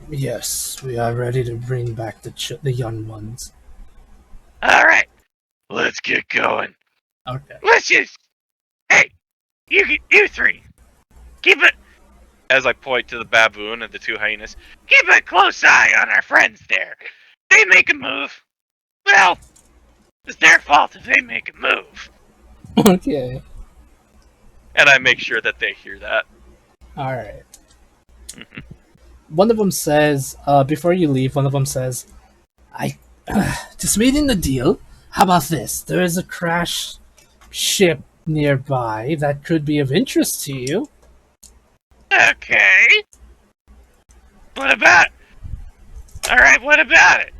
Speaker 1: Yes, we are ready to bring back the young ones.
Speaker 2: Alright. Let's get going.
Speaker 1: Okay.
Speaker 2: Let's just... Hey! You three! Keep it... As I point to the baboon and the two hyenas, keep a close eye on our friends there. They make a move. Well, it's their fault if they make a move.
Speaker 1: Okay.
Speaker 2: And I make sure that they hear that.
Speaker 1: Alright. One of them says, before you leave, one of them says, just reading the deal. How about this? There is a crash ship nearby that could be of interest to you.
Speaker 2: Okay. What about it? Alright, what about it?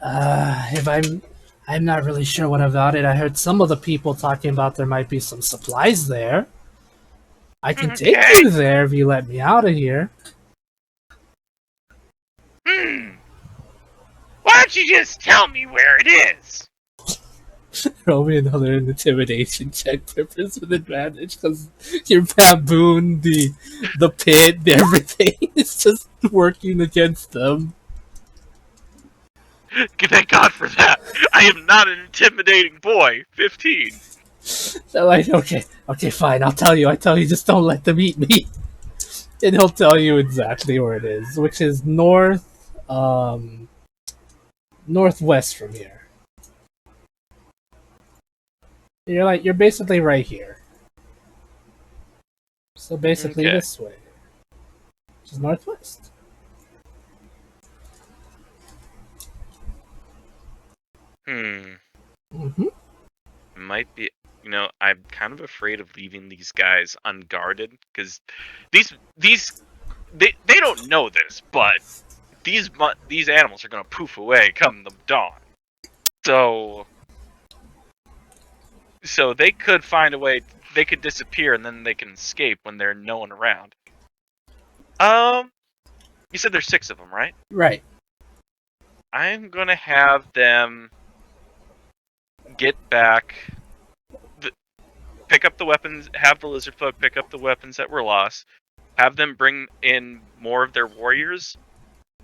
Speaker 1: If I'm not really sure what about it. I heard some of the people talking about there might be some supplies there. I can take you there if you let me out of here.
Speaker 2: Why don't you just tell me where it is?
Speaker 1: Roll me another intimidation check, Pippers, with advantage, because your baboon, the pit, everything is just working against them.
Speaker 2: Thank God for that. I am not an intimidating boy. 15.
Speaker 1: So okay, fine. I'll tell you. Just don't let them eat me. And he'll tell you exactly where it is, which is northwest from here. You're basically right here. So basically this way, which is northwest.
Speaker 2: Might be. I'm kind of afraid of leaving these guys unguarded, because they don't know this, but these animals are gonna poof away come the dawn. So they could find a way. They could disappear, and then they can escape when there's no one around. You said there's 6 of them, right?
Speaker 1: Right.
Speaker 2: I'm gonna have them get back. Pick up the weapons. Have the lizard folk pick up the weapons that were lost. Have them bring in more of their warriors,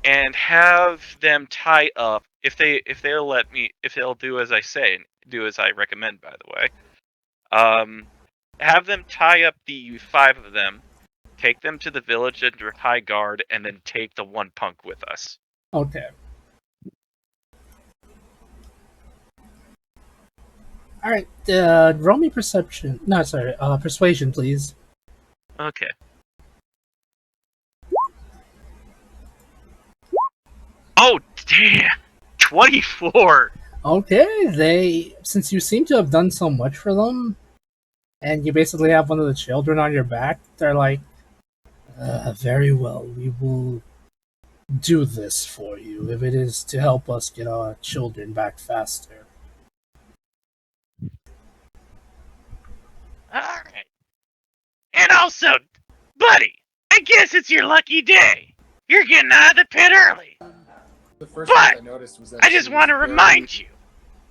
Speaker 2: and have them tie up. If they'll do as I say, do as I recommend. By the way, have them tie up the 5 of them, take them to the village under high guard, and then take the one punk with us.
Speaker 1: Okay. Alright, roll me perception. No, sorry, persuasion, please.
Speaker 2: Okay. Oh, damn. 24.
Speaker 1: Okay, since you seem to have done so much for them, and you basically have one of the children on your back, they're like, very well, we will do this for you if it is to help us get our children back faster.
Speaker 2: Alright. And also, buddy, I guess it's your lucky day. You're getting out of the pit early.
Speaker 8: The first
Speaker 2: But
Speaker 8: thing I noticed was that
Speaker 2: I just
Speaker 8: she
Speaker 2: want to
Speaker 8: was
Speaker 2: remind you,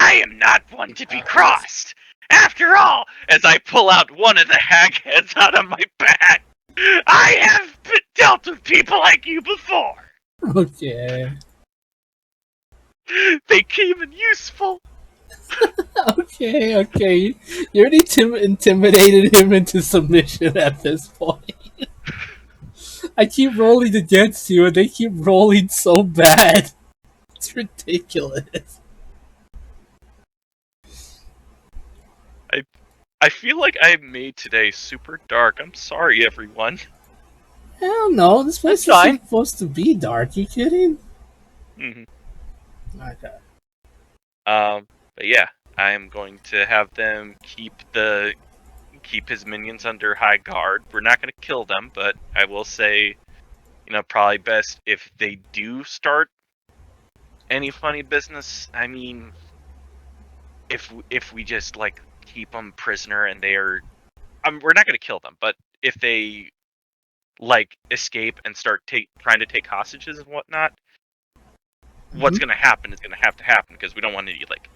Speaker 2: I am not one to be crossed. After all, as I pull out one of the hagheads out of my back, I have dealt with people like you before.
Speaker 1: Okay.
Speaker 2: They came in useful.
Speaker 1: Okay. You already intimidated him into submission at this point. I keep rolling against you, and they keep rolling so bad. It's ridiculous.
Speaker 2: I feel like I made today super dark. I'm sorry, everyone.
Speaker 1: Hell no, this place
Speaker 7: That's fine.
Speaker 1: is supposed to be dark. You kidding?
Speaker 2: hmm
Speaker 1: Okay.
Speaker 2: But yeah, I am going to have them keep his minions under high guard. We're not going to kill them, but I will say, probably best if they do start any funny business. I mean, if we just like keep them prisoner and they are, we're not going to kill them, but if they like escape and start trying to take hostages and whatnot, what's going to happen is going to have to happen because we don't want any like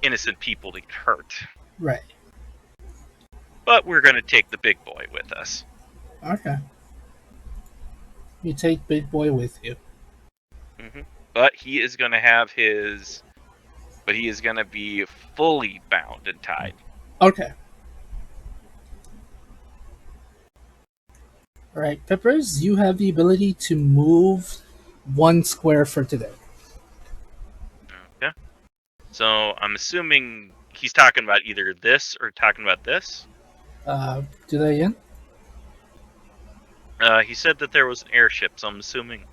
Speaker 2: innocent people to get hurt.
Speaker 1: Right.
Speaker 2: But we're going to take the big boy with us.
Speaker 1: Okay. You take Big Boy with you.
Speaker 2: But he is going to have his. But he is going to be fully bound and tied.
Speaker 1: Okay. Alright, Peppers, you have the ability to move 1 square for today.
Speaker 2: Okay. So I'm assuming he's talking about either this or talking about this.
Speaker 1: Do that again?
Speaker 2: He said that there was an airship, so I'm assuming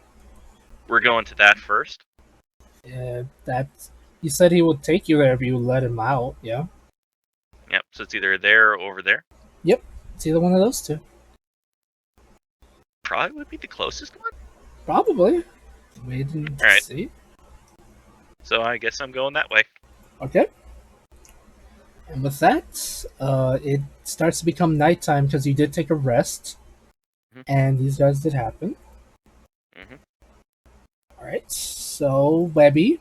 Speaker 2: we're going to that first.
Speaker 1: Yeah, he said he would take you there if you let him out, yeah?
Speaker 2: Yep, so it's either there or over there.
Speaker 1: Yep, it's either one of those two.
Speaker 2: Probably would be the closest one.
Speaker 1: Probably. Wait and
Speaker 2: Alright.
Speaker 1: see.
Speaker 2: So I guess I'm going that way.
Speaker 1: Okay. And with that, it starts to become nighttime because you did take a rest. And these guys did happen. Alright, so Webby,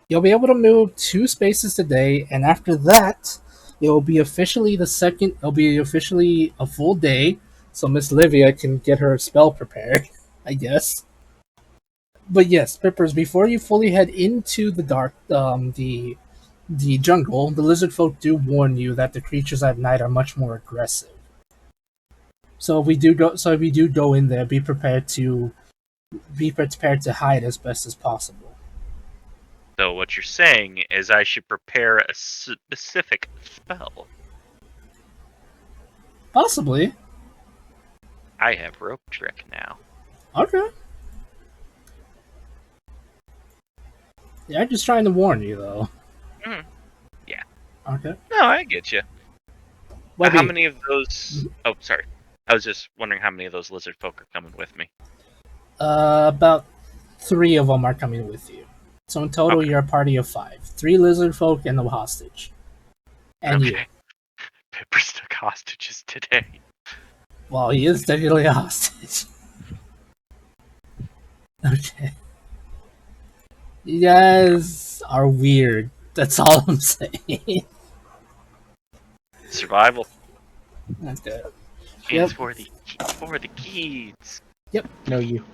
Speaker 1: you'll be able to move 2 spaces today, and after that, it will be officially a full day, so Miss Livia can get her spell prepared, I guess. But yes, Pippers, before you fully head into the dark, the jungle, the lizard folk do warn you that the creatures at night are much more aggressive. So if we do go in there, be prepared to hide as best as possible.
Speaker 2: So what you're saying is I should prepare a specific spell.
Speaker 1: Possibly.
Speaker 2: I have rope trick now.
Speaker 1: Okay. Yeah, I'm just trying to warn you, though.
Speaker 2: Yeah.
Speaker 1: Okay.
Speaker 2: No, I get you.
Speaker 1: Webby,
Speaker 2: How many of those... Oh, sorry. I was just wondering how many of those lizard folk are coming with me.
Speaker 1: about 3 of them are coming with you. So in total,
Speaker 2: Okay.
Speaker 1: you're a party of 5. 3 lizard folk and a hostage. And you.
Speaker 2: Pippers took hostages today.
Speaker 1: Well, he is technically a hostage. Okay. You guys are weird. That's all I'm saying.
Speaker 2: Survival.
Speaker 1: Okay.
Speaker 2: It's for the kids.
Speaker 4: No, you.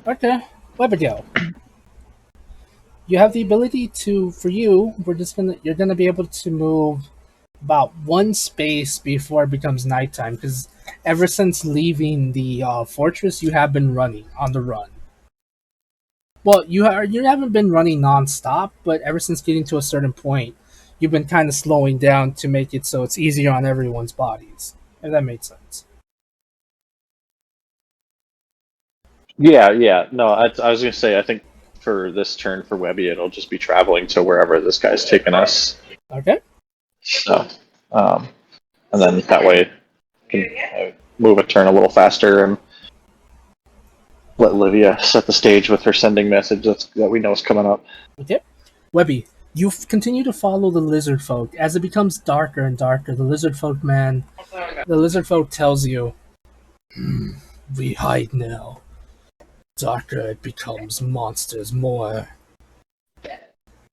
Speaker 1: Okay. Webigo. You have the ability to, you're gonna be able to move about 1 space before it becomes nighttime, because ever since leaving the fortress, you have been running on the run. Well, you haven't been running non-stop, but ever since getting to a certain point, you've been kind of slowing down to make it so it's easier on everyone's bodies. If that makes sense.
Speaker 3: Yeah. No, I was gonna say I think for this turn for Webby, it'll just be traveling to wherever this guy's taking us.
Speaker 1: Okay.
Speaker 3: So, um, and then that way, can move a turn a little faster and let Livia set the stage with her sending message that we know is coming up.
Speaker 1: Okay. Webby, you continue to follow the lizard folk. As it becomes darker and darker, the lizard folk tells you, we hide now. Darker it becomes, monsters more.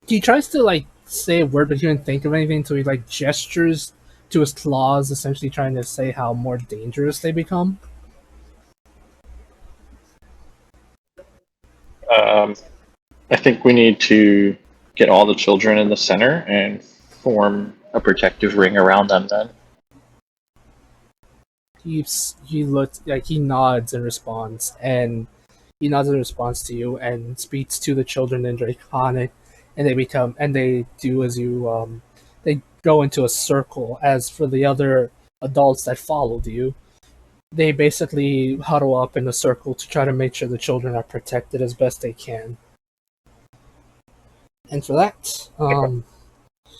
Speaker 1: He tries to like say a word, but he didn't think of anything, so he like gestures to his claws, essentially trying to say how more dangerous they become.
Speaker 3: I think we need to get all the children in the center and form a protective ring around them. Then
Speaker 1: He looks like he nods in response, and he nods in response to you and speaks to the children in Draconic, and they do as you they go into a circle. As for the other adults that followed you, they basically huddle up in a circle to try to make sure the children are protected as best they can. And for that,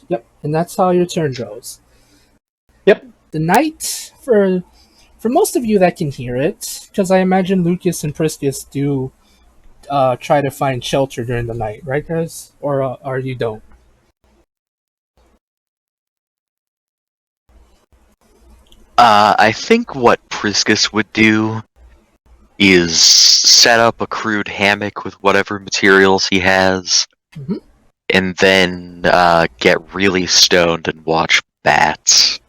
Speaker 1: yep, and that's how your turn goes.
Speaker 3: Yep.
Speaker 1: The night for most of you that can hear it, because I imagine Lucas and Priscus do try to find shelter during the night, right, guys? Or you don't?
Speaker 5: I think what Priscus would do is set up a crude hammock with whatever materials he has,
Speaker 1: Mhm.
Speaker 5: and then get really stoned and watch bats.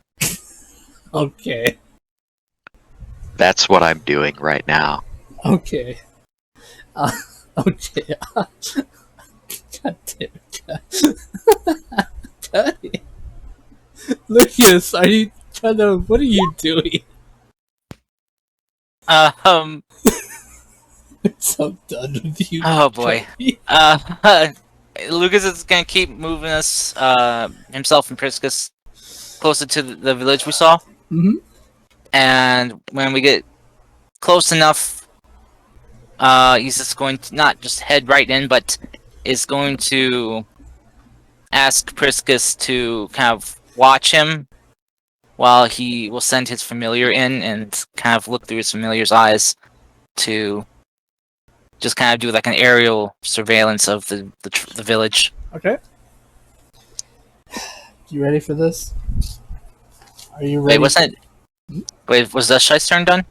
Speaker 1: Okay.
Speaker 5: That's what I'm doing right now.
Speaker 1: Okay. Uh, okay. God damn it. God. Lucas, are you trying to? What are you doing?
Speaker 7: Um.
Speaker 1: I'm so done with you.
Speaker 7: Oh boy. Lucas is gonna keep moving us, himself and Priscus, closer to the village we saw.
Speaker 1: Mm-hmm.
Speaker 7: And when we get close enough, he's just going to not just head right in, but is going to ask Priscus to kind of watch him while he will send his familiar in and kind of look through his familiar's eyes to just kind of do like an aerial surveillance of the village.
Speaker 1: Okay. You ready for this? Are you
Speaker 7: Wait,
Speaker 1: ready?
Speaker 7: Wait, was the Shice turn done?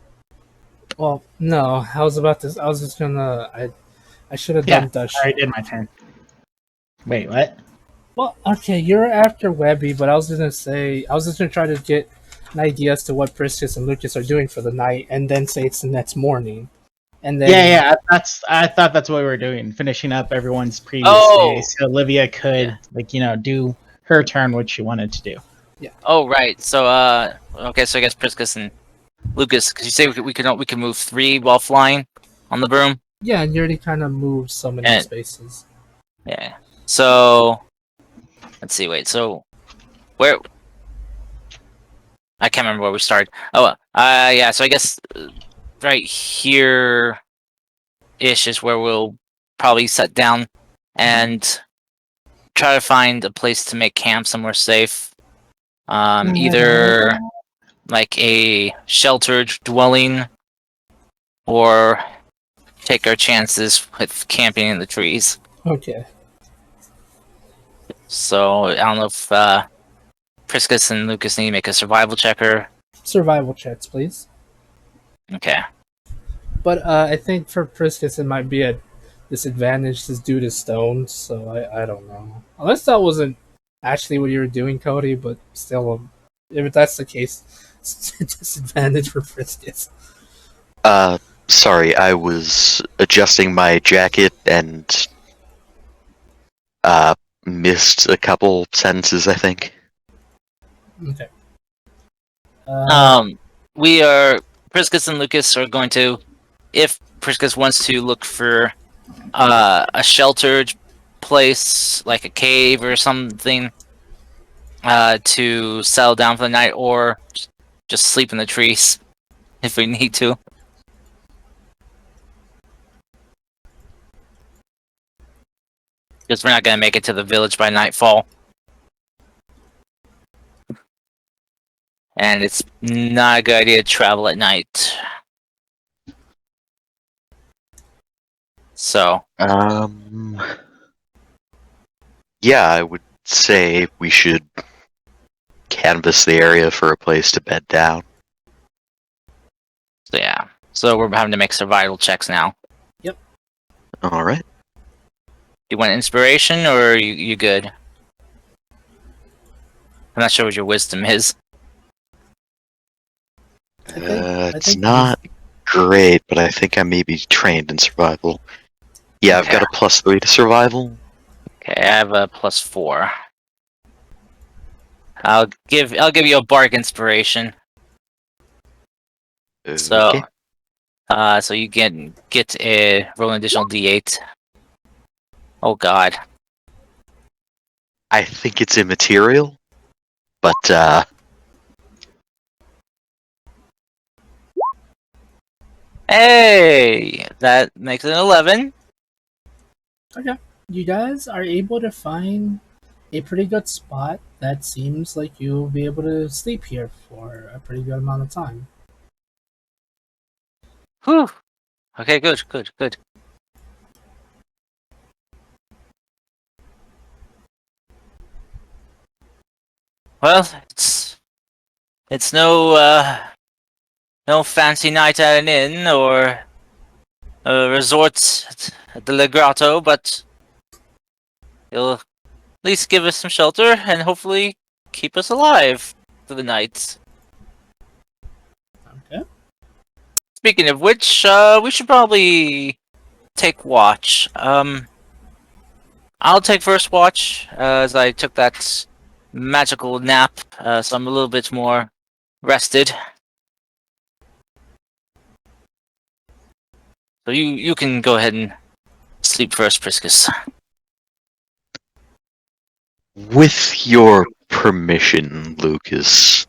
Speaker 1: Well, no. I was just gonna. I should have
Speaker 4: Yeah,
Speaker 1: done Dutch.
Speaker 4: I already did my turn. Wait, what?
Speaker 1: Well, okay, you're after Webby, but I was just gonna try to get an idea as to what Priscus and Lucas are doing for the night, and then say it's the next morning, and then
Speaker 4: Yeah. I thought that's what we were doing, finishing up everyone's previous
Speaker 7: Oh!
Speaker 4: day, so Olivia could do her turn, what she wanted to do.
Speaker 7: Oh, right. So, okay. So I guess Priscus and Lucas, because you say we can move 3 while flying on the broom.
Speaker 1: yeah, and you already kind of moved so many
Speaker 7: And-
Speaker 1: spaces.
Speaker 7: Yeah. So, let's see. Wait. So, where? I can't remember where we started. Oh, yeah. So I guess right here ish is where we'll probably set down and try to find a place to make camp somewhere safe. Either like a sheltered dwelling or take our chances with camping in the trees.
Speaker 1: Okay.
Speaker 7: So I don't know if Priscus and Lucas need to make a survival checker.
Speaker 1: Survival checks, please.
Speaker 7: Okay.
Speaker 1: But I think for Priscus it might be a disadvantage just due to stones, so I don't know. Unless that wasn't actually what you were doing, Cody, but still, if that's the case, it's a disadvantage for Priscus.
Speaker 5: Sorry, I was adjusting my jacket and missed a couple sentences, I think.
Speaker 1: Okay.
Speaker 7: We are Priscus and Lucas are going to, if Priscus wants to look for a sheltered place like a cave or something to settle down for the night, or just sleep in the trees if we need to. Because we're not gonna make it to the village by nightfall. And it's not a good idea to travel at night. So,
Speaker 5: Yeah, I would say we should canvass the area for a place to bed down.
Speaker 7: yeah. So we're having to make survival checks now.
Speaker 5: Alright.
Speaker 7: You want inspiration, or are you good? I'm not sure what your wisdom is.
Speaker 1: I
Speaker 5: It's
Speaker 1: think
Speaker 5: not great, but I think I may be trained in survival. Yeah, I've got a +3 to survival.
Speaker 7: Okay, I have a +4. I'll give you a bark inspiration. So,
Speaker 5: Okay.
Speaker 7: so you get a roll an additional D8. Oh God.
Speaker 5: I think it's immaterial, but
Speaker 7: Hey, that makes it an 11.
Speaker 1: you guys are able to find a pretty good spot that seems like you'll be able to sleep here for a pretty good amount of time.
Speaker 7: Whew. Okay, good. Well, it's no fancy night at an inn or a resort at the Le Grotto, but you'll at least give us some shelter and hopefully keep us alive for the night.
Speaker 1: Okay.
Speaker 7: Speaking of which, we should probably take watch. I'll take first watch, as I took that magical nap, so I'm a little bit more rested. So you can go ahead and sleep first, Priscus.
Speaker 5: with your permission, Lucas,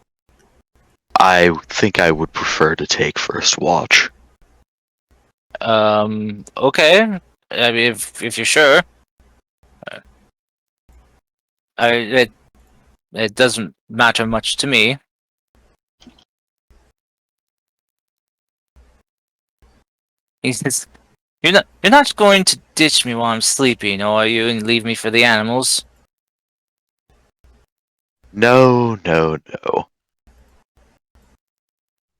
Speaker 5: I think I would prefer to take first watch.
Speaker 7: Okay. I mean, if you're sure. It doesn't matter much to me. He says, you're not going to ditch me while I'm sleeping, are you, and leave me for the animals?
Speaker 5: No.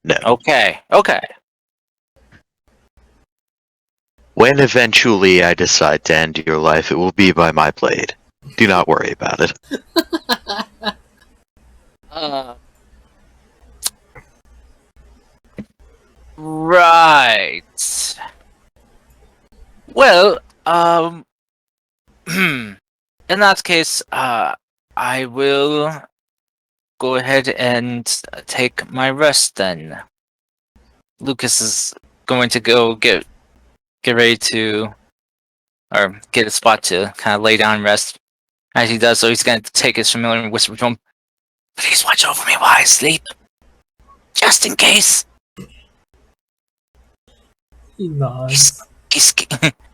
Speaker 7: Okay.
Speaker 5: When eventually I decide to end your life, it will be by my blade. Do not worry about it.
Speaker 7: Right. Well, in that case, I will go ahead and take my rest then. Lucas is going to go get ready to, or get a spot to kind of lay down and rest. As he does so, he's going to take his familiar and whisper to him, "Please watch over me while I sleep, just in case."
Speaker 1: He nods.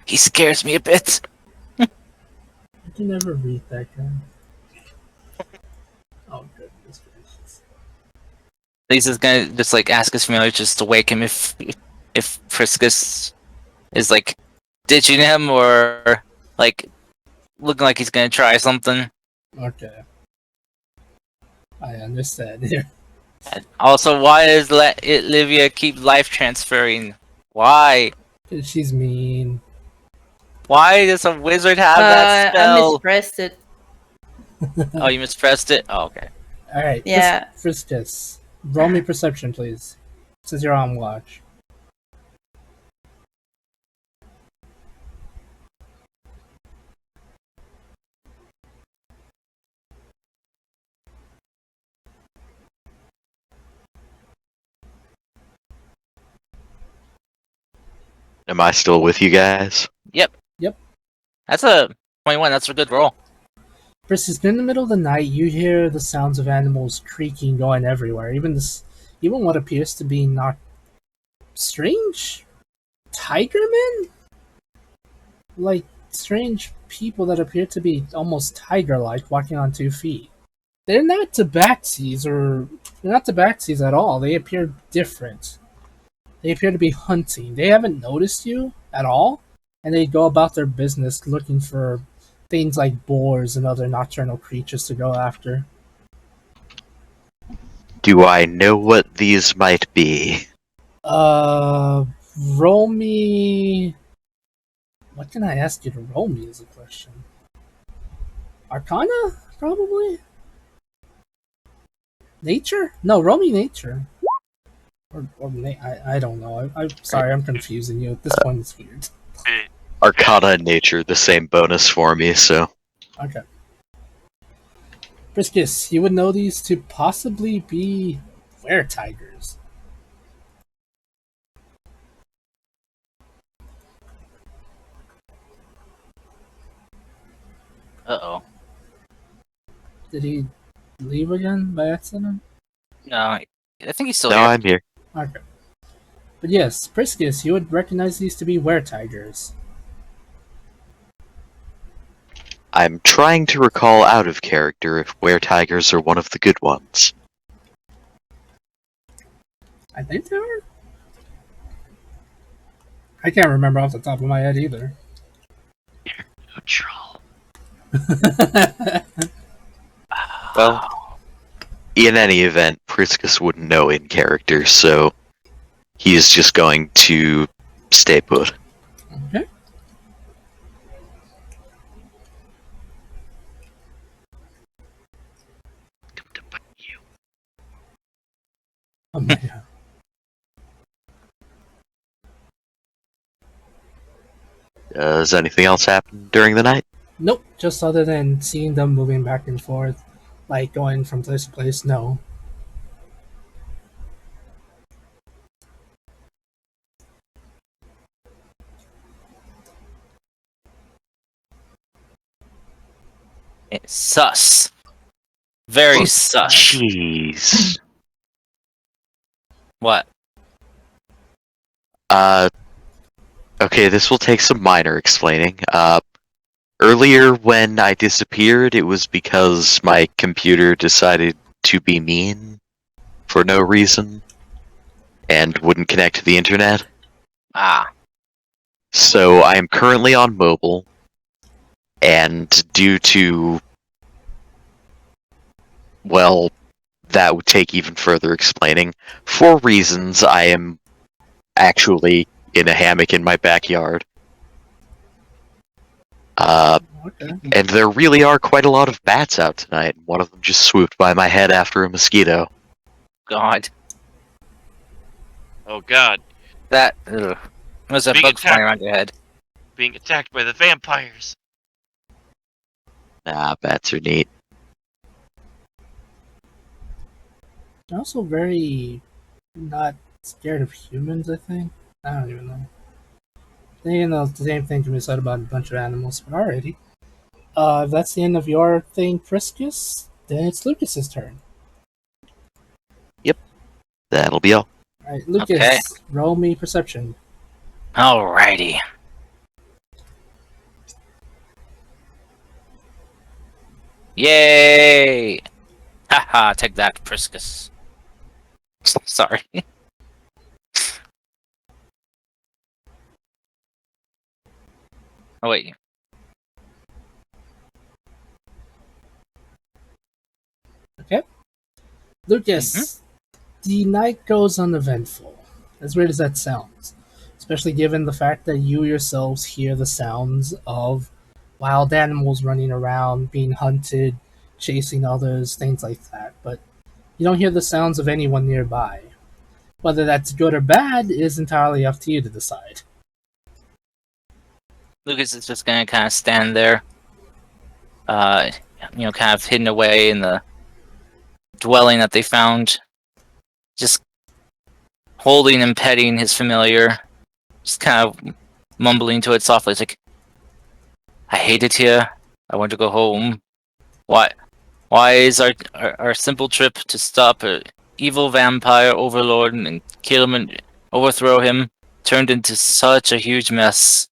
Speaker 7: He scares me a bit.
Speaker 1: I can never read that guy. Oh goodness gracious.
Speaker 7: Lisa's gonna just like ask his familiar just to wake him if Priscus is like ditching him or like looking like he's gonna try something.
Speaker 1: Okay. I understand here.
Speaker 7: And also, why does Livia keep life transferring? Why?
Speaker 1: She's mean.
Speaker 7: Why does a wizard have that
Speaker 6: I
Speaker 7: spell?
Speaker 6: mispressed it.
Speaker 7: Oh, you mispressed it? Oh, okay.
Speaker 1: Alright,
Speaker 6: Yeah.
Speaker 1: Friskus. Roll me perception, please. Since you're on watch.
Speaker 5: Am I still with you guys?
Speaker 7: Yep. That's a 21. That's a good roll.
Speaker 1: Friskus, in the middle of the night, you hear the sounds of animals creaking going everywhere. Even what appears to be not strange tigermen? Like strange people that appear to be almost tiger-like, walking on 2 feet. They're not tabaxis, or they're not tabaxis at all. They appear different. They appear to be hunting. They haven't noticed you at all, and they go about their business looking for things like boars and other nocturnal creatures to go after.
Speaker 5: Do I know what these might be?
Speaker 1: Roll me. What can I ask you to roll me is a question. Arcana? Probably? Nature? No, roll me nature. I don't know. I'm sorry, I'm confusing you. At this point, it's weird.
Speaker 5: Arcana and nature, the same bonus for me, so.
Speaker 1: Okay. Briskus, you would know these to possibly be were-tigers.
Speaker 7: Uh-oh.
Speaker 1: Did he leave again by accident?
Speaker 7: No, I think he's still
Speaker 5: No,
Speaker 7: here.
Speaker 5: I'm here.
Speaker 1: Okay. But yes, Briskus, you would recognize these to be were-tigers.
Speaker 5: I'm trying to recall out of character if were-tigers are one of the good ones.
Speaker 1: I think they are. I can't remember off the top of my head either.
Speaker 2: Neutral.
Speaker 5: Well, in any event, Priscus wouldn't know in character, so he is just going to stay put.
Speaker 1: Okay.
Speaker 2: Come to bite you.
Speaker 1: Oh my god.
Speaker 5: Does anything else happen during the night?
Speaker 1: Nope, just other than seeing them moving back and forth, like going from place to place, no.
Speaker 7: It's sus. Very sus.
Speaker 5: Jeez.
Speaker 7: What?
Speaker 5: Okay, this will take some minor explaining. Earlier when I disappeared, it was because my computer decided to be mean for no reason and wouldn't connect to the internet.
Speaker 7: Ah.
Speaker 5: So I am currently on mobile, and due to, well, that would take even further explaining. For reasons, I am actually in a hammock in my backyard.
Speaker 1: Okay.
Speaker 5: And there really are quite a lot of bats out tonight. One of them just swooped by my head after a mosquito.
Speaker 7: God.
Speaker 2: Oh god.
Speaker 7: That. Ugh. Was a
Speaker 2: Being
Speaker 7: bug
Speaker 2: attacked.
Speaker 7: flying around your head.
Speaker 2: Being attacked by the vampires.
Speaker 5: Nah, bats are neat.
Speaker 1: They're also very not scared of humans, I think. I don't even know. You know, the same thing can be said about a bunch of animals, but alrighty. If that's the end of your thing, Priscus, then it's Lucas's turn.
Speaker 5: That'll be all.
Speaker 1: Alright, Lucas,
Speaker 7: Okay.
Speaker 1: roll me perception.
Speaker 7: Alrighty. Yay! Haha, take that, Priscus. Sorry. Oh, wait.
Speaker 1: Okay. Lucas, the night goes uneventful. As weird as that sounds. Especially given the fact that you yourselves hear the sounds of wild animals running around, being hunted, chasing others, things like that. But you don't hear the sounds of anyone nearby. Whether that's good or bad is entirely up to you to decide.
Speaker 7: Lucas is just gonna kind of stand there, kind of hidden away in the dwelling that they found, just holding and petting his familiar, just kind of mumbling to it softly. It's like, I hate it here. I want to go home. Why is our simple trip to stop an evil vampire overlord and kill him and overthrow him turned into such a huge mess?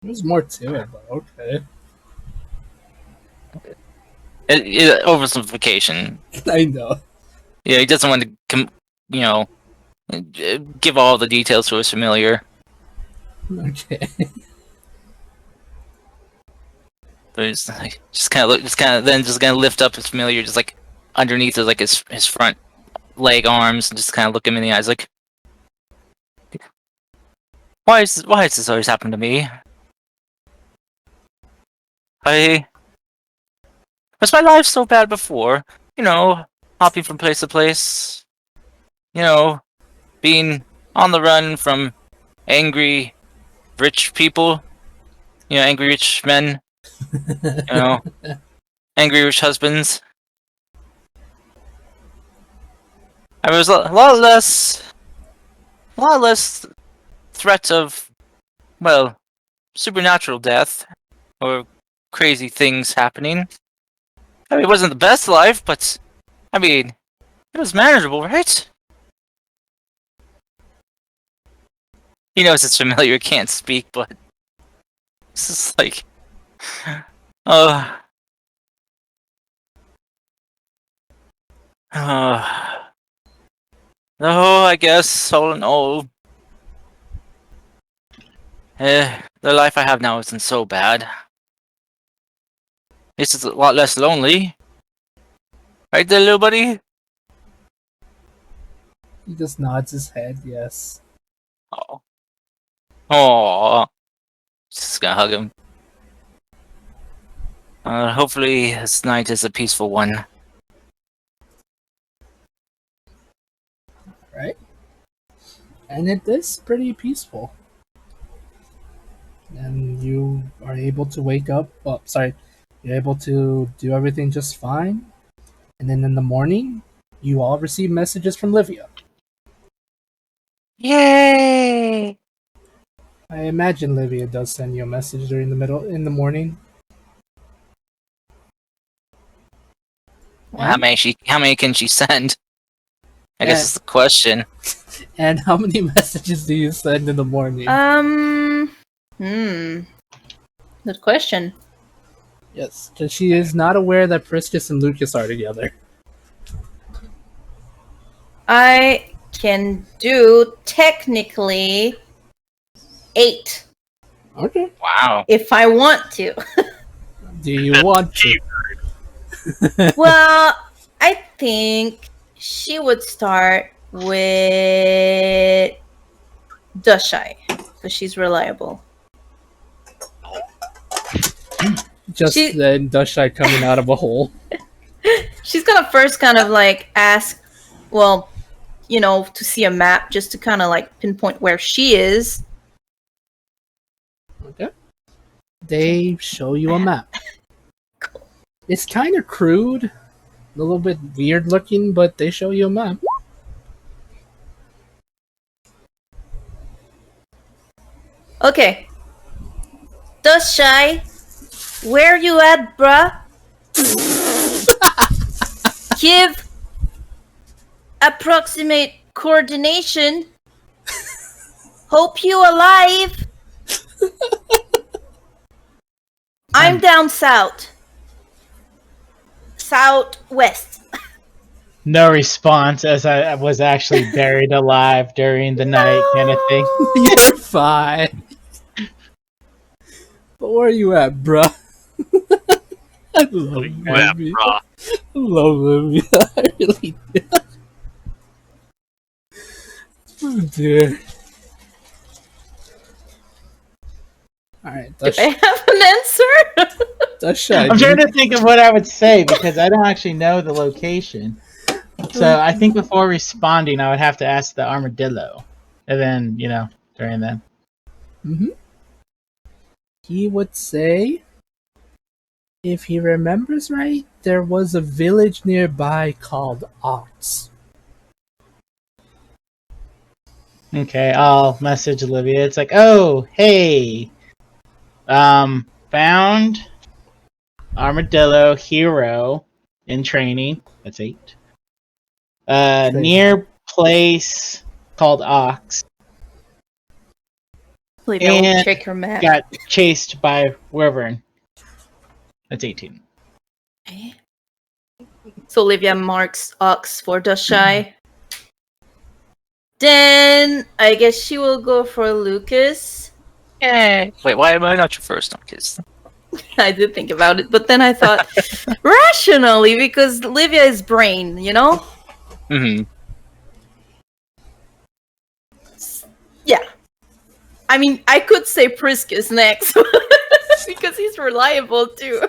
Speaker 1: There's more to it, but okay.
Speaker 7: Oversimplification.
Speaker 1: I know.
Speaker 7: Yeah, he doesn't want to, give all the details to his familiar.
Speaker 1: Okay.
Speaker 7: But he's like, just kind of lift up his familiar, just like underneath his front leg arms, and just kind of look him in the eyes, like, why is this always happened to me? Was my life so bad before? Hopping from place to place. Being on the run from angry rich people. Angry rich men. Angry rich husbands. I mean, it was a lot less threat of, well, supernatural death or crazy things happening. I mean, it wasn't the best life, but I mean, it was manageable, right? He knows it's familiar, can't speak, but it's just like, oh, no, I guess all in all, the life I have now isn't so bad. It's a lot less lonely, right there, little buddy?
Speaker 1: He just nods his head, yes.
Speaker 7: Oh, just gonna hug him. Hopefully this night is a peaceful one.
Speaker 1: Right? And it is pretty peaceful. And you are able to wake up. Well, sorry. You're able to do everything just fine. And then in the morning, you all receive messages from Livia.
Speaker 7: Yay!
Speaker 1: I imagine Livia does send you a message in the morning.
Speaker 7: How many can she send? I guess it's the question.
Speaker 1: And how many messages do you send in the morning?
Speaker 6: Good question.
Speaker 1: Yes, because she is not aware that Priscus and Lucas are together.
Speaker 6: I can do technically 8
Speaker 1: Okay.
Speaker 7: Wow.
Speaker 6: if I want to.
Speaker 1: Do you want to?
Speaker 6: Well, I think she would start with Dushai, because she's reliable.
Speaker 1: Just then, Dushai coming out of a hole.
Speaker 6: She's gonna first kind of like ask, well, to see a map just to kind of like pinpoint where she is.
Speaker 1: Okay. They show you a map. It's kind of crude, a little bit weird looking, but they show you a map.
Speaker 6: Okay. Dushai, where you at, bruh? Give approximate coordination. Hope you alive. I'm down south. Southwest.
Speaker 4: No response, as I was actually buried alive during the night, kind of thing.
Speaker 1: You're fine. But where are you at, bruh? I love Livia. I love Livia. I really do. Oh dear. Alright,
Speaker 6: Do I have an answer?
Speaker 1: Dushai.
Speaker 4: I'm trying to think of what I would say because I don't actually know the location. So I think before responding, I would have to ask the armadillo. And then, during then.
Speaker 1: Mm-hmm. He would say, if he remembers right, there was a village nearby called Ox.
Speaker 4: Okay, I'll message Olivia. It's like, oh, hey. Found armadillo hero in training. That's 8. Near place called Ox.
Speaker 6: Olivia will
Speaker 4: And
Speaker 6: check her map.
Speaker 4: got chased by Wyvern. That's 18.
Speaker 6: Okay. So Olivia marks Ox for Dust Shy. Then I guess she will go for Lucas.
Speaker 7: Yay! Wait, why am I not your first? I'm kidding.
Speaker 6: I did think about it, but then I thought rationally because Olivia is brain, you know?
Speaker 7: Mm-hmm.
Speaker 6: Yeah. I mean, I could say Priscus next because he's reliable too.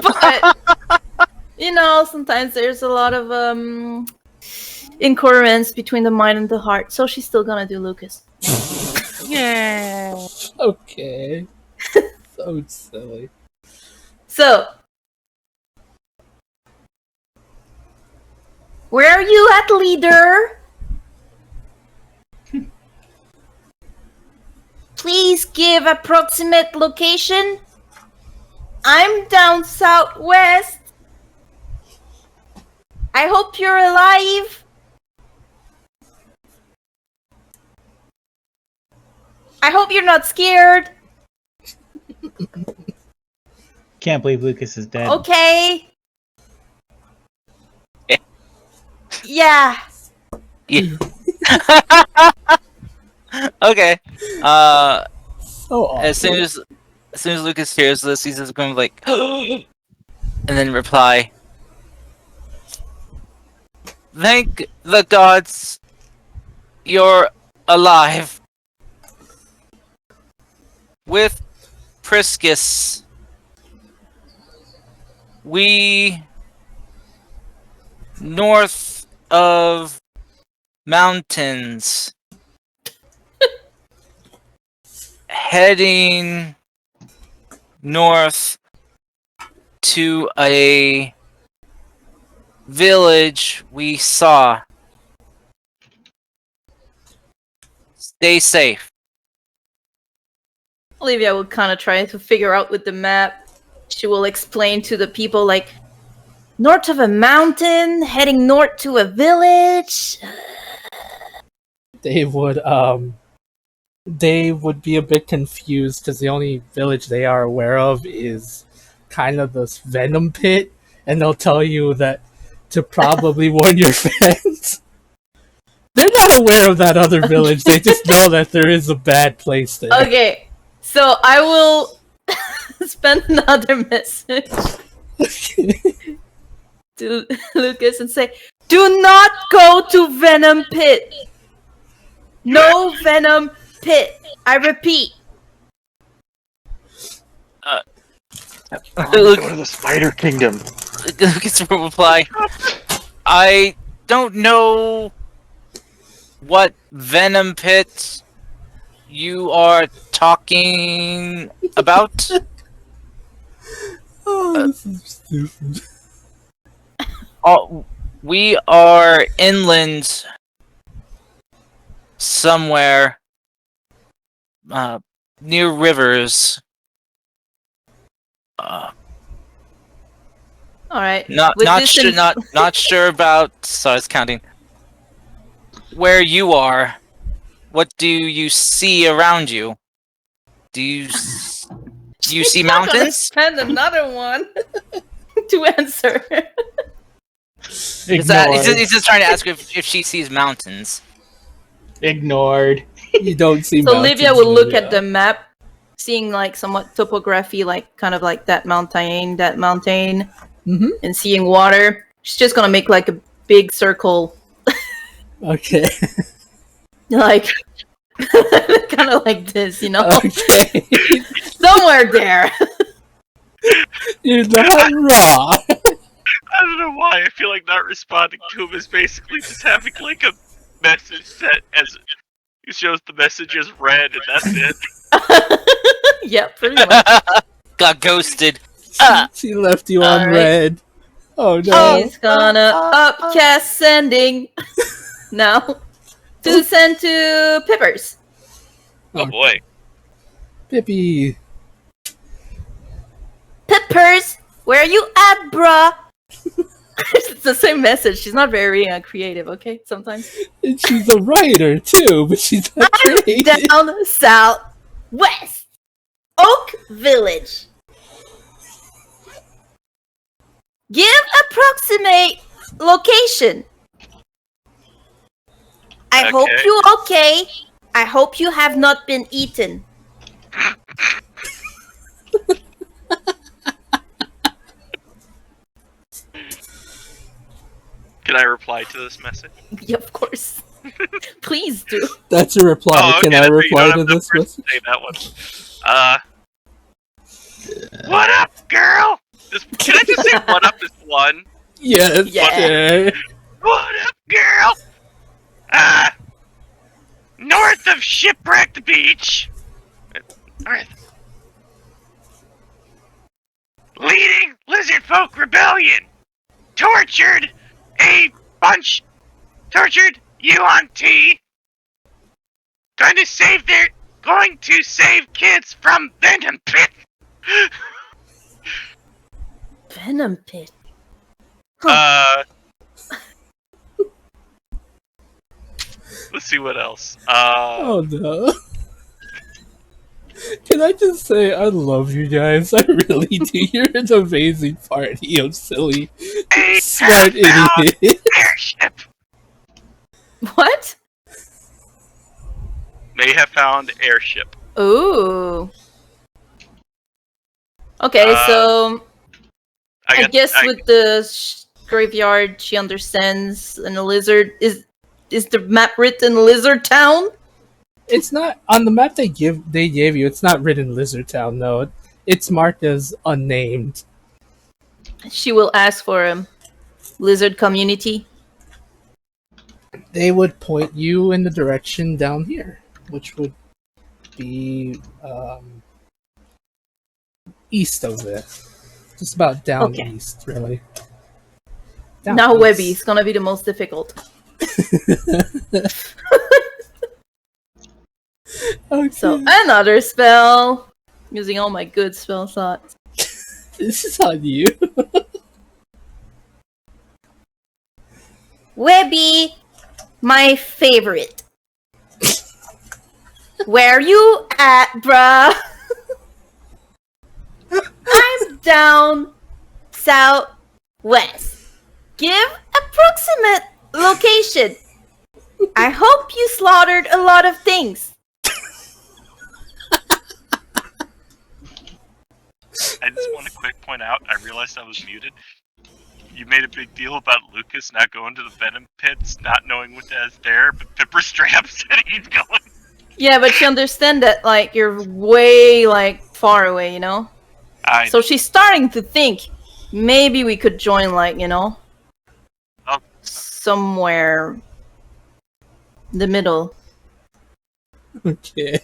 Speaker 6: But you know, sometimes there's a lot of incoherence between the mind and the heart, so she's still gonna do Lucas.
Speaker 7: Yeah.
Speaker 1: Okay. So silly.
Speaker 6: So, where are you at, leader? Please give approximate location. I'm down southwest. I hope you're alive. I hope you're not scared.
Speaker 4: Can't believe Lucas is dead.
Speaker 6: Okay. Yeah.
Speaker 7: Yeah. Okay.
Speaker 1: So awful.
Speaker 7: As soon as Lucas hears this, he's just going to be like, and then reply, "Thank the gods, you're alive." With Priscus, we north of mountains, heading north to a village we saw. Stay safe.
Speaker 6: Olivia will kind of try to figure out with the map. She will explain to the people, like, north of a mountain, heading north to a village.
Speaker 1: They would be a bit confused because the only village they are aware of is kind of this venom pit, and they'll tell you that to probably warn your friends. They're not aware of that other village. They just know that there is a bad place there.
Speaker 6: Okay, so I will spend another message to Lucas and say, do not go to Venom Pit. No Venom Pit. I repeat.
Speaker 3: Go to the Spider Kingdom.
Speaker 7: Lucas will reply, "I don't know what venom pit you are talking about."
Speaker 1: Oh, this is stupid.
Speaker 7: We are inland somewhere near rivers.
Speaker 6: All right.
Speaker 7: Not
Speaker 6: With
Speaker 7: not
Speaker 6: this
Speaker 7: sure
Speaker 6: in-
Speaker 7: not sure about. So I was counting. Where you are, what do you see around you? Do you see
Speaker 6: She's not gonna
Speaker 7: mountains?
Speaker 6: Spend another one to answer.
Speaker 7: He's just trying to ask if she sees mountains.
Speaker 4: Ignored.
Speaker 1: You don't see
Speaker 6: So
Speaker 1: mountains,
Speaker 6: Olivia will look
Speaker 1: Olivia.
Speaker 6: at the map, seeing like somewhat topography, like kind of like that mountain,
Speaker 1: Mm-hmm.
Speaker 6: and seeing water. She's just gonna make like a big circle,
Speaker 1: Okay.
Speaker 6: like kind of like this, you know,
Speaker 1: Okay.
Speaker 6: somewhere there.
Speaker 1: You're not wrong.
Speaker 2: I don't know why. I feel like not responding to him is basically just having like a message set as it shows the message as read, and that's it.
Speaker 6: Yeah, pretty much.
Speaker 7: Got ghosted.
Speaker 1: She left you on
Speaker 6: Alright.
Speaker 1: red. Oh no.
Speaker 6: He's gonna upcast sending now to send to Pippers.
Speaker 2: Oh boy.
Speaker 1: Pippi.
Speaker 6: Pippers, where you at, bruh? the same message. She's not very creative, okay? Sometimes.
Speaker 1: And she's a writer too, but she's not creative.
Speaker 6: Down south west. Oak Village. Give approximate location. I hope you okay. I hope you have not been eaten.
Speaker 2: Can I reply to this message?
Speaker 6: Yeah, of course. Please do.
Speaker 1: That's a reply.
Speaker 2: Oh, okay,
Speaker 1: Can I
Speaker 2: then you
Speaker 1: reply
Speaker 2: don't
Speaker 1: to
Speaker 2: have
Speaker 1: this
Speaker 2: the
Speaker 1: message?
Speaker 2: say that one. What up, girl? Can I just say what up this one?
Speaker 1: Yes.
Speaker 6: Yeah.
Speaker 1: Okay.
Speaker 2: What up, girl? North of Shipwrecked Beach. North. Leading lizard folk rebellion. Tortured UNT. Going to save kids from Venom Pit.
Speaker 6: Venom Pit.
Speaker 2: Let's see what else.
Speaker 1: Oh no. Can I just say I love you guys? I really do. You're an amazing party of silly,
Speaker 2: A
Speaker 1: smart
Speaker 2: earthbound
Speaker 1: idiots.
Speaker 2: airship
Speaker 6: What?
Speaker 2: may have found airship.
Speaker 6: Ooh. Okay, so I guess with the graveyard, she understands, and a lizard is the map written Lizard Town?
Speaker 1: It's not on the map they gave you. It's not written Lizard Town. No, it's marked as unnamed.
Speaker 6: She will ask for a lizard community.
Speaker 1: They would point you in the direction down here, which would be east of it. Just about down
Speaker 6: Okay.
Speaker 1: east, really. Down
Speaker 6: Now
Speaker 1: east.
Speaker 6: Webby is gonna be the most difficult.
Speaker 1: Okay.
Speaker 6: So another spell. Using all my good spell slots.
Speaker 1: This is on you.
Speaker 6: Webby, my favorite. Where you at, bruh? I'm down southwest. Give approximate location. I hope you slaughtered a lot of things.
Speaker 2: I just want to quick point out, I realized I was muted. You made a big deal about Lucas not going to the Venom Pits, not knowing what that's there, but Pipper straight up said he's going.
Speaker 6: Yeah, but she understands that, like, you're way, like, far away, you know? So she's starting to think, maybe we could join, like, you know?
Speaker 2: Oh.
Speaker 6: Somewhere in the middle.
Speaker 1: Okay.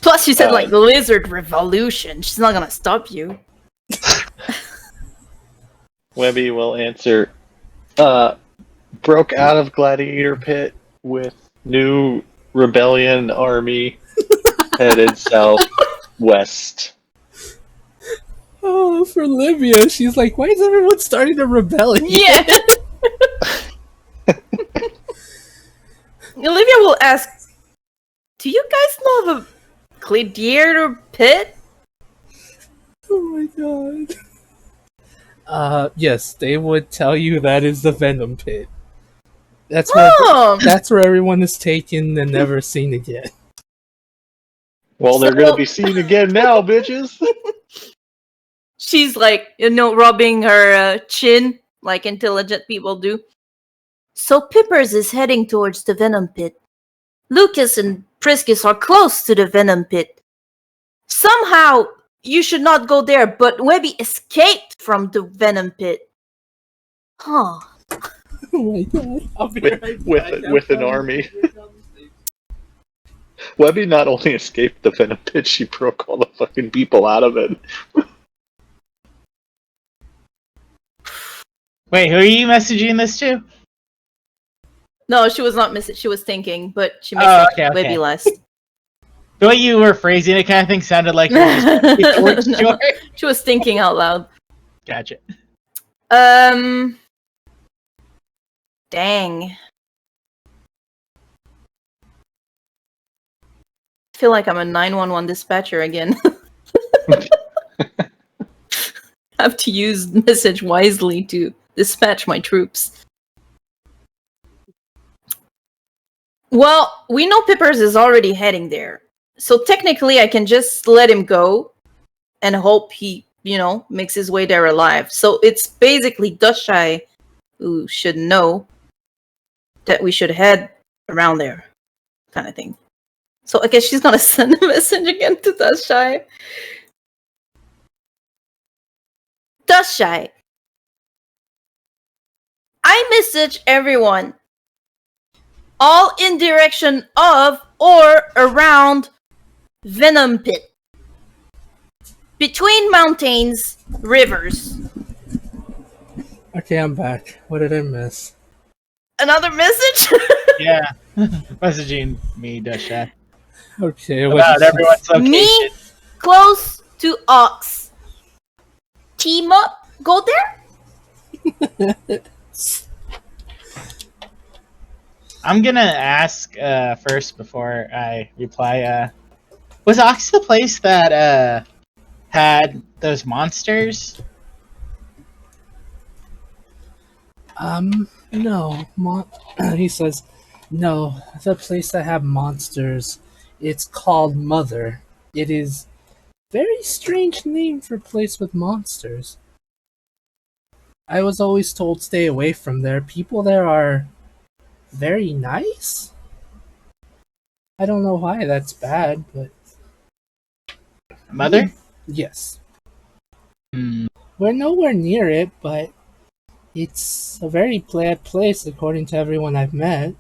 Speaker 6: Plus, she said, like, lizard revolution. She's not gonna stop you.
Speaker 3: Webby will answer, broke out of Gladiator Pit with new rebellion army headed southwest.
Speaker 1: Oh, for Livia, she's like, why is everyone starting a rebellion?
Speaker 6: Yeah! Olivia will ask, do you guys know of a Gladiator Pit?
Speaker 1: Oh my god. Yes, they would tell you that is the Venom Pit. That's where everyone is taken and never seen again.
Speaker 3: Well, they're gonna be seen again now, bitches.
Speaker 6: She's like, you know, rubbing her chin like intelligent people do. So Pippers is heading towards the Venom Pit. Lucas and Priscus are close to the Venom Pit. Somehow, you should not go there, but Webby escaped from the Venom Pit. Huh.
Speaker 1: Oh my god. I'll be
Speaker 3: With-
Speaker 1: right
Speaker 3: with-
Speaker 1: back.
Speaker 3: with an army. Webby not only escaped the Venom Pit, she broke all the fucking people out of it.
Speaker 4: Wait, who are you messaging this to?
Speaker 6: No, she was not missing. She was thinking, but she makes
Speaker 4: Okay, okay.
Speaker 6: Webby last.
Speaker 4: The way you were phrasing it kind of thing sounded like you were just towards George.
Speaker 6: She was thinking out loud.
Speaker 4: Gotcha.
Speaker 6: Dang. I feel like I'm a 911 dispatcher again. I have to use message wisely to dispatch my troops. Well, we know Pippers is already heading there. So technically I can just let him go and hope he, makes his way there alive. So it's basically Dushai who should know that we should head around there, kind of thing. So I guess she's gonna send a message again to Dushai. Dushai, I message everyone, all in direction of or around Venom Pit. Between mountains, rivers.
Speaker 1: Okay, I'm back. What did I miss?
Speaker 6: Another message?
Speaker 4: Yeah. Messaging me, Dusha.
Speaker 1: Okay,
Speaker 4: About everyone's location.
Speaker 6: Me, close to Ox. Team up, go there?
Speaker 4: I'm gonna ask first before I reply. Was Ox the place that had those monsters?
Speaker 1: No. He says, no, the place that have monsters. It's called Mother. It is very strange name for a place with monsters. I was always told stay away from there. People there are very nice. I don't know why that's bad, but
Speaker 4: Mother?
Speaker 1: yes.
Speaker 4: Hmm.
Speaker 1: We're nowhere near it, but it's a very bad place according to everyone I've met.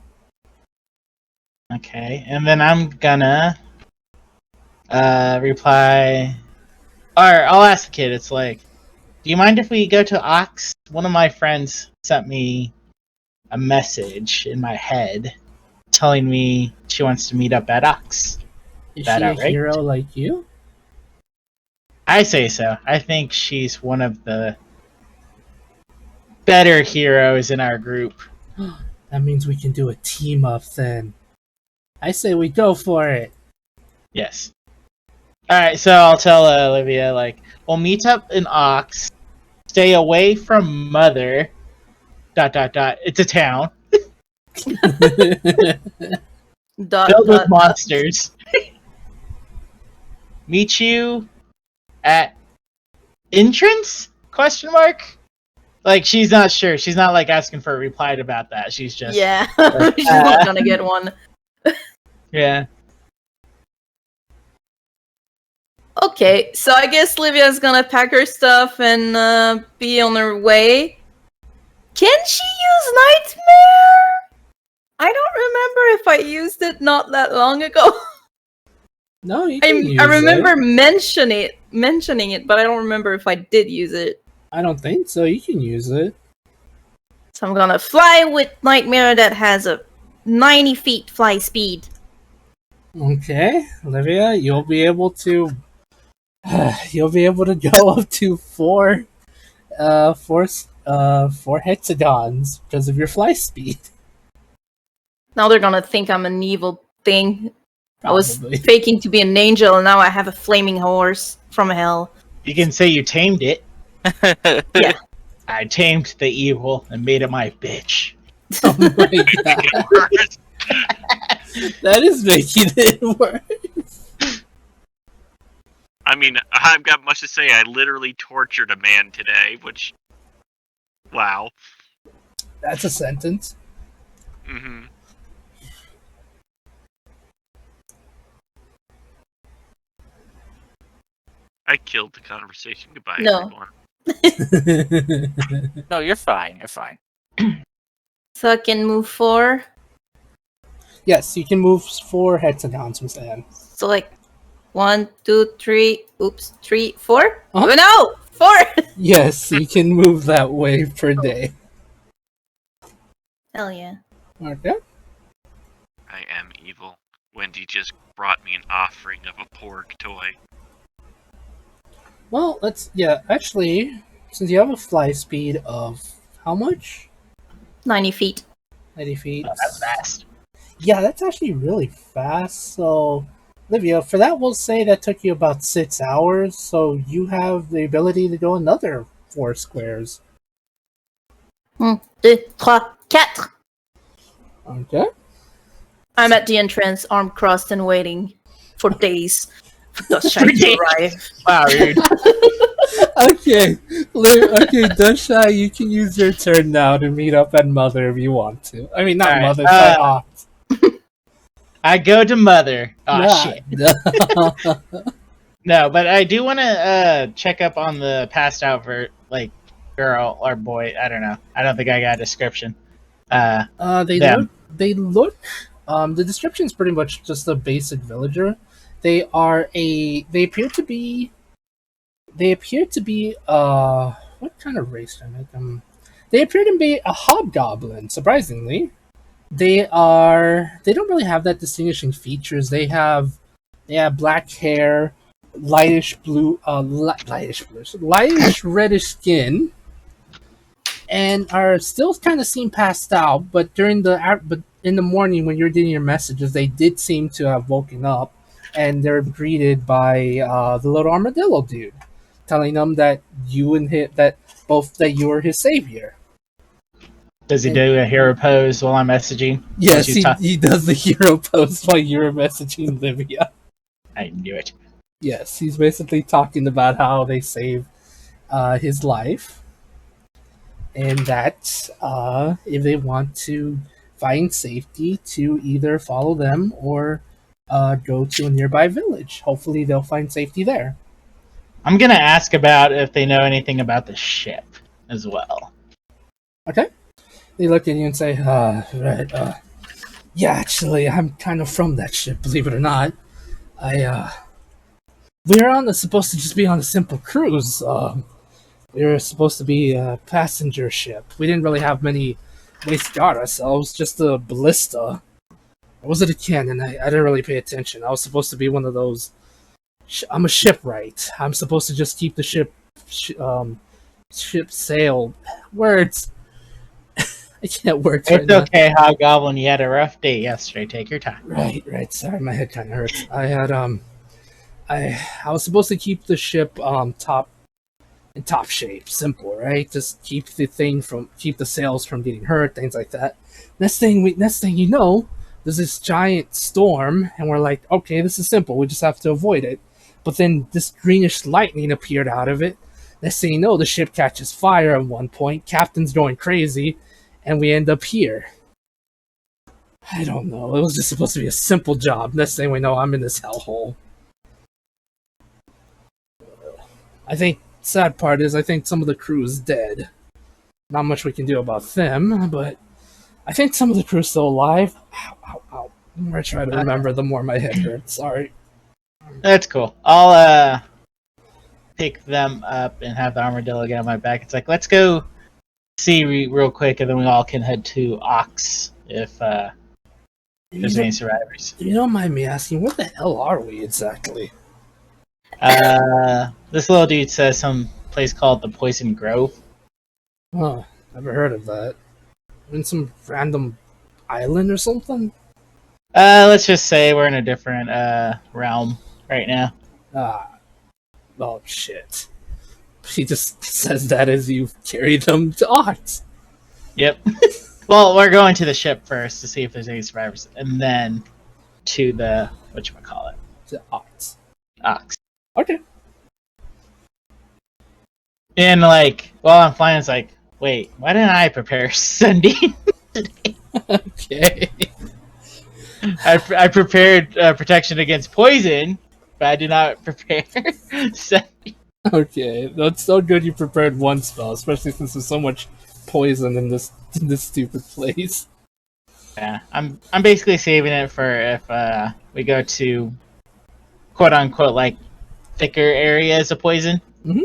Speaker 4: Okay, and then I'm gonna reply, or I'll ask the kid. It's like, do you mind if we go to Ox? One of my friends sent me a message in my head telling me she wants to meet up at Ox.
Speaker 1: Is
Speaker 4: That
Speaker 1: she a
Speaker 4: outright?
Speaker 1: hero like you?
Speaker 4: I say so. I think she's one of the better heroes in our group.
Speaker 1: That means we can do a team up then. I say we go for it.
Speaker 4: Yes. Alright, so I'll tell Olivia, like, we'll meet up in Ox, stay away from Mother, ... It's a town, filled with monsters. Meet you at entrance? Question mark? Like, she's not sure. She's not, like, asking for a reply about that. She's just...
Speaker 6: Yeah, she's not gonna get one.
Speaker 4: Yeah.
Speaker 6: Okay, so I guess Livia's gonna pack her stuff and be on her way. Can she use Nightmare? I don't remember if I used it not that long ago.
Speaker 1: No, you can use
Speaker 6: I remember
Speaker 1: it.
Speaker 6: mentioning it, but I don't remember if I did use it.
Speaker 1: I don't think so. You can use it.
Speaker 6: So I'm gonna fly with Nightmare that has a 90 feet fly speed.
Speaker 1: Okay, Olivia, you'll be able to go up to four hexagons because of your fly speed.
Speaker 6: Now they're gonna think I'm an evil thing. I was
Speaker 1: Probably.
Speaker 6: faking to be an angel, and now I have a flaming horse from hell.
Speaker 4: You can say you tamed it.
Speaker 6: Yeah.
Speaker 4: I tamed the evil and made it my bitch.
Speaker 1: Oh my god. That is making it worse.
Speaker 2: I mean, I've got much to say. I literally tortured a man today, which... Wow.
Speaker 1: That's a sentence.
Speaker 2: Mm-hmm. I killed the conversation. Goodbye,
Speaker 6: No.
Speaker 2: everyone.
Speaker 7: No, you're fine. You're fine.
Speaker 6: So I can move 4.
Speaker 1: Yes, you can move 4 hexagons, Miss Anne.
Speaker 6: So like 1, 2, 3. Oops, 3, 4.
Speaker 1: Huh?
Speaker 6: Oh, no, 4.
Speaker 1: Yes, you can move that way per day.
Speaker 6: Hell yeah.
Speaker 1: Okay.
Speaker 2: I am evil. Wendy just brought me an offering of a porg toy.
Speaker 1: Well, actually, since you have a fly speed of how much?
Speaker 6: 90 feet.
Speaker 1: 90 feet.
Speaker 4: That's fast.
Speaker 1: Yeah, that's actually really fast. So, Olivia, for that, we'll say that took you about 6 hours. So you have the ability to go another 4 squares.
Speaker 6: 1, 2, 3, 4.
Speaker 1: Okay.
Speaker 6: I'm at the entrance, arm crossed and waiting for days for Dustshy to arrive.
Speaker 4: Wow, dude.
Speaker 1: Okay. Okay, Dusha, you can use your turn now to meet up at Mother if you want to. I mean, not
Speaker 4: Alright,
Speaker 1: Mother, but Oct.
Speaker 4: I go to Mother. Oh,
Speaker 1: Nah.
Speaker 4: shit. No, but I do want to check up on the passed out girl or boy. I don't know. I don't think I got a description.
Speaker 1: They
Speaker 4: Them.
Speaker 1: look. The description is pretty much just a basic villager. They are a. They appear to be. What kind of race do I make them? They appear to be a hobgoblin. Surprisingly, they are. They don't really have that distinguishing features. They have black hair, lightish blue, lightish reddish skin, and are still kind of seem passed out. But in the morning when you're getting your messages, they did seem to have woken up, and they're greeted by the little armadillo dude, telling them that you and him that you are his savior.
Speaker 4: Does he do a hero pose while I'm messaging?
Speaker 1: Yes,
Speaker 4: She's
Speaker 1: he does the hero pose while you're messaging Livia.
Speaker 4: I knew it.
Speaker 1: Yes, he's basically talking about how they saved his life, and that if they want to find safety, to either follow them or go to a nearby village. Hopefully, they'll find safety there.
Speaker 4: I'm gonna ask about if they know anything about the ship as well.
Speaker 1: Okay. They look at you and say, right, yeah, actually, I'm kind of from that ship, believe it or not. We were supposed to just be on a simple cruise. We were supposed to be a passenger ship. We didn't really have many ways to guard ourselves, just a ballista. I wasn't a cannon, I didn't really pay attention. I was supposed to be one of those... I'm a shipwright. I'm supposed to just keep the ship sailed. Words. I can't words right
Speaker 4: It's
Speaker 1: now.
Speaker 4: okay, Hobgoblin. You had a rough day yesterday. Take your time.
Speaker 1: Right. Sorry, my head kind of hurts. I was supposed to keep the ship in top shape, simple, right? Just keep the sails from getting hurt, things like that. Next thing you know, there's this giant storm, and we're like, okay, this is simple. We just have to avoid it. But then this greenish lightning appeared out of it. Next thing you know, the ship catches fire at one point. Captain's going crazy, and we end up here. I don't know. It was just supposed to be a simple job. Next thing we know, I'm in this hellhole. I think sad part is I think some of the crew is dead. Not much we can do about them, but I think some of the crew's still alive. Ow. The more I try to remember, the more my head hurts. Sorry.
Speaker 4: That's cool. I'll pick them up and have the armadillo get on my back. It's like, let's go see real quick, and then we all can head to Ox if there's any survivors.
Speaker 1: You don't mind me asking, where the hell are we exactly?
Speaker 4: This little dude says some place called the Poison Grove.
Speaker 1: Oh, never heard of that. In some random island or something?
Speaker 4: Let's just say we're in a different realm right now.
Speaker 1: Oh shit. He just says that as you carry them to Ox.
Speaker 4: Yep. Well, we're going to the ship first to see if there's any survivors, and then to the whatchamacallit.
Speaker 1: To Ox.
Speaker 4: Ox.
Speaker 1: Okay.
Speaker 4: And while I'm flying, it's like, wait, why didn't I prepare sending today?
Speaker 1: Okay.
Speaker 4: I prepared protection against poison, but I did not prepare sending.
Speaker 1: Okay, that's so good you prepared one spell, especially since there's so much poison in this stupid place.
Speaker 4: Yeah, I'm basically saving it for if we go to quote unquote thicker areas of poison.
Speaker 1: Mm-hmm.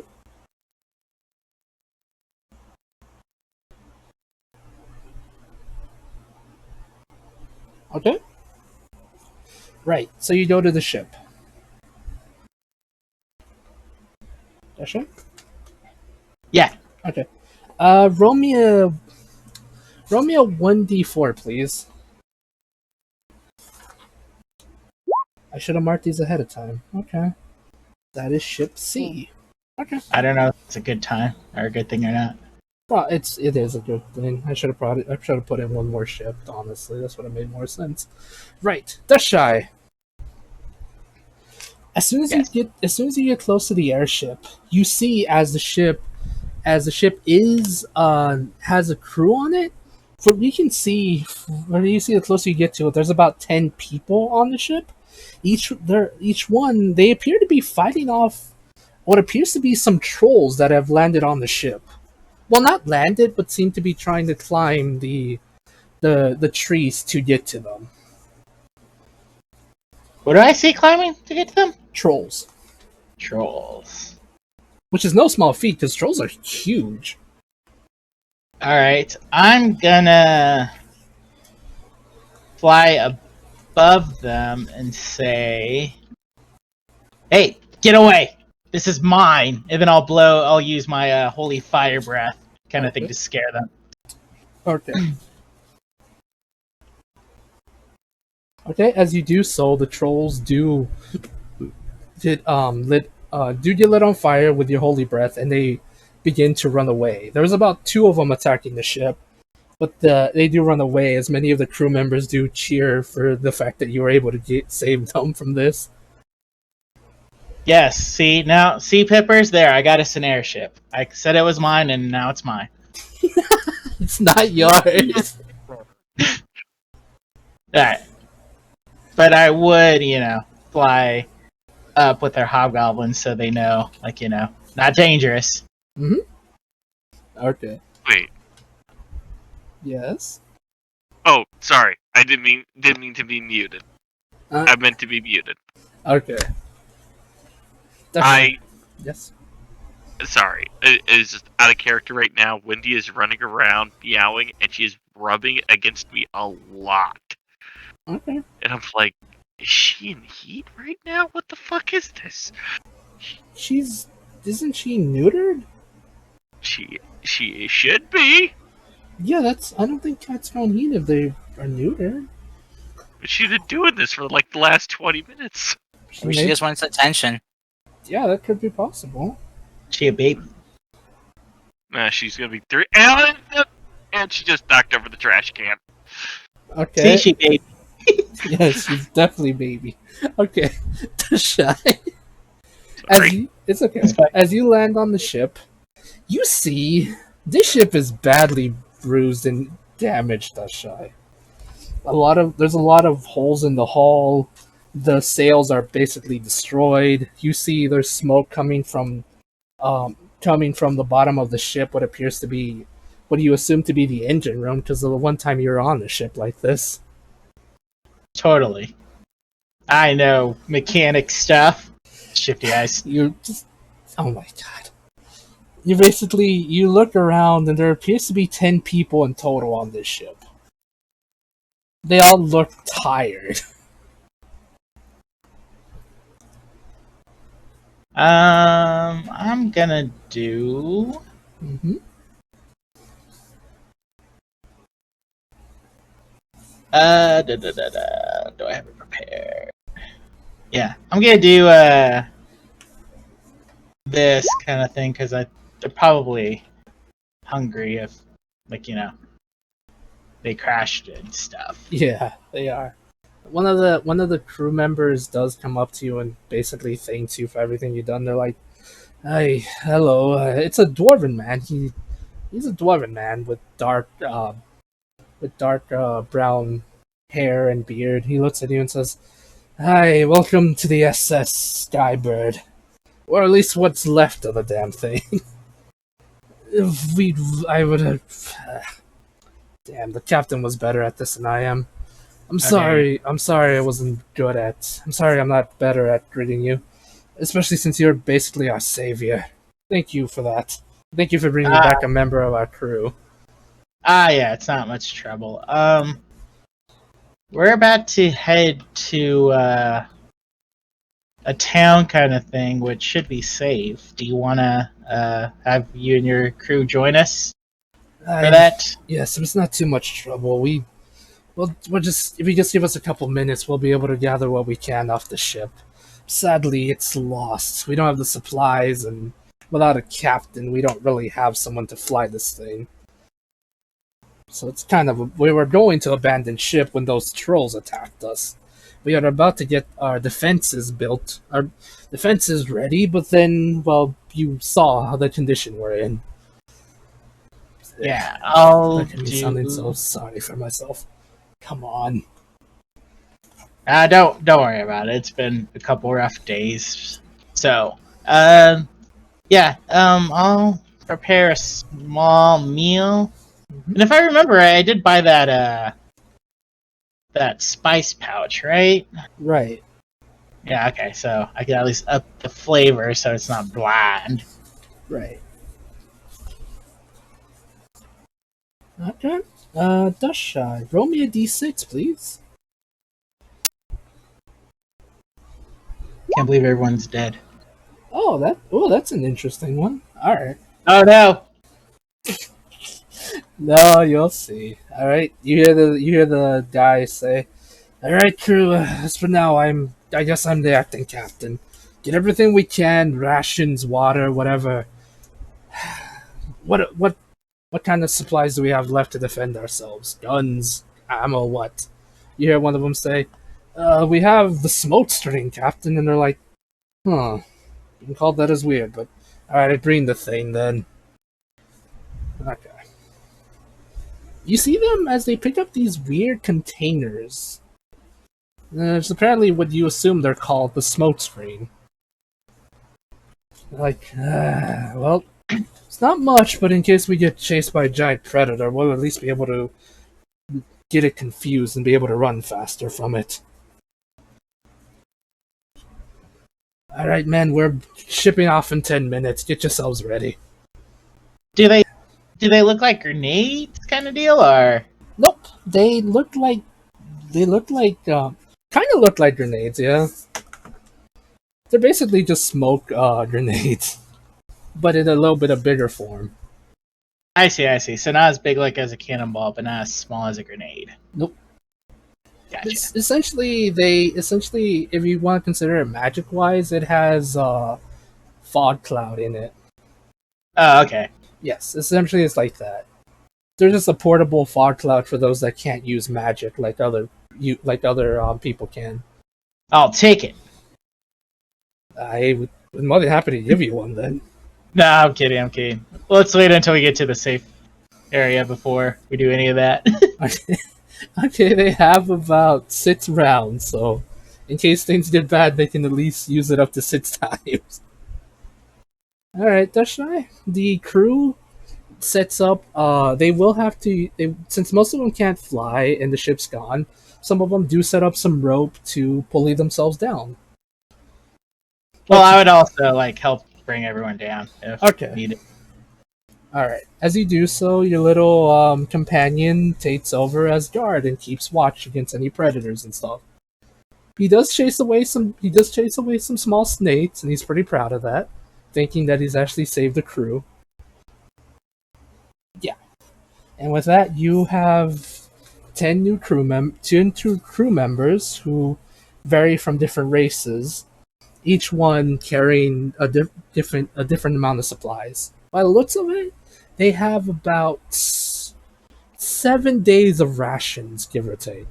Speaker 1: Okay. Right, so you go to the ship. Dasha?
Speaker 4: Yeah.
Speaker 1: Okay. Roll me a 1d4, please. I should have marked these ahead of time. Okay. That is ship C. Okay.
Speaker 4: I don't know if it's a good time or a good thing or not.
Speaker 1: Well, it is a good thing. I should have put in one more ship. Honestly, that's would have made more sense. Right, Dashai.
Speaker 4: Yes.
Speaker 1: As soon as you get close to the airship, you see as the ship is has a crew on it. From you can see when you see the closer you get to it, there's about 10 people on the ship. Each one they appear to be fighting off what appears to be some trolls that have landed on the ship. Well, not landed, but seem to be trying to climb the trees to get to them.
Speaker 4: What do I see climbing to get to them?
Speaker 1: Trolls,
Speaker 4: Trolls.
Speaker 1: which is no small feat because trolls are huge.
Speaker 4: Alright, I'm gonna fly above them and say, "Hey, get away! This is mine!" And then I'll use my holy fire breath kind of thing
Speaker 1: Okay.
Speaker 4: to scare them.
Speaker 1: Okay. Okay, as you do so, the trolls do get lit on fire with your holy breath, and they begin to run away. There's about 2 of them attacking the ship, but they do run away, as many of the crew members do cheer for the fact that you were able to save them from this.
Speaker 4: Yes, see Pippers? There, I got us an airship. I said it was mine, and now it's mine.
Speaker 1: It's not yours.
Speaker 4: Alright. But I would, fly up with their hobgoblins so they know, not dangerous.
Speaker 1: Okay.
Speaker 2: Wait.
Speaker 1: Yes.
Speaker 2: Oh, sorry. I didn't mean to be muted.
Speaker 1: Uh,
Speaker 2: I meant to be muted.
Speaker 1: okay. Yes.
Speaker 2: Sorry. It is just out of character right now. Wendy is running around meowing, and she is rubbing against me a lot.
Speaker 1: Okay.
Speaker 2: And I'm like, is she in heat right now? What the fuck is this?
Speaker 1: Isn't she neutered?
Speaker 2: She should be.
Speaker 1: Yeah, I don't think cats found heat if they are neutered.
Speaker 2: But she's been doing this for like the last 20 minutes.
Speaker 7: Maybe she just wants attention.
Speaker 1: Yeah, that could be possible.
Speaker 4: She a baby.
Speaker 2: Nah, she's gonna be 3. And she just knocked over the trash can.
Speaker 1: Okay.
Speaker 4: See, she baby.
Speaker 1: Yes, she's definitely baby. Okay. Shy.
Speaker 2: Sorry.
Speaker 1: It's okay.
Speaker 4: It's fine.
Speaker 1: As you land on the ship, you see this ship is badly bruised and damaged, Shy. There's a lot of holes in the hull. The sails are basically destroyed. You see there's smoke coming from the bottom of the ship, what appears to be what you assume to be the engine room, because of the one time you were on a ship like this.
Speaker 4: Totally. I know mechanic stuff. Shifty eyes.
Speaker 1: You just, oh my god. You look around and there appears to be 10 people in total on this ship. They all look tired.
Speaker 4: I'm gonna do.
Speaker 1: Mm-hmm.
Speaker 4: Do I have it prepared? Yeah, I'm gonna do this kind of thing because they're probably hungry if, they crashed and stuff.
Speaker 1: Yeah, they are. One of the crew members does come up to you and basically thanks you for everything you've done. They're like, "Hey, hello. It's a dwarven man. He's a dwarven man with dark brown hair and beard. He looks at you and says, "Hi, welcome to the SS Skybird, or at least what's left of the damn thing." I would have. Damn, the captain was better at this than I am. I'm sorry. I'm sorry I wasn't good at. I'm sorry I'm not better at greeting you, especially since you're basically our savior. Thank you for that. Thank you for bringing back a member of our crew.
Speaker 4: Yeah, it's not much trouble. We're about to head to a town kind of thing, which should be safe. Do you want to have you and your crew join us for that?
Speaker 1: Yes, it's not too much trouble. We'll just if you just give us a couple minutes, we'll be able to gather what we can off the ship. Sadly, it's lost. We don't have the supplies, and without a captain, we don't really have someone to fly this thing. So it's kind of we were going to abandon ship when those trolls attacked us. We are about to get our defenses built, our defenses ready, but then, well, you saw how the condition we're in.
Speaker 4: Yeah, I'll
Speaker 1: Look at me sounding so
Speaker 4: do.
Speaker 1: sorry for myself. Come on.
Speaker 4: Don't worry about it. It's been a couple rough days. So, yeah, I'll prepare a small meal. And if I remember right, I did buy that spice pouch, right?
Speaker 1: Right.
Speaker 4: Yeah, okay, so I can at least up the flavor so it's not bland.
Speaker 1: Right. Okay. Dasha, roll me a d6, please.
Speaker 4: Can't believe everyone's dead.
Speaker 1: Oh, that's an interesting one. All right.
Speaker 4: Oh no!
Speaker 1: No, you'll see. All right. You hear the guy say, "All right, crew. As for now, I guess I'm the acting captain. Get everything we can, rations, water, whatever. What kind of supplies do we have left to defend ourselves? Guns, ammo, what?" You hear one of them say, "We have the smoke string, Captain," and they're like, "Huh." You can call that as weird, but alright, I bring the thing then. Okay. You see them as they pick up these weird containers. It's apparently what you assume they're called the smoke screen. Like, well, it's not much, but in case we get chased by a giant predator, we'll at least be able to get it confused and be able to run faster from it. Alright, men, we're shipping off in 10 minutes. Get yourselves ready.
Speaker 4: Do they look like grenades kind of deal, or?
Speaker 1: Nope, kind of look like grenades, yeah. They're basically just smoke grenades, but in a little bit of bigger form.
Speaker 4: I see. So not as big like as a cannonball, but not as small as a grenade.
Speaker 1: Nope.
Speaker 4: Gotcha.
Speaker 1: It's essentially, if you want to consider it magic wise, it has fog cloud in it.
Speaker 4: Oh, okay.
Speaker 1: Yes, essentially it's like that. They're just a portable fog cloud for those that can't use magic like other people can.
Speaker 4: I'll take it.
Speaker 1: I would be more than happy to give you one then.
Speaker 4: No, I'm kidding. Let's wait until we get to the safe area before we do any of that.
Speaker 1: Okay, they have about 6 rounds, so in case things get bad, they can at least use it up to 6 times. Alright, Dashai, the crew sets up, they will have to, since most of them can't fly and the ship's gone, some of them do set up some rope to pulley themselves down.
Speaker 4: Well, I would also help bring everyone down if
Speaker 1: Okay.
Speaker 4: needed.
Speaker 1: Alright, as you do so, your little companion takes over as guard and keeps watch against any predators and stuff. He does chase away some small snakes, and he's pretty proud of that, thinking that he's actually saved the crew. Yeah. And with that, you have 10 new crew members who vary from different races, each one carrying a different amount of supplies. By the looks of it, they have about 7 days of rations, give or take.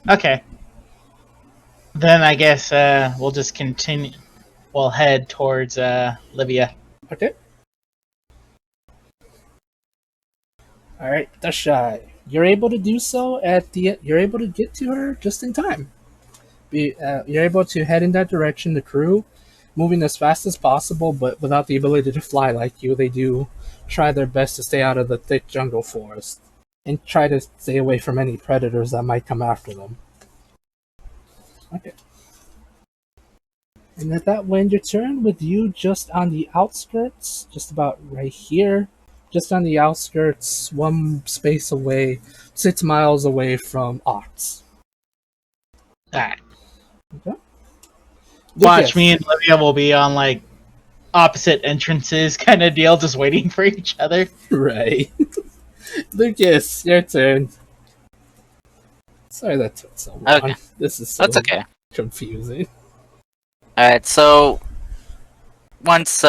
Speaker 4: Okay. Then I guess we'll just continue. We'll head towards Libya.
Speaker 1: Okay. Alright, Dashai. You're able to do so you're able to get to her just in time. You're able to head in that direction, the crew, moving as fast as possible, but without the ability to fly like you, they do try their best to stay out of the thick jungle forest and try to stay away from any predators that might come after them. Okay. And at that when your turn, with you just on the outskirts, just about right here, just on the outskirts, one space away, 6 miles away from Ox.
Speaker 4: Alright.
Speaker 1: Okay.
Speaker 4: Watch,
Speaker 1: Lucas.
Speaker 4: me and Olivia will be on like opposite entrances kind of deal, just waiting for each other.
Speaker 1: Right. Lucas, your turn. Sorry that took so long.
Speaker 7: Okay.
Speaker 1: This is so
Speaker 7: That's okay.
Speaker 1: confusing.
Speaker 7: Alright, so once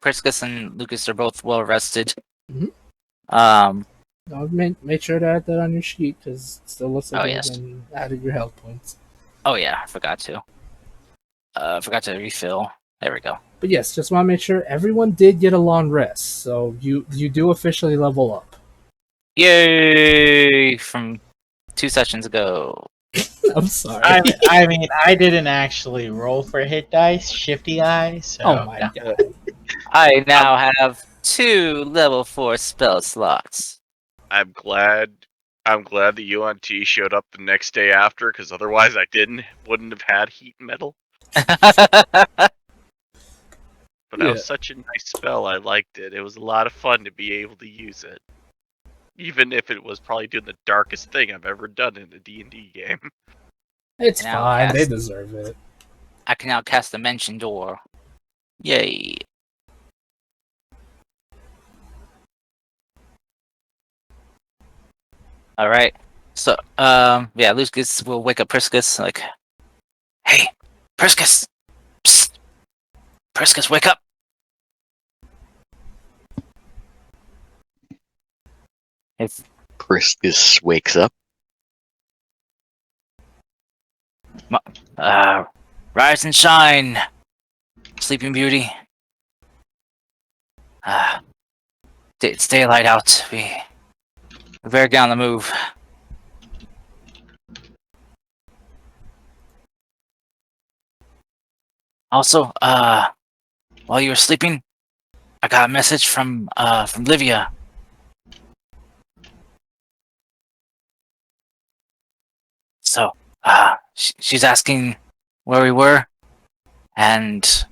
Speaker 7: Priscus and Lucas are both well rested,
Speaker 1: Mhm.
Speaker 7: um,
Speaker 1: Make sure to add that on your sheet because it still looks like
Speaker 7: Oh,
Speaker 1: you
Speaker 7: yes.
Speaker 1: haven't added your health points.
Speaker 7: oh yeah, I forgot to. Forgot to refill. There we go.
Speaker 1: But yes, just want to make sure everyone did get a long rest, so you do officially level up.
Speaker 7: Yay! From 2 sessions ago.
Speaker 1: I'm sorry.
Speaker 4: I mean, I didn't actually roll for hit dice, shifty eye, so
Speaker 1: Oh my
Speaker 7: yeah.
Speaker 1: god.
Speaker 7: I now have 2 level 4 spell slots.
Speaker 2: I'm glad the UNT showed up the next day after, because otherwise I wouldn't have had heat metal. But that
Speaker 1: Yeah.
Speaker 2: was such a nice spell. I liked it. It was a lot of fun to be able to use it, even if it was probably doing the darkest thing I've ever done in a D&D game.
Speaker 1: It's
Speaker 7: Now
Speaker 1: fine. They
Speaker 7: cast.
Speaker 1: deserve it.
Speaker 7: I can now cast Dimension Door. Yay! All right. So, yeah, Lucas will wake up Priscus like, "Hey, Priscus! Psst! Priscus, wake up!" If
Speaker 5: Priscus wakes up.
Speaker 7: rise and shine, Sleeping Beauty. It's daylight out. We're very on the move. Also, while you were sleeping, I got a message from Livia. So, she's asking where we were, and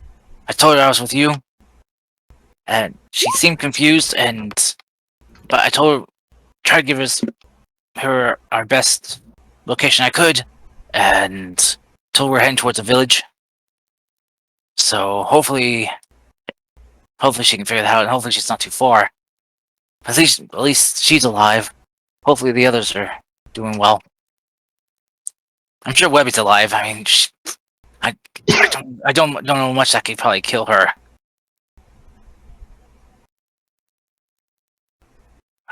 Speaker 7: I told her I was with you, and she seemed confused, but I told her try to give her our best location I could, and told her we're heading towards a village. So hopefully she can figure that out, and hopefully she's not too far. At least she's alive. Hopefully the others are doing well. I'm sure Webby's alive. I mean, I don't know much that could probably kill her.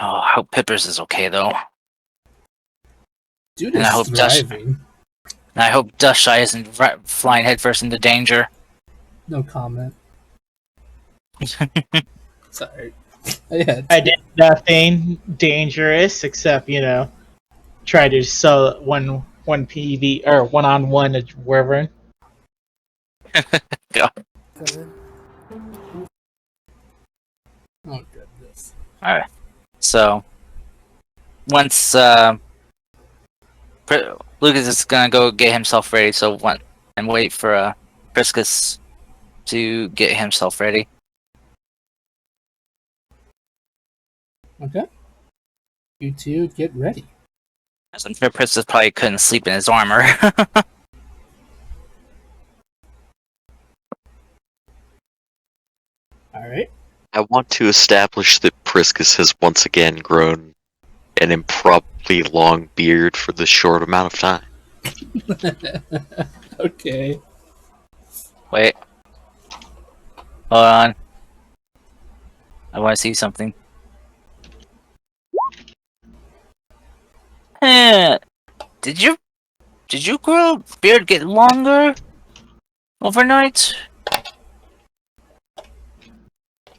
Speaker 7: Oh, I hope Pippers is okay though.
Speaker 1: Dude
Speaker 7: And
Speaker 1: is
Speaker 7: I hope
Speaker 1: thriving.
Speaker 7: And I hope Dustshy isn't flying headfirst into danger.
Speaker 1: No comment. Sorry. Yeah.
Speaker 4: I did nothing dangerous except, try to sell one PV or 1-on-1 at Wyvern.
Speaker 7: Go.
Speaker 1: Oh goodness.
Speaker 7: Alright. So, once Lucas is gonna go get himself ready, and wait for Priscus to get himself ready.
Speaker 1: Okay. You two get ready.
Speaker 7: As I'm sure Priscus probably couldn't sleep in his armor.
Speaker 1: Alright.
Speaker 5: I want to establish that Priscus has once again grown an improbably long beard for this short amount of time.
Speaker 1: Okay.
Speaker 7: Wait. Hold on. I want to see something. Did you grow beard get longer overnight?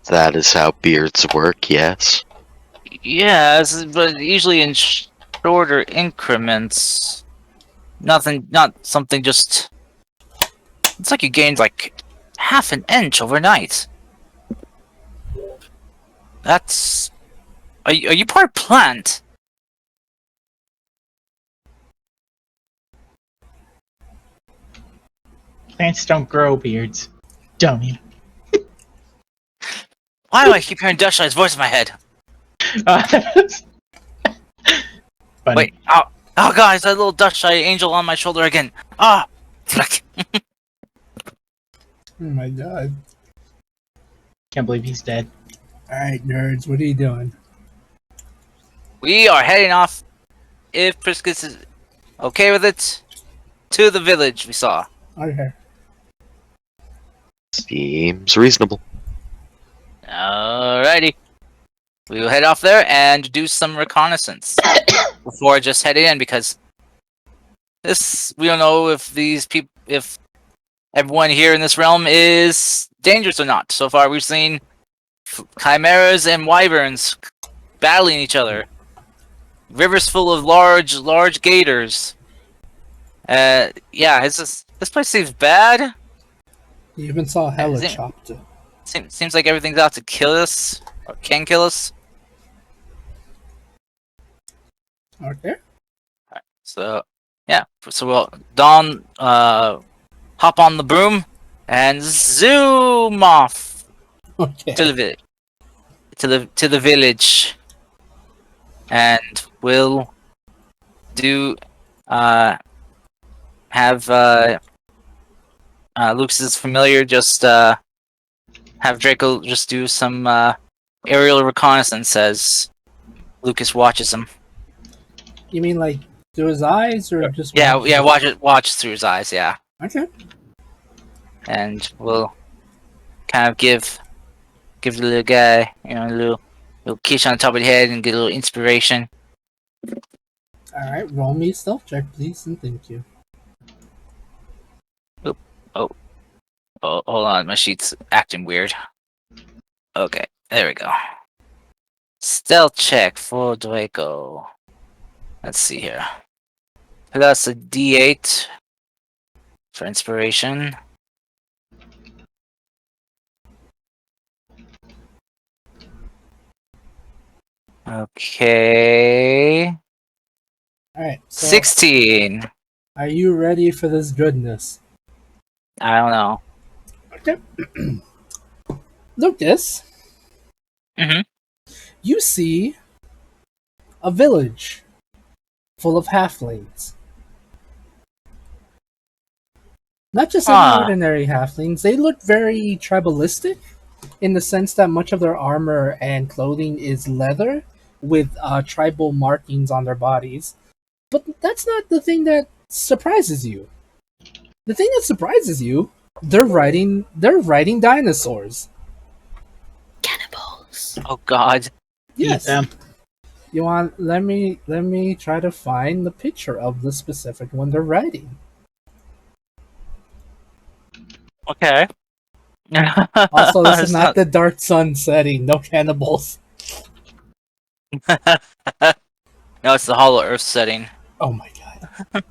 Speaker 5: That is how beards work, yes.
Speaker 7: Yes, but usually in shorter increments. Not something just. It's like you gained like half an inch overnight. That's. Are you part plant?
Speaker 4: Plants don't grow beards. Dummy.
Speaker 7: Why do I keep hearing Dustshy's voice in my head?
Speaker 4: Funny.
Speaker 7: Wait, oh god, it's that little Dustshy angel on my shoulder again. Ah! Fuck.
Speaker 1: Oh my god.
Speaker 4: Can't believe he's dead.
Speaker 1: Alright, nerds, what are you doing?
Speaker 7: We are heading off, if Priscus is okay with it, to the village we saw.
Speaker 1: Okay.
Speaker 5: Seems reasonable.
Speaker 7: Alrighty. We will head off there and do some reconnaissance before just heading in, because this, we don't know if these people, if everyone here in this realm is dangerous or not. So far, we've seen chimeras and wyverns battling each other. Rivers full of large gators. Yeah, this place seems bad.
Speaker 1: You even saw Hella
Speaker 7: Is it-
Speaker 1: chopped.
Speaker 7: Seems like everything's out to kill us, or can kill us.
Speaker 1: Okay.
Speaker 7: So, yeah. So we'll hop on the broom and zoom off
Speaker 1: Okay.
Speaker 7: to the village, and we'll do have Lucas's familiar just have Draco just do some aerial reconnaissance as Lucas watches him.
Speaker 1: You mean like through his eyes or just
Speaker 7: Yeah, watch through his eyes, yeah.
Speaker 1: Okay.
Speaker 7: And we'll kind of give the little guy, a little kiss on top of the head and get a little inspiration.
Speaker 1: Alright, roll me a stealth check, please, and thank you.
Speaker 7: Oh, hold on, my sheet's acting weird. Okay, there we go. Stealth check for Draco. Let's see here. Plus a D8 for inspiration. Okay.
Speaker 1: Alright, so
Speaker 7: 16.
Speaker 1: are you ready for this goodness?
Speaker 7: I don't know.
Speaker 1: Okay. Lucas,
Speaker 7: Mhm.
Speaker 1: you see a village full of halflings. Not just any
Speaker 7: Huh.
Speaker 1: ordinary halflings, they look very tribalistic in the sense that much of their armor and clothing is leather with tribal markings on their bodies. But that's not the thing that surprises you. The thing that surprises you, they're riding dinosaurs.
Speaker 6: Cannibals.
Speaker 7: Oh God.
Speaker 1: Yes.
Speaker 4: Eat them.
Speaker 1: You want let me try to find the picture of the specific one they're riding.
Speaker 7: Okay.
Speaker 1: Also, this is
Speaker 7: It's
Speaker 1: not the dark sun setting, no cannibals.
Speaker 7: No, it's the Hollow Earth setting.
Speaker 1: Oh my god.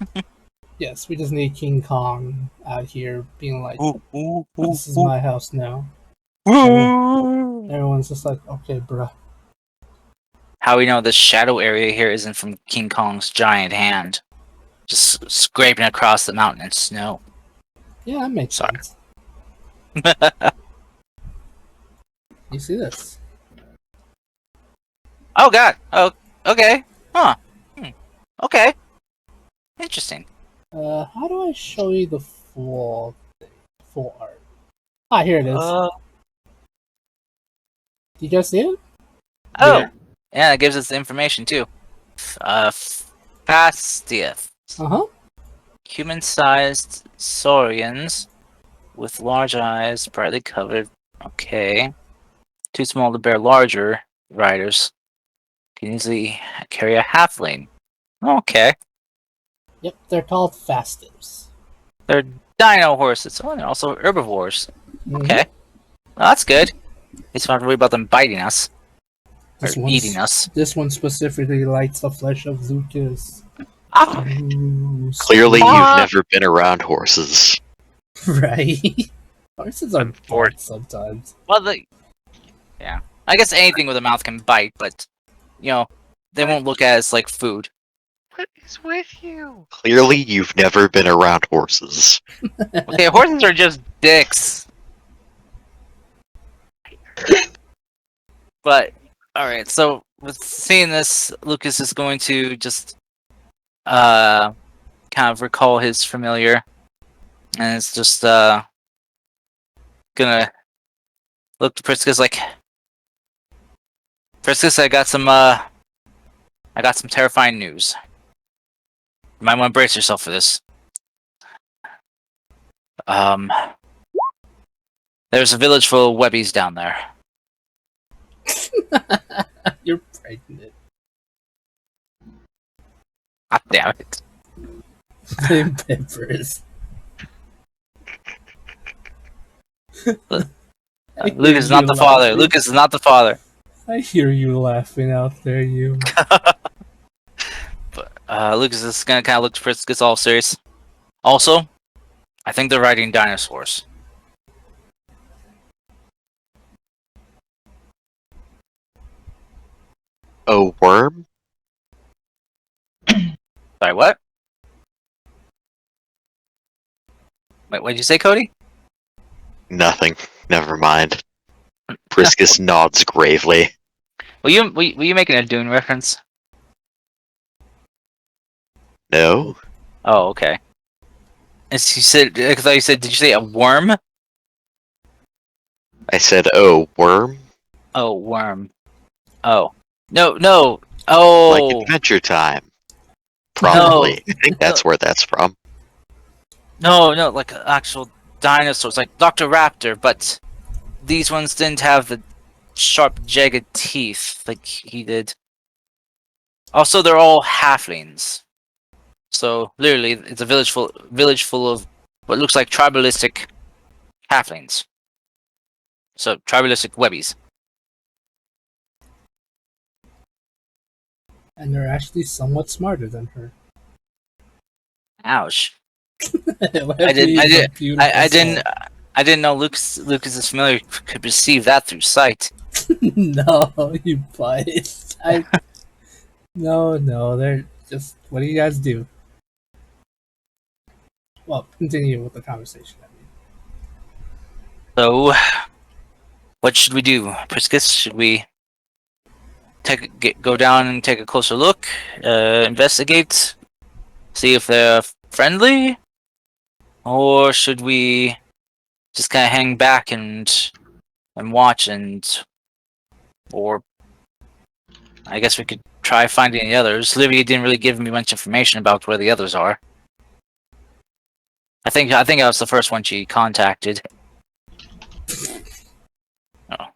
Speaker 1: Yes, we just need King Kong out here being like, this is my house now. Everyone's just like, okay, bruh.
Speaker 7: How we know the shadow area here isn't from King Kong's giant hand, just scraping across the mountain in snow.
Speaker 1: Yeah, that makes
Speaker 7: Sorry.
Speaker 1: sense. You see this?
Speaker 7: Oh God. Oh, okay. Huh. Okay. Interesting.
Speaker 1: How do I show you the full art? Ah, here it is.
Speaker 7: Oh.
Speaker 1: Do you guys see it?
Speaker 7: Yeah, it gives us the information too. Fastieth.
Speaker 1: Uh-huh.
Speaker 7: Human-sized saurians with large eyes, brightly covered. Okay. Too small to bear larger riders. Can easily carry a halfling. Okay.
Speaker 1: Yep, they're called fastives.
Speaker 7: They're dino horses. Oh, they're also herbivores.
Speaker 1: Mhm.
Speaker 7: Okay. Well, that's good. At least we don't have to worry about them biting us.
Speaker 1: This
Speaker 7: Or
Speaker 1: one's-
Speaker 7: eating us.
Speaker 1: This one specifically likes the flesh of Lucas.
Speaker 7: Ah!
Speaker 1: Ooh,
Speaker 5: Clearly,
Speaker 7: Ah!
Speaker 5: you've never been around horses.
Speaker 1: right? Horses are
Speaker 2: Unfortunate.
Speaker 1: bored sometimes.
Speaker 7: Well, yeah. I guess anything with a mouth can bite, but, they won't look at it as like food.
Speaker 2: What is with you?
Speaker 5: Clearly, you've never been around horses.
Speaker 7: Okay, horses are just dicks. But, alright, so with seeing this, Lucas is going to just kind kind of recall his familiar, and it's just gonna look to Priscus like, Priscus, I got some terrifying news. You might want to brace yourself for this. There's a village full of webbies down there.
Speaker 1: You're pregnant.
Speaker 7: God damn it.
Speaker 1: Blame Peppers.
Speaker 7: Lucas is not the father. Lucas is not the father.
Speaker 1: I hear you laughing out there, you.
Speaker 7: But Lucas is gonna kind of look to Priscus all serious. Also, I think they're riding dinosaurs.
Speaker 5: A worm?
Speaker 7: Sorry, what? Wait, what did you say, Cody?
Speaker 5: Nothing. Never mind. Priscus nods gravely.
Speaker 7: Were you making a Dune reference?
Speaker 5: No?
Speaker 7: Oh, okay. As you said, I thought you said, did you say a worm?
Speaker 5: I said, oh, worm?
Speaker 7: Oh, worm. Oh. No. Oh.
Speaker 5: Like Adventure Time. Probably. I think that's where that's from.
Speaker 7: No, like actual dinosaurs, like Dr. Raptor, but these ones didn't have the sharp, jagged teeth like he did. Also, they're all halflings. So literally, it's a village full of what looks like tribalistic halflings. So tribalistic webbies.
Speaker 1: And they're actually somewhat smarter than her.
Speaker 7: Ouch.
Speaker 1: I
Speaker 7: didn't know Lucas's familiar could perceive that through sight.
Speaker 1: No, you butt. No, they're just. What do you guys do? Well, continue with the conversation.
Speaker 7: So, what should we do, Priscus? Should we go down and take a closer look, investigate, see if they're friendly, or should we just kind of hang back and watch or I guess we could try finding the others. Livia didn't really give me much information about where the others are. I think I was the first one she contacted. Oh.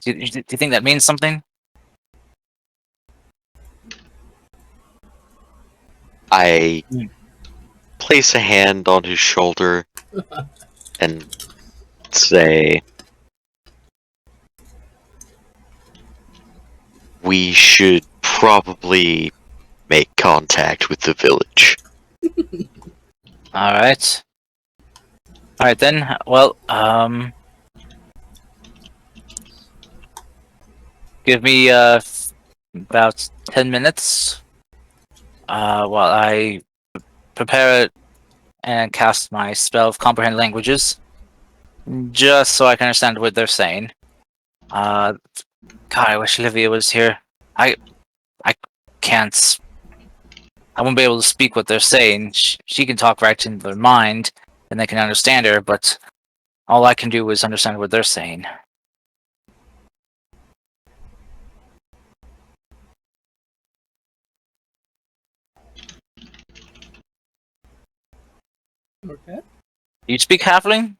Speaker 7: Do you think that means something?
Speaker 5: I place a hand on his shoulder and say, we should probably make contact with the village.
Speaker 7: Alright then. Well, give me about 10 minutes while I prepare it and cast my spell of comprehend languages, just so I can understand what they're saying. God, I wish Livia was here. I can't. I won't be able to speak what they're saying. She can talk right into their mind, and they can understand her, but all I can do is understand what they're saying.
Speaker 1: Okay.
Speaker 7: Do you speak Halfling?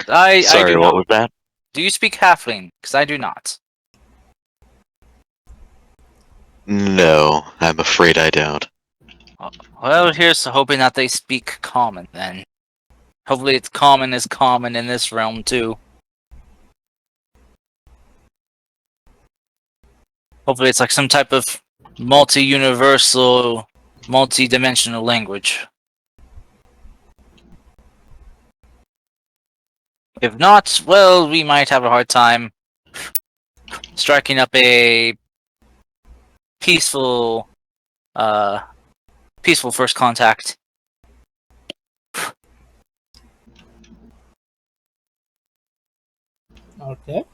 Speaker 7: I
Speaker 5: Sorry,
Speaker 7: do
Speaker 5: what
Speaker 7: not.
Speaker 5: was that?
Speaker 7: Do you speak Halfling? Because I do not.
Speaker 5: No, I'm afraid I don't.
Speaker 7: Well, here's to hoping that they speak common then. Hopefully it's common in this realm too. Hopefully it's like some type of multi-universal, multi-dimensional language. If not, well, we might have a hard time striking up a peaceful first contact.
Speaker 1: Okay.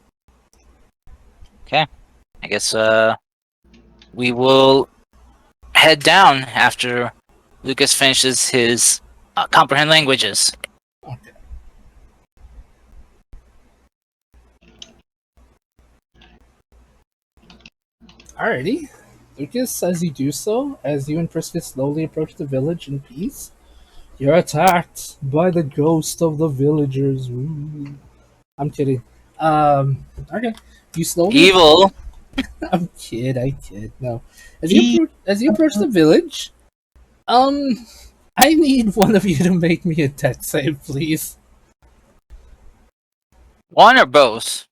Speaker 7: Okay. I guess we will head down after Lucas finishes his comprehend languages.
Speaker 1: Okay. Alrighty. Lucas, as you do so, as you and Priscus slowly approach the village in peace, you're attacked by the ghost of the villagers. Ooh. I'm kidding. Okay. You slowly.
Speaker 7: Evil.
Speaker 1: I kid. No.
Speaker 4: E-
Speaker 1: As you approach the village, um, I need one of you to make me a death save, please.
Speaker 7: One or both?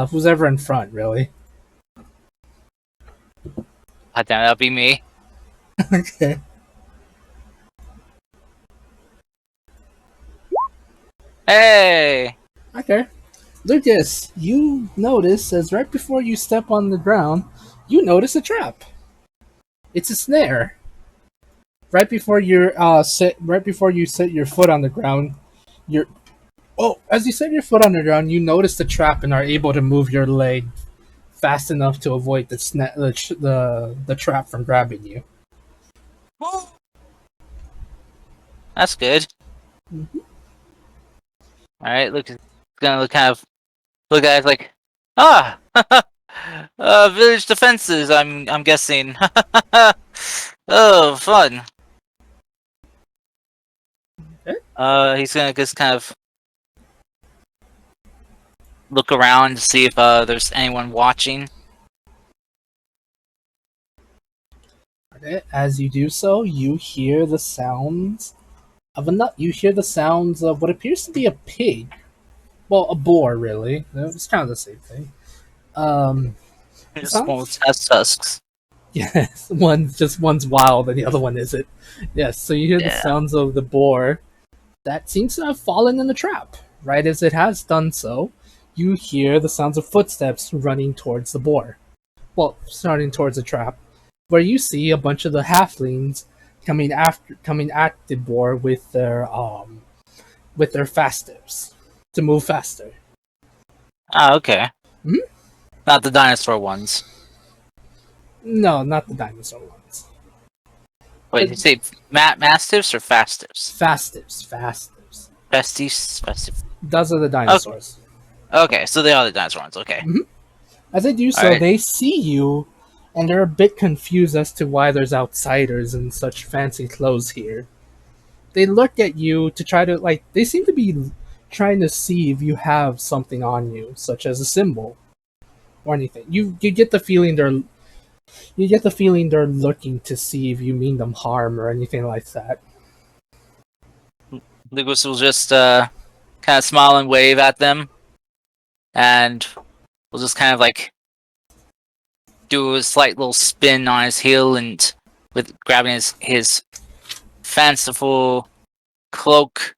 Speaker 1: Who's ever in front, really.
Speaker 7: God damn, that'll be me.
Speaker 1: Okay.
Speaker 7: Hey!
Speaker 1: Okay. Lucas, you notice as right before you step on the ground, you notice a trap. It's a snare. Right before you set your foot on the ground, you're as you set your foot on the ground, you notice the trap and are able to move your leg fast enough to avoid the trap from grabbing you.
Speaker 7: That's good.
Speaker 1: Mm-hmm.
Speaker 7: Alright, look, gonna look at it like, village defenses. I'm guessing. Oh, fun.
Speaker 1: Okay.
Speaker 7: He's gonna just kind of look around to see if there's anyone watching.
Speaker 1: Okay. As you do so, you hear the sounds of a nut. You hear the sounds of what appears to be a pig. Well, a boar, really. It's kind of the same thing.
Speaker 7: Just
Speaker 1: Sounds.
Speaker 7: has tusks.
Speaker 1: Yes, one's wild and the other one isn't. Yes, so you hear the
Speaker 7: Yeah.
Speaker 1: sounds of the boar that seems to have fallen in the trap. Right as it has done so, you hear the sounds of footsteps running towards the boar. Well, starting towards the trap, where you see a bunch of the halflings coming at the boar with their fastives to move faster.
Speaker 7: Ah, okay.
Speaker 1: Mhm.
Speaker 7: Not the dinosaur ones.
Speaker 1: No, not the dinosaur ones.
Speaker 7: Wait, did you say mastiffs or fastiffs?
Speaker 1: Fastives.
Speaker 7: Festive.
Speaker 1: Those are the dinosaurs.
Speaker 7: Okay, so they are the dinosaur ones. Okay.
Speaker 1: As they do so,
Speaker 7: Alright.
Speaker 1: they see you, and they're a bit confused as to why there's outsiders in such fancy clothes here. They look at you to try to, they seem to be trying to see if you have something on you, such as a symbol or anything. You get the feeling they're looking to see if you mean them harm or anything like that.
Speaker 7: Lucas will just kind of smile and wave at them, and we'll just kind of like do a slight little spin on his heel and with grabbing his fanciful cloak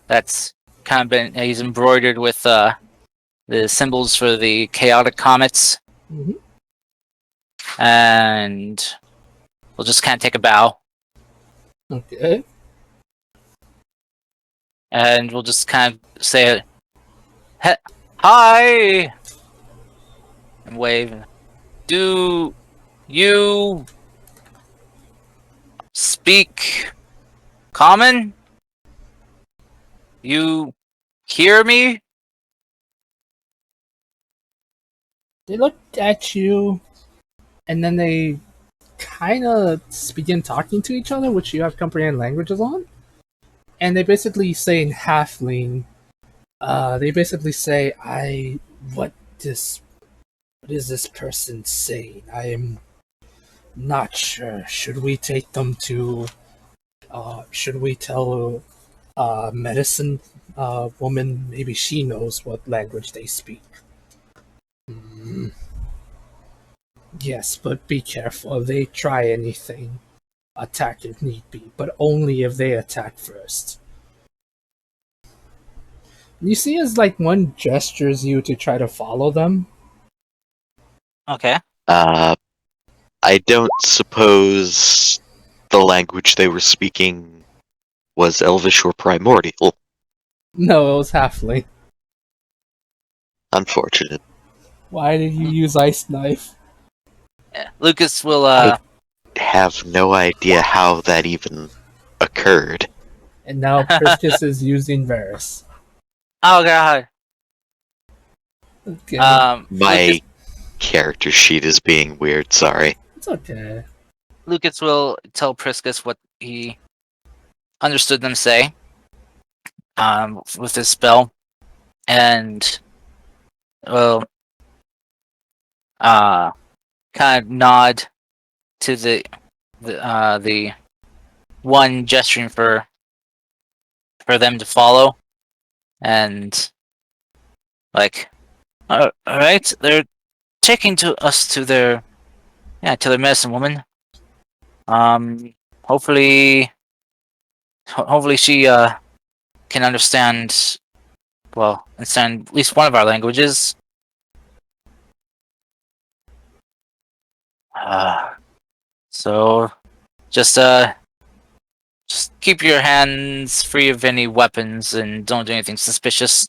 Speaker 7: that's kind of been he's embroidered with the symbols for the chaotic comets,
Speaker 1: Hmm.
Speaker 7: and we'll just kind of take a bow,
Speaker 1: Okay.
Speaker 7: and we'll just kind of say hi and wave. Do you speak common? You hear me?
Speaker 1: They look at you, and then they kind of begin talking to each other, which you have comprehend languages on. And they basically say in halfling, they basically say, what this, what is this person saying? I am not sure. Should we take them to, should we tell, medicine, woman, maybe she knows what language they speak. Hmm. Yes, but be careful. If they try anything, attack if need be, but only if they attack first. You see as one gestures you to try to follow them.
Speaker 7: Okay.
Speaker 5: I don't suppose the language they were speaking was Elvish or Primordial.
Speaker 1: No, it was halfling.
Speaker 5: Unfortunate.
Speaker 1: Why did you use ice knife?
Speaker 7: Lucas will
Speaker 5: Have no idea how that even occurred.
Speaker 1: And now Priscus is using Varus.
Speaker 7: Oh god.
Speaker 1: Okay,
Speaker 5: My
Speaker 7: Lucas,
Speaker 5: character sheet is being weird, sorry.
Speaker 1: it's okay.
Speaker 7: Lucas will tell Priscus what he understood them say. With his spell, and will kind of nod to the one gesturing for them to follow, and like, all right, they're taking us to their medicine woman. Hopefully she can understand at least one of our languages. So just keep your hands free of any weapons and don't do anything suspicious.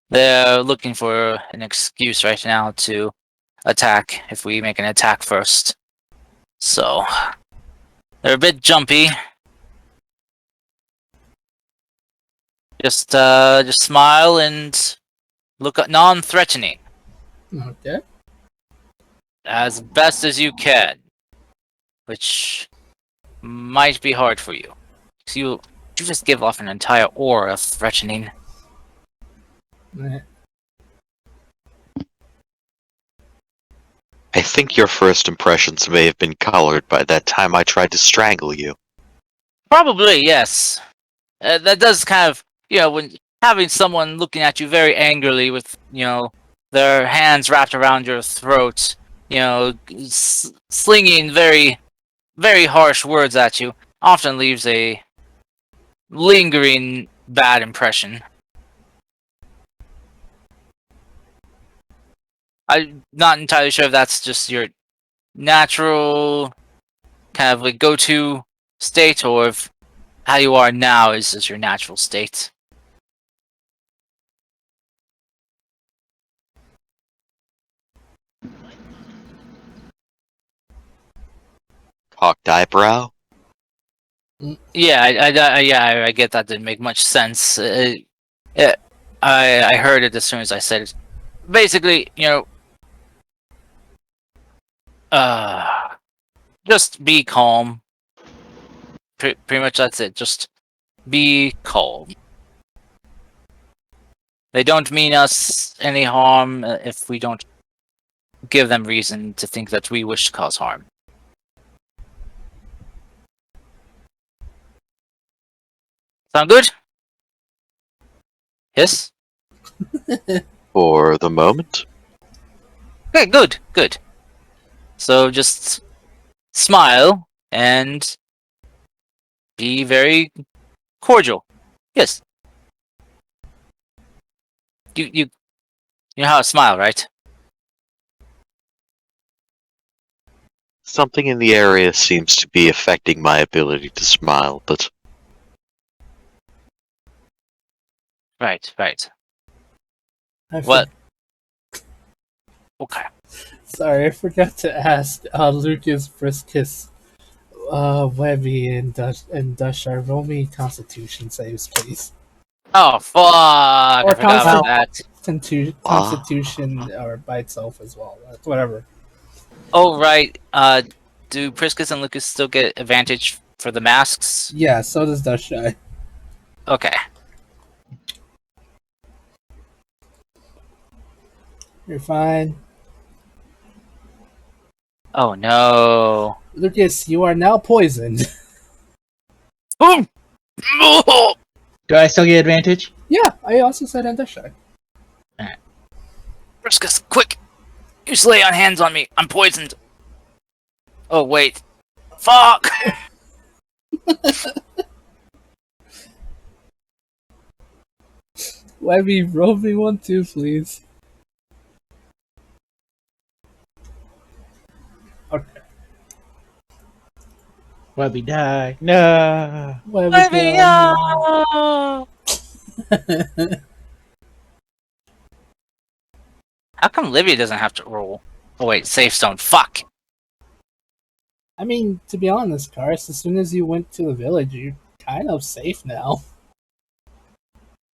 Speaker 7: They're looking for an excuse right now to attack if we make an attack first. So they're a bit jumpy. Just smile and look non-threatening
Speaker 1: Okay.
Speaker 7: as best as you can, which might be hard for you. So you just give off an entire aura of threatening.
Speaker 1: Eh,
Speaker 5: I think your first impressions may have been colored by that time I tried to strangle you.
Speaker 7: Probably, yes. That does kind of, when having someone looking at you very angrily with, their hands wrapped around your throat, slinging very, very harsh words at you, often leaves a lingering bad impression. I'm not entirely sure if that's just your natural kind of like go-to state, or if how you are now is just your natural state.
Speaker 5: Cocked eyebrow?
Speaker 7: Yeah, I get that didn't make much sense. I heard it as soon as I said it. Basically, just be calm. Pretty much that's it. Just be calm. They don't mean us any harm if we don't give them reason to think that we wish to cause harm. Sound good? Yes?
Speaker 5: For the moment?
Speaker 7: Okay, good. So just smile and be very cordial. Yes. You know how to smile, right?
Speaker 5: Something in the area seems to be affecting my ability to smile, but
Speaker 7: Right.
Speaker 1: I
Speaker 7: What? Okay.
Speaker 1: Sorry, I forgot to ask Lucas, Priscus, Webby, and Dusha. Roll me Constitution saves, please.
Speaker 7: Oh fuck! I
Speaker 1: Or
Speaker 7: forgot about that.
Speaker 1: Constitution, or by itself as well. Whatever.
Speaker 7: Oh right. Do Priscus and Lucas still get advantage for the masks?
Speaker 1: Yeah, so does Dusha.
Speaker 7: Okay.
Speaker 1: You're fine.
Speaker 7: Oh no.
Speaker 1: Lucas, you are now poisoned.
Speaker 7: Boom!
Speaker 4: Do I still get advantage?
Speaker 1: Yeah, I also said on Dusha.
Speaker 7: Priscus, quick! Use lay on hands on me. I'm poisoned. Oh wait. Fuck!
Speaker 1: Webby, roll me 1-2, please. Okay.
Speaker 4: Webby die. No.
Speaker 1: Webby,
Speaker 7: How come Livia doesn't have to roll? Oh wait, safe zone. Fuck!
Speaker 1: I mean, to be honest, Cars, as soon as you went to the village, you're kind of safe now.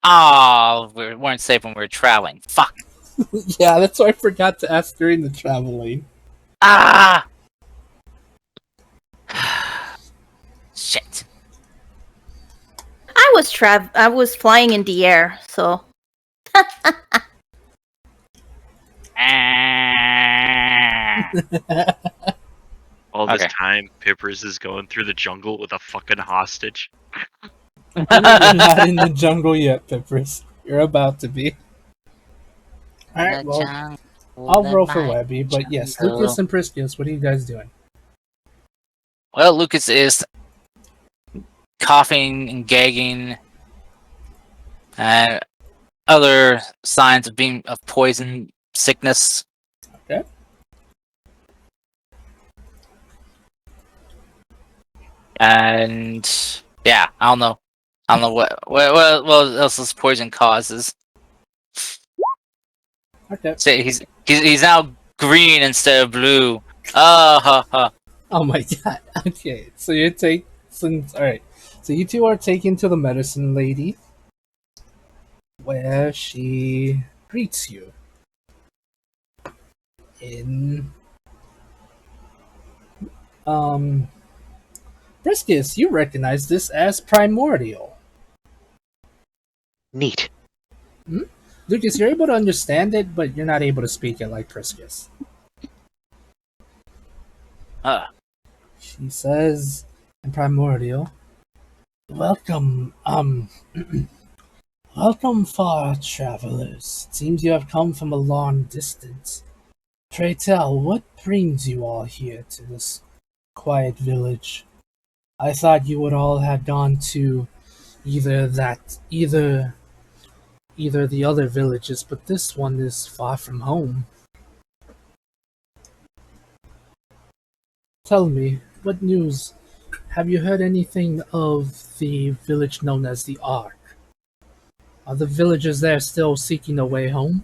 Speaker 7: Oh, we weren't safe when we were traveling. Fuck.
Speaker 1: Yeah, that's why I forgot to ask during the traveling.
Speaker 7: Ah! Shit.
Speaker 6: I was flying in the air, so
Speaker 7: Ah.
Speaker 2: All this
Speaker 7: Okay.
Speaker 2: time, Pippers is going through the jungle with a fucking hostage.
Speaker 1: You're not in the jungle yet, Peppers. You're about to be. Alright, well, I'll roll for Webby, but yes, Lucas and Priscus, what are you guys doing?
Speaker 7: Well, Lucas is coughing and gagging and other signs of being of poison sickness.
Speaker 1: Okay.
Speaker 7: And yeah, I don't know what else this poison causes.
Speaker 1: Okay.
Speaker 7: So he's now green instead of blue. Ha ha.
Speaker 1: Oh my god. Okay, so you take since alright. So you two are taken to the medicine lady, where she greets you in um Priscus, you recognize this as primordial.
Speaker 5: Neat.
Speaker 1: Lucas, you're able to understand it, but you're not able to speak it like Priscus. She says in primordial, welcome, welcome, far travelers. It seems you have come from a long distance. Pray tell, what brings you all here to this quiet village? I thought you would all have gone to either the other villages, but this one is far from home. Tell me, what news? Have you heard anything of the village known as the Ark? Are the villagers there still seeking a way home?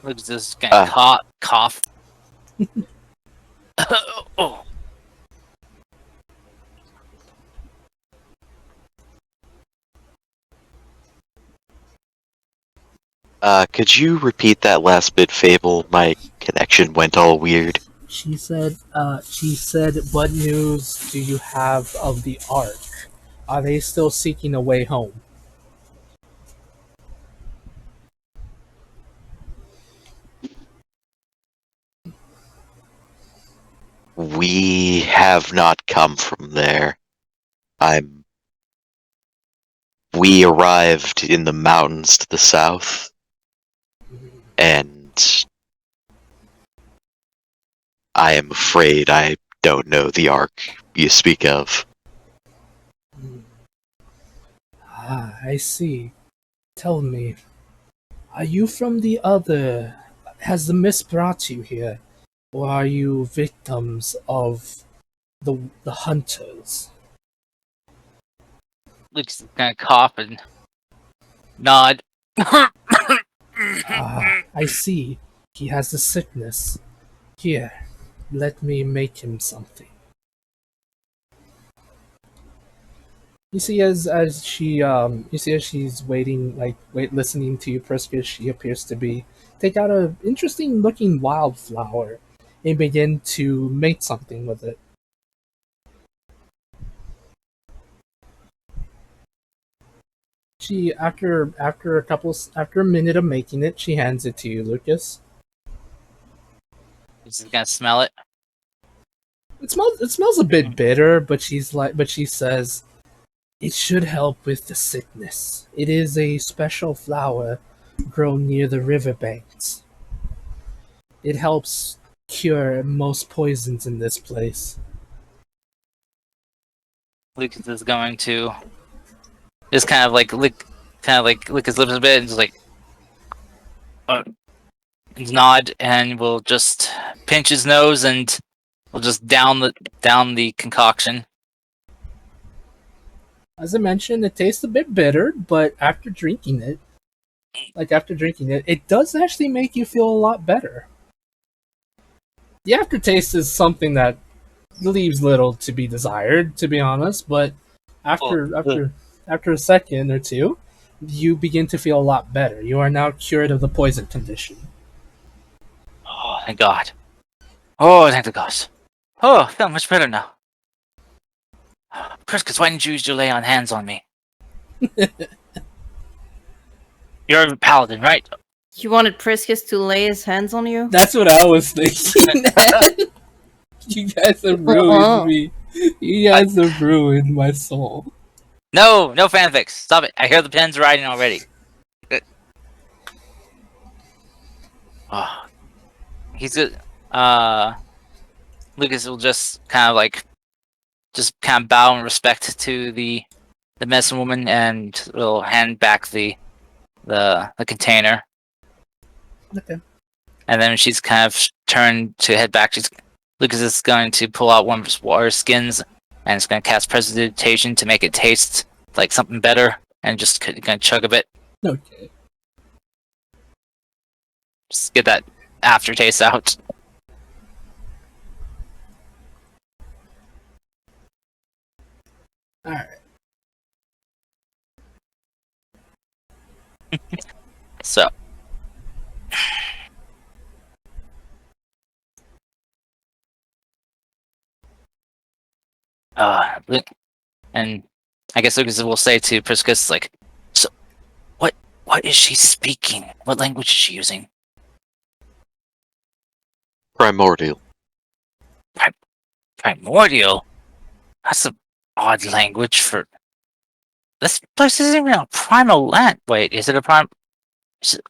Speaker 7: Lucas is gonna cough. Oh.
Speaker 5: Could you repeat that last bit, Fable? My connection went all weird.
Speaker 1: She said, what news do you have of the Ark? Are they still seeking a way home?
Speaker 5: We have not come from there. We arrived in the mountains to the south, and I am afraid I don't know the Ark you speak of.
Speaker 1: Ah, I see. Tell me, are you from the other? Has the mist brought you here? Or are you victims of the hunters?
Speaker 7: Lucas is gonna cough and nod.
Speaker 1: Ah, I see. He has the sickness. Here, let me make him something. You see, as she's waiting, listening to you, Priscus, she appears to be take out a interesting looking wildflower and begin to make something with it. She after a minute of making it, she hands it to you, Lucas.
Speaker 7: Lucas is gonna smell it.
Speaker 1: It smells a bit bitter, but she says it should help with the sickness. It is a special flower grown near the riverbanks. It helps cure most poisons in this place.
Speaker 7: Lucas is going to just kind of like lick his lips a bit and just like nod, and we'll just pinch his nose and we'll just down the concoction.
Speaker 1: As I mentioned, it tastes a bit bitter, but after drinking it, like after drinking it, it does actually make you feel a lot better. The aftertaste is something that leaves little to be desired, to be honest. But
Speaker 7: Oh,
Speaker 1: after a second or two, you begin to feel a lot better. You are now cured of the poison condition.
Speaker 7: oh, thank God. Oh, thank the gods. Oh, I feel much better now. Priscus, why didn't you use your lay on hands on me? You're a paladin, right?
Speaker 6: You wanted Priscus to lay his hands on you?
Speaker 1: That's what I was thinking. You guys have ruined me. You guys have ruined my soul.
Speaker 7: No, no fanfics. Stop it. I hear the pens riding already. Oh, he's good. Lucas will just kind of bow in respect to the medicine woman and will hand back the container.
Speaker 1: Okay.
Speaker 7: And then she's kind of turned to head back. Lucas is going to pull out one of his water skins and it's going to cast prestidigitation to make it taste like something better and just going to chug a bit.
Speaker 1: Okay.
Speaker 7: Just get that aftertaste out.
Speaker 1: All right.
Speaker 7: So. And I guess Lucas will say to Priscus, like, so, what is she speaking? What language is she using?
Speaker 5: Primordial.
Speaker 7: Primordial? That's an odd language for... This place isn't even a primal land. Wait, is it a prime...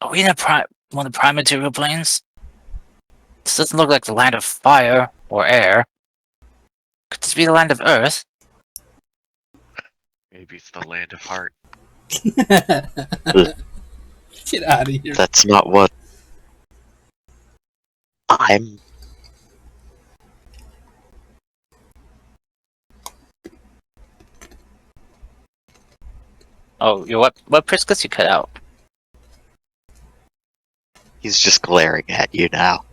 Speaker 7: Are we in one of the prime material planes? This doesn't look like the land of fire or air. Could this be the land of earth?
Speaker 2: Maybe it's the land of heart.
Speaker 1: Get out of here.
Speaker 5: That's not what I'm...
Speaker 7: Oh, what Priscus you cut out?
Speaker 5: He's just glaring at you now.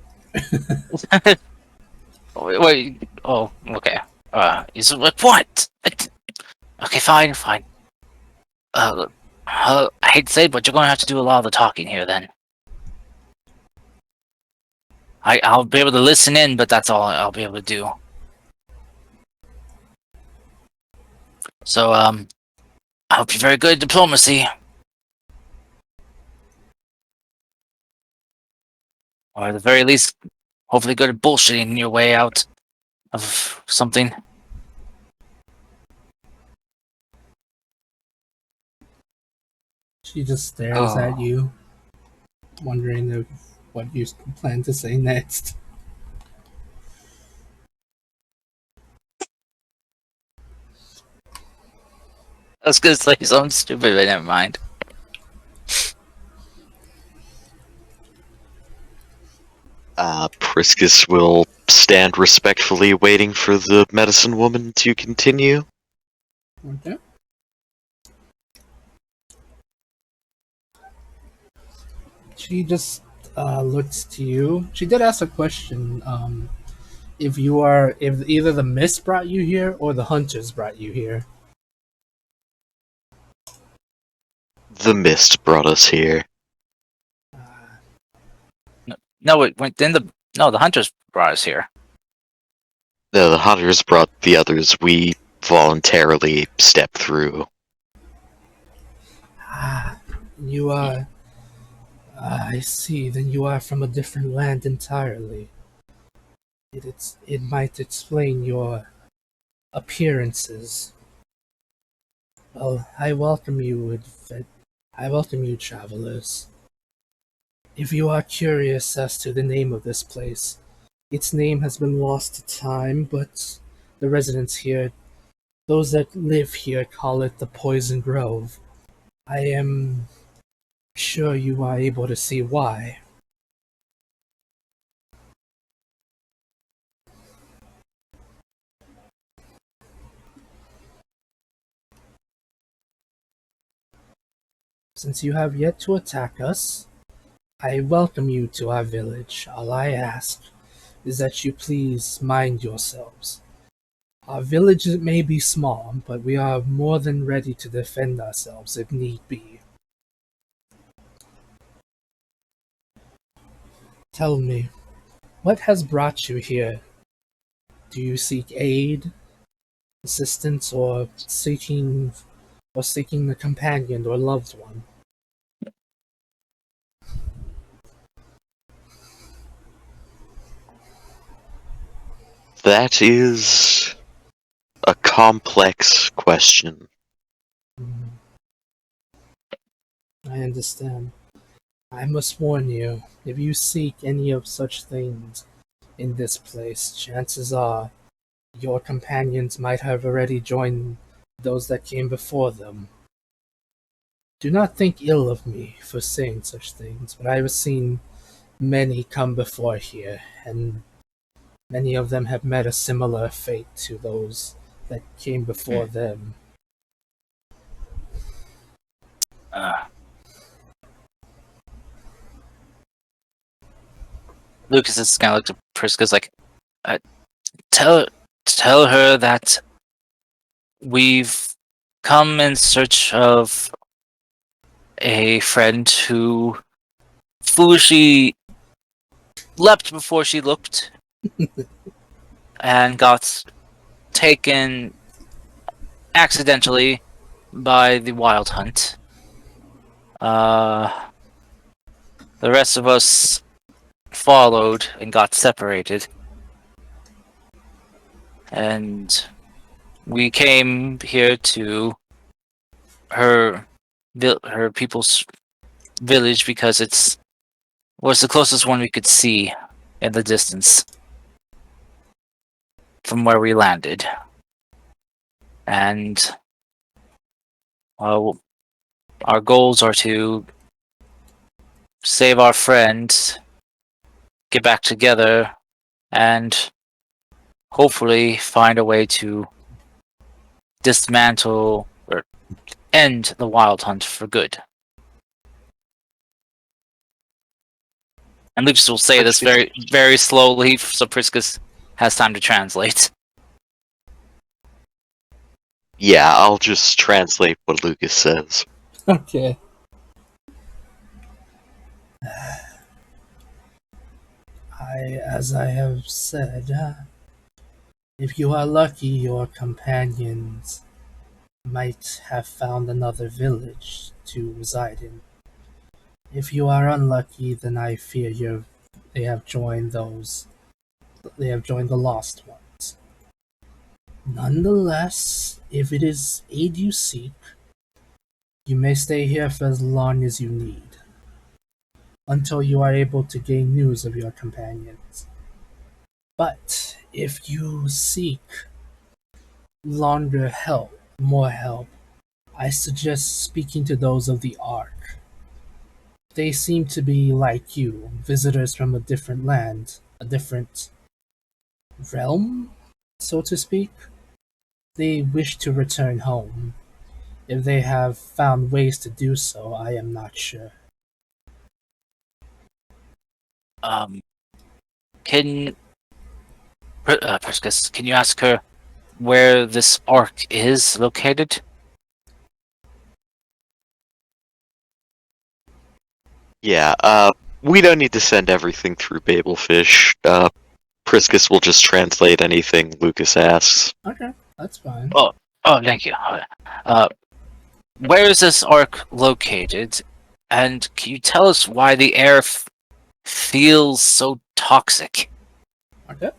Speaker 7: Wait, oh, okay. He's like, what? Okay, fine. I hate to say it, but you're going to have to do a lot of the talking here then. I'll be able to listen in, but that's all I'll be able to do. So, I hope you're very good at diplomacy. Or at the very least, hopefully good at bullshitting your way out of something.
Speaker 1: She just stares at you, wondering what you plan to say next.
Speaker 7: I was gonna say something stupid, but never mind.
Speaker 5: Priscus will stand respectfully waiting for the medicine woman to continue.
Speaker 1: Okay. She just looks to you. She did ask a question. If either the mist brought you here or the hunters brought you here.
Speaker 5: The mist brought us here.
Speaker 7: No, the hunters brought us here.
Speaker 5: No, the hunters brought the others. We voluntarily stepped through.
Speaker 1: You are. I see. Then you are from a different land entirely. It might explain your appearances. Well, I welcome you, travelers. If you are curious as to the name of this place, its name has been lost to time, but the residents here, those that live here, call it the Poison Grove. I am sure you are able to see why. Since you have yet to attack us, I welcome you to our village. All I ask is that you please mind yourselves. Our village may be small, but we are more than ready to defend ourselves if need be. Tell me, what has brought you here? Do you seek aid, assistance, or seeking a companion or loved one?
Speaker 5: That is a complex question.
Speaker 1: Hmm, I understand. I must warn you, if you seek any of such things in this place, chances are your companions might have already joined those that came before them. Do not think ill of me for saying such things, but I have seen many come before here, and many of them have met a similar fate to those that came before them.
Speaker 7: Uh, Lucas is kind of looked at Prisca's like, uh, tell tell her that we've come in search of a friend who foolishly leapt before she looked and got taken accidentally by the wild hunt. Uh, the rest of us followed and got separated, and we came here to her her people's village because it was the closest one we could see in the distance from where we landed. And uh, our goals are to save our friend, get back together, and hopefully find a way to dismantle or end the wild hunt for good. And Lucas will say this very, very slowly so Priscus has time to translate.
Speaker 5: Yeah, I'll just translate what Lucas says.
Speaker 1: Okay. As I have said, if you are lucky, your companions might have found another village to reside in. If you are unlucky, then I fear they have joined the lost ones. Nonetheless, if it is aid you seek, you may stay here for as long as you need, until you are able to gain news of your companions. But if you seek more help, I suggest speaking to those of the Ark. They seem to be like you, visitors from a different land, a different realm, so to speak. They wish to return home. If they have found ways to do so, I am not sure.
Speaker 7: Um, can Priscus, can you ask her where this ark is located?
Speaker 5: Yeah, we don't need to send everything through Babelfish. Priscus will just translate anything Lucas asks.
Speaker 1: Okay, that's fine.
Speaker 7: Oh, thank you. Where is this ark located? And can you tell us why the air feels so toxic?
Speaker 1: Okay.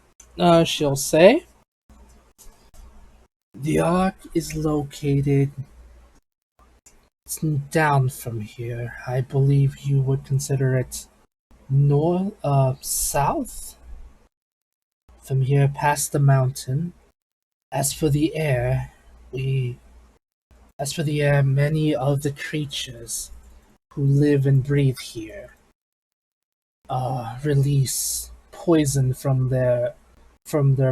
Speaker 1: She'll say, the Ark is located down from here. I believe you would consider it south from here past the mountain. As for the air, we many of the creatures who live and breathe here release poison from their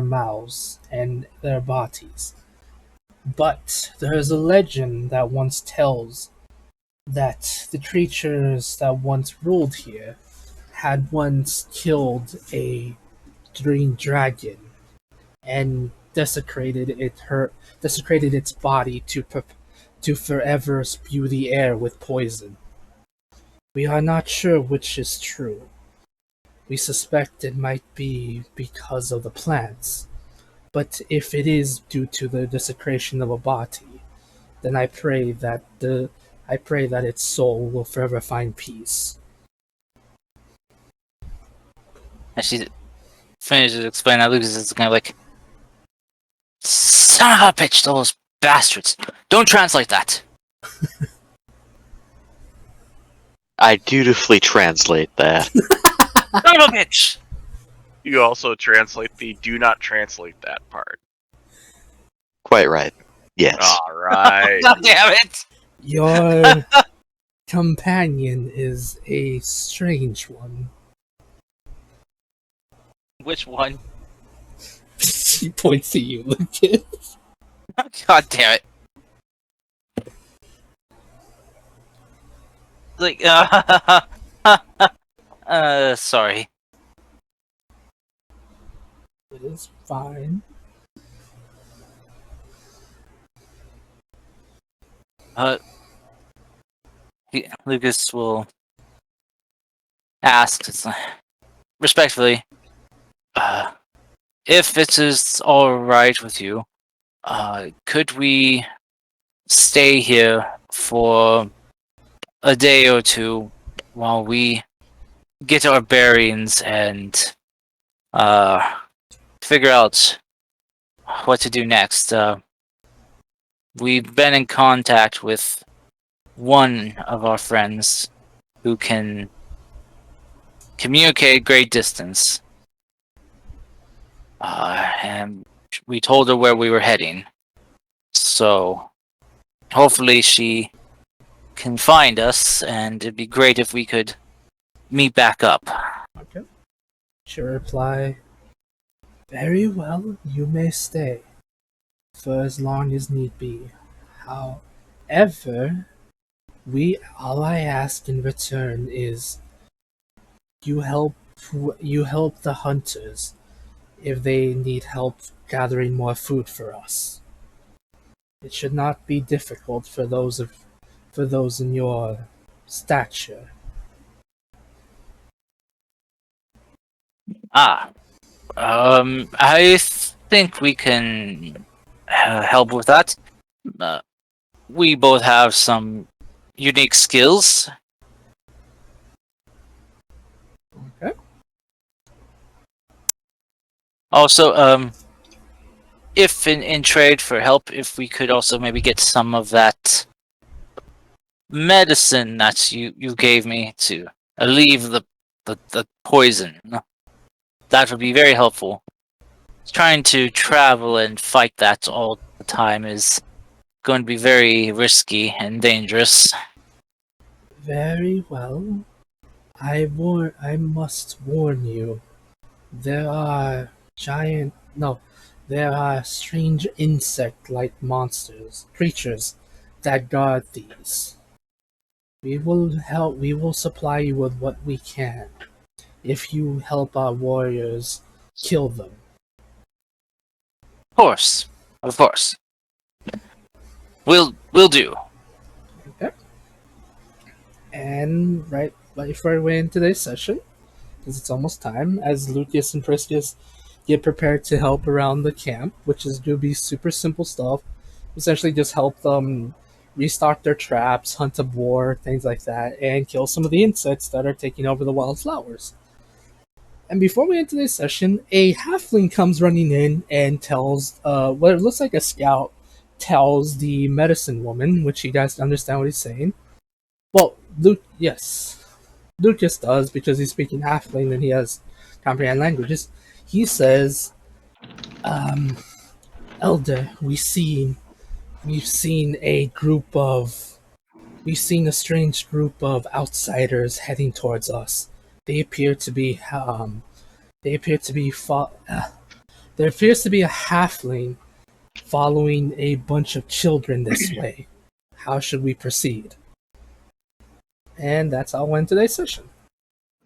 Speaker 1: mouths and their bodies. But there is a legend that once tells that the creatures that once ruled here had once killed a green dragon and desecrated its body to forever spew the air with poison. We are not sure which is true. We suspect it might be because of the plants, but if it is due to the desecration of a body, then I pray that its soul will forever find peace.
Speaker 7: And she finishes explaining that Lucas is kind of like, son of a bitch, those bastards. Don't translate that.
Speaker 5: I dutifully translate that.
Speaker 7: Son of a bitch.
Speaker 2: You also translate the "do not translate that" part.
Speaker 5: Quite right. Yes.
Speaker 2: All right.
Speaker 7: God damn it.
Speaker 1: Your companion is a strange one.
Speaker 7: Which one?
Speaker 1: She points at you, Lucas.
Speaker 7: God damn it. Like, sorry.
Speaker 1: It is fine.
Speaker 7: Lucas will ask respectfully, if it is all right with you, could we stay here for a day or two while we get our bearings and figure out what to do next? We've been in contact with one of our friends who can communicate great distance. And we told her where we were heading. So hopefully she can find us, and it'd be great if we could meet back up.
Speaker 1: Okay. She reply, very well, you may stay, for as long as need be. However, all I ask in return is you help the hunters if they need help gathering more food for us. It should not be difficult for those in your stature.
Speaker 7: I think we can help with that. Uh, we both have some unique skills.
Speaker 1: Okay.
Speaker 7: Also, if in trade for help, if we could also maybe get some of that medicine that you gave me to alleviate the poison, that would be very helpful. Trying to travel and fight that all the time is going to be very risky and dangerous.
Speaker 1: Very well. I must warn you. There are there are strange insect-like creatures that guard these. We will supply you with what we can if you help our warriors kill them.
Speaker 7: Of course. We'll do.
Speaker 1: Okay. And right before we end today's session, because it's almost time, as Lucius and Priscus get prepared to help around the camp, which is going to be super simple stuff. Essentially, just help them restock their traps, hunt a boar, things like that, and kill some of the insects that are taking over the wildflowers. And before we enter this session, a halfling comes running in and tells, what it looks like a scout, tells the medicine woman, which you guys understand what he's saying. Well, Lucas does, because he's speaking halfling and he has comprehend languages. He says, Elder, we've seen a strange group of outsiders heading towards us. They appear to be there appears to be a halfling following a bunch of children this way. How should we proceed? And that's how I'll end today's session.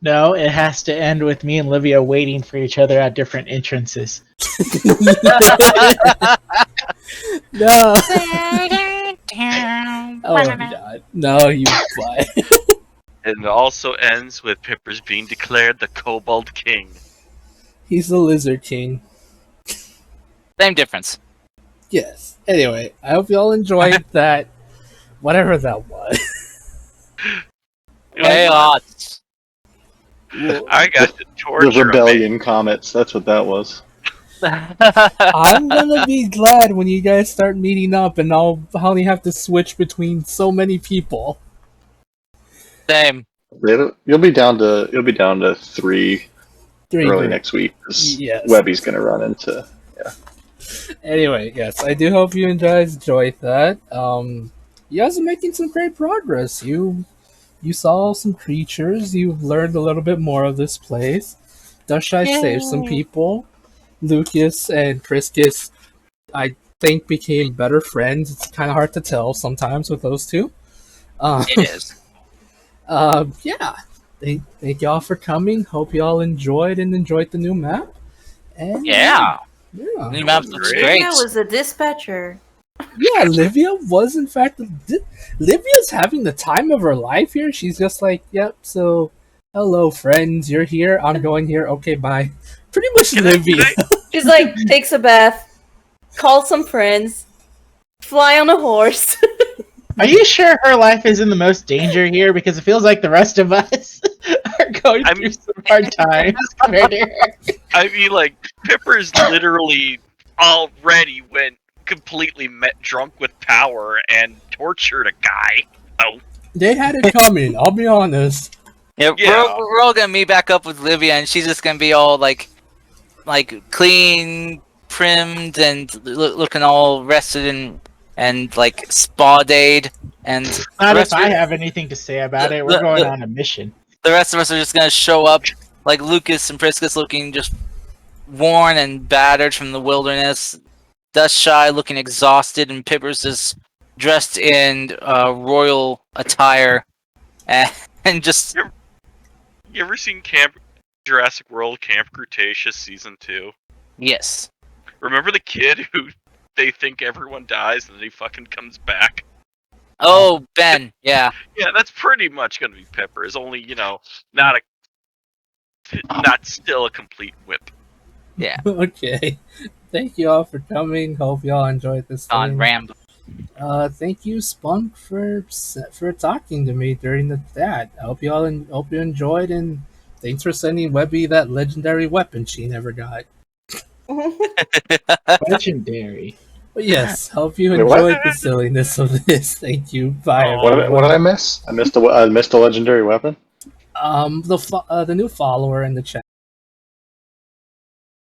Speaker 4: No, it has to end with me and Livia waiting for each other at different entrances.
Speaker 1: No. Oh my god. No, you butt.
Speaker 2: And it also ends with Pippers being declared the Kobold King.
Speaker 1: He's the Lizard King.
Speaker 7: Same difference.
Speaker 1: Yes. Anyway, I hope you all enjoyed that. Whatever that was.
Speaker 7: Chaos.
Speaker 2: I got to
Speaker 3: The
Speaker 2: torture
Speaker 3: rebellion comets. That's what that was.
Speaker 1: I'm gonna be glad when you guys start meeting up and I'll only have to switch between so many people.
Speaker 7: Same.
Speaker 3: You'll be down to three
Speaker 1: Three
Speaker 3: early
Speaker 1: group.
Speaker 3: next week. 'Cause
Speaker 1: Yes.
Speaker 3: Webby's gonna run into.
Speaker 1: Anyway, yes, I do hope you guys enjoyed that. You guys are making some great progress. You saw some creatures. You learned a little bit more of this place. Dushai saved some people. Lucas and Priscus, I think, became better friends. It's kind of hard to tell sometimes with those two.
Speaker 7: It is.
Speaker 1: Yeah. Thank y'all for coming. Hope y'all enjoyed the new map. And
Speaker 7: Yeah.
Speaker 1: yeah.
Speaker 7: New map looks great.
Speaker 6: Livia was a dispatcher.
Speaker 1: Yeah, Livia was in fact. Livia's having the time of her life here. She's just like, yep. So, hello, friends. You're here. I'm going here. Okay, bye. Pretty much Livia.
Speaker 6: She's like, takes a bath, calls some friends, fly on a horse.
Speaker 4: Are you sure her life is in the most danger here? Because it feels like the rest of us are going through some hard times compared to her.
Speaker 2: I mean, like, Pippers literally already went completely drunk with power and tortured a guy. Oh,
Speaker 1: They had it coming. I'll be honest.
Speaker 7: Yeah,
Speaker 2: Yeah.
Speaker 7: We're all gonna meet back up with Livia, and she's just gonna be all like clean, trimmed, and looking all rested and like spa dayed. And
Speaker 4: Not
Speaker 7: the
Speaker 4: if
Speaker 7: rest
Speaker 4: I
Speaker 7: of-
Speaker 4: have anything to say about it. We're going on a mission.
Speaker 7: the rest of us are just gonna show up like Lucas and Priscus looking just worn and battered from the wilderness. Dust Shy looking exhausted, and Pippers is dressed in royal attire, and just
Speaker 2: you ever seen Jurassic World Camp Cretaceous Season 2?
Speaker 7: yes.
Speaker 2: Remember the kid who they think everyone dies and then he fucking comes back?
Speaker 7: Oh, Ben, yeah.
Speaker 2: Yeah, that's pretty much gonna be Pippers, only, not still a complete whip.
Speaker 7: Yeah.
Speaker 1: Okay. Thank you all for coming. Hope y'all enjoyed this
Speaker 7: On
Speaker 1: thing.
Speaker 7: Rambo.
Speaker 1: Thank you, Spunk, for talking to me during that. I hope you enjoyed, and thanks for sending Webby that legendary weapon she never got.
Speaker 4: Legendary.
Speaker 1: But yes, hope you
Speaker 3: Wait, what?
Speaker 1: enjoyed the silliness of this. Thank you. Bye,
Speaker 2: Oh,
Speaker 1: everyone.
Speaker 3: What did I miss? I missed a legendary weapon.
Speaker 1: The new follower in the chat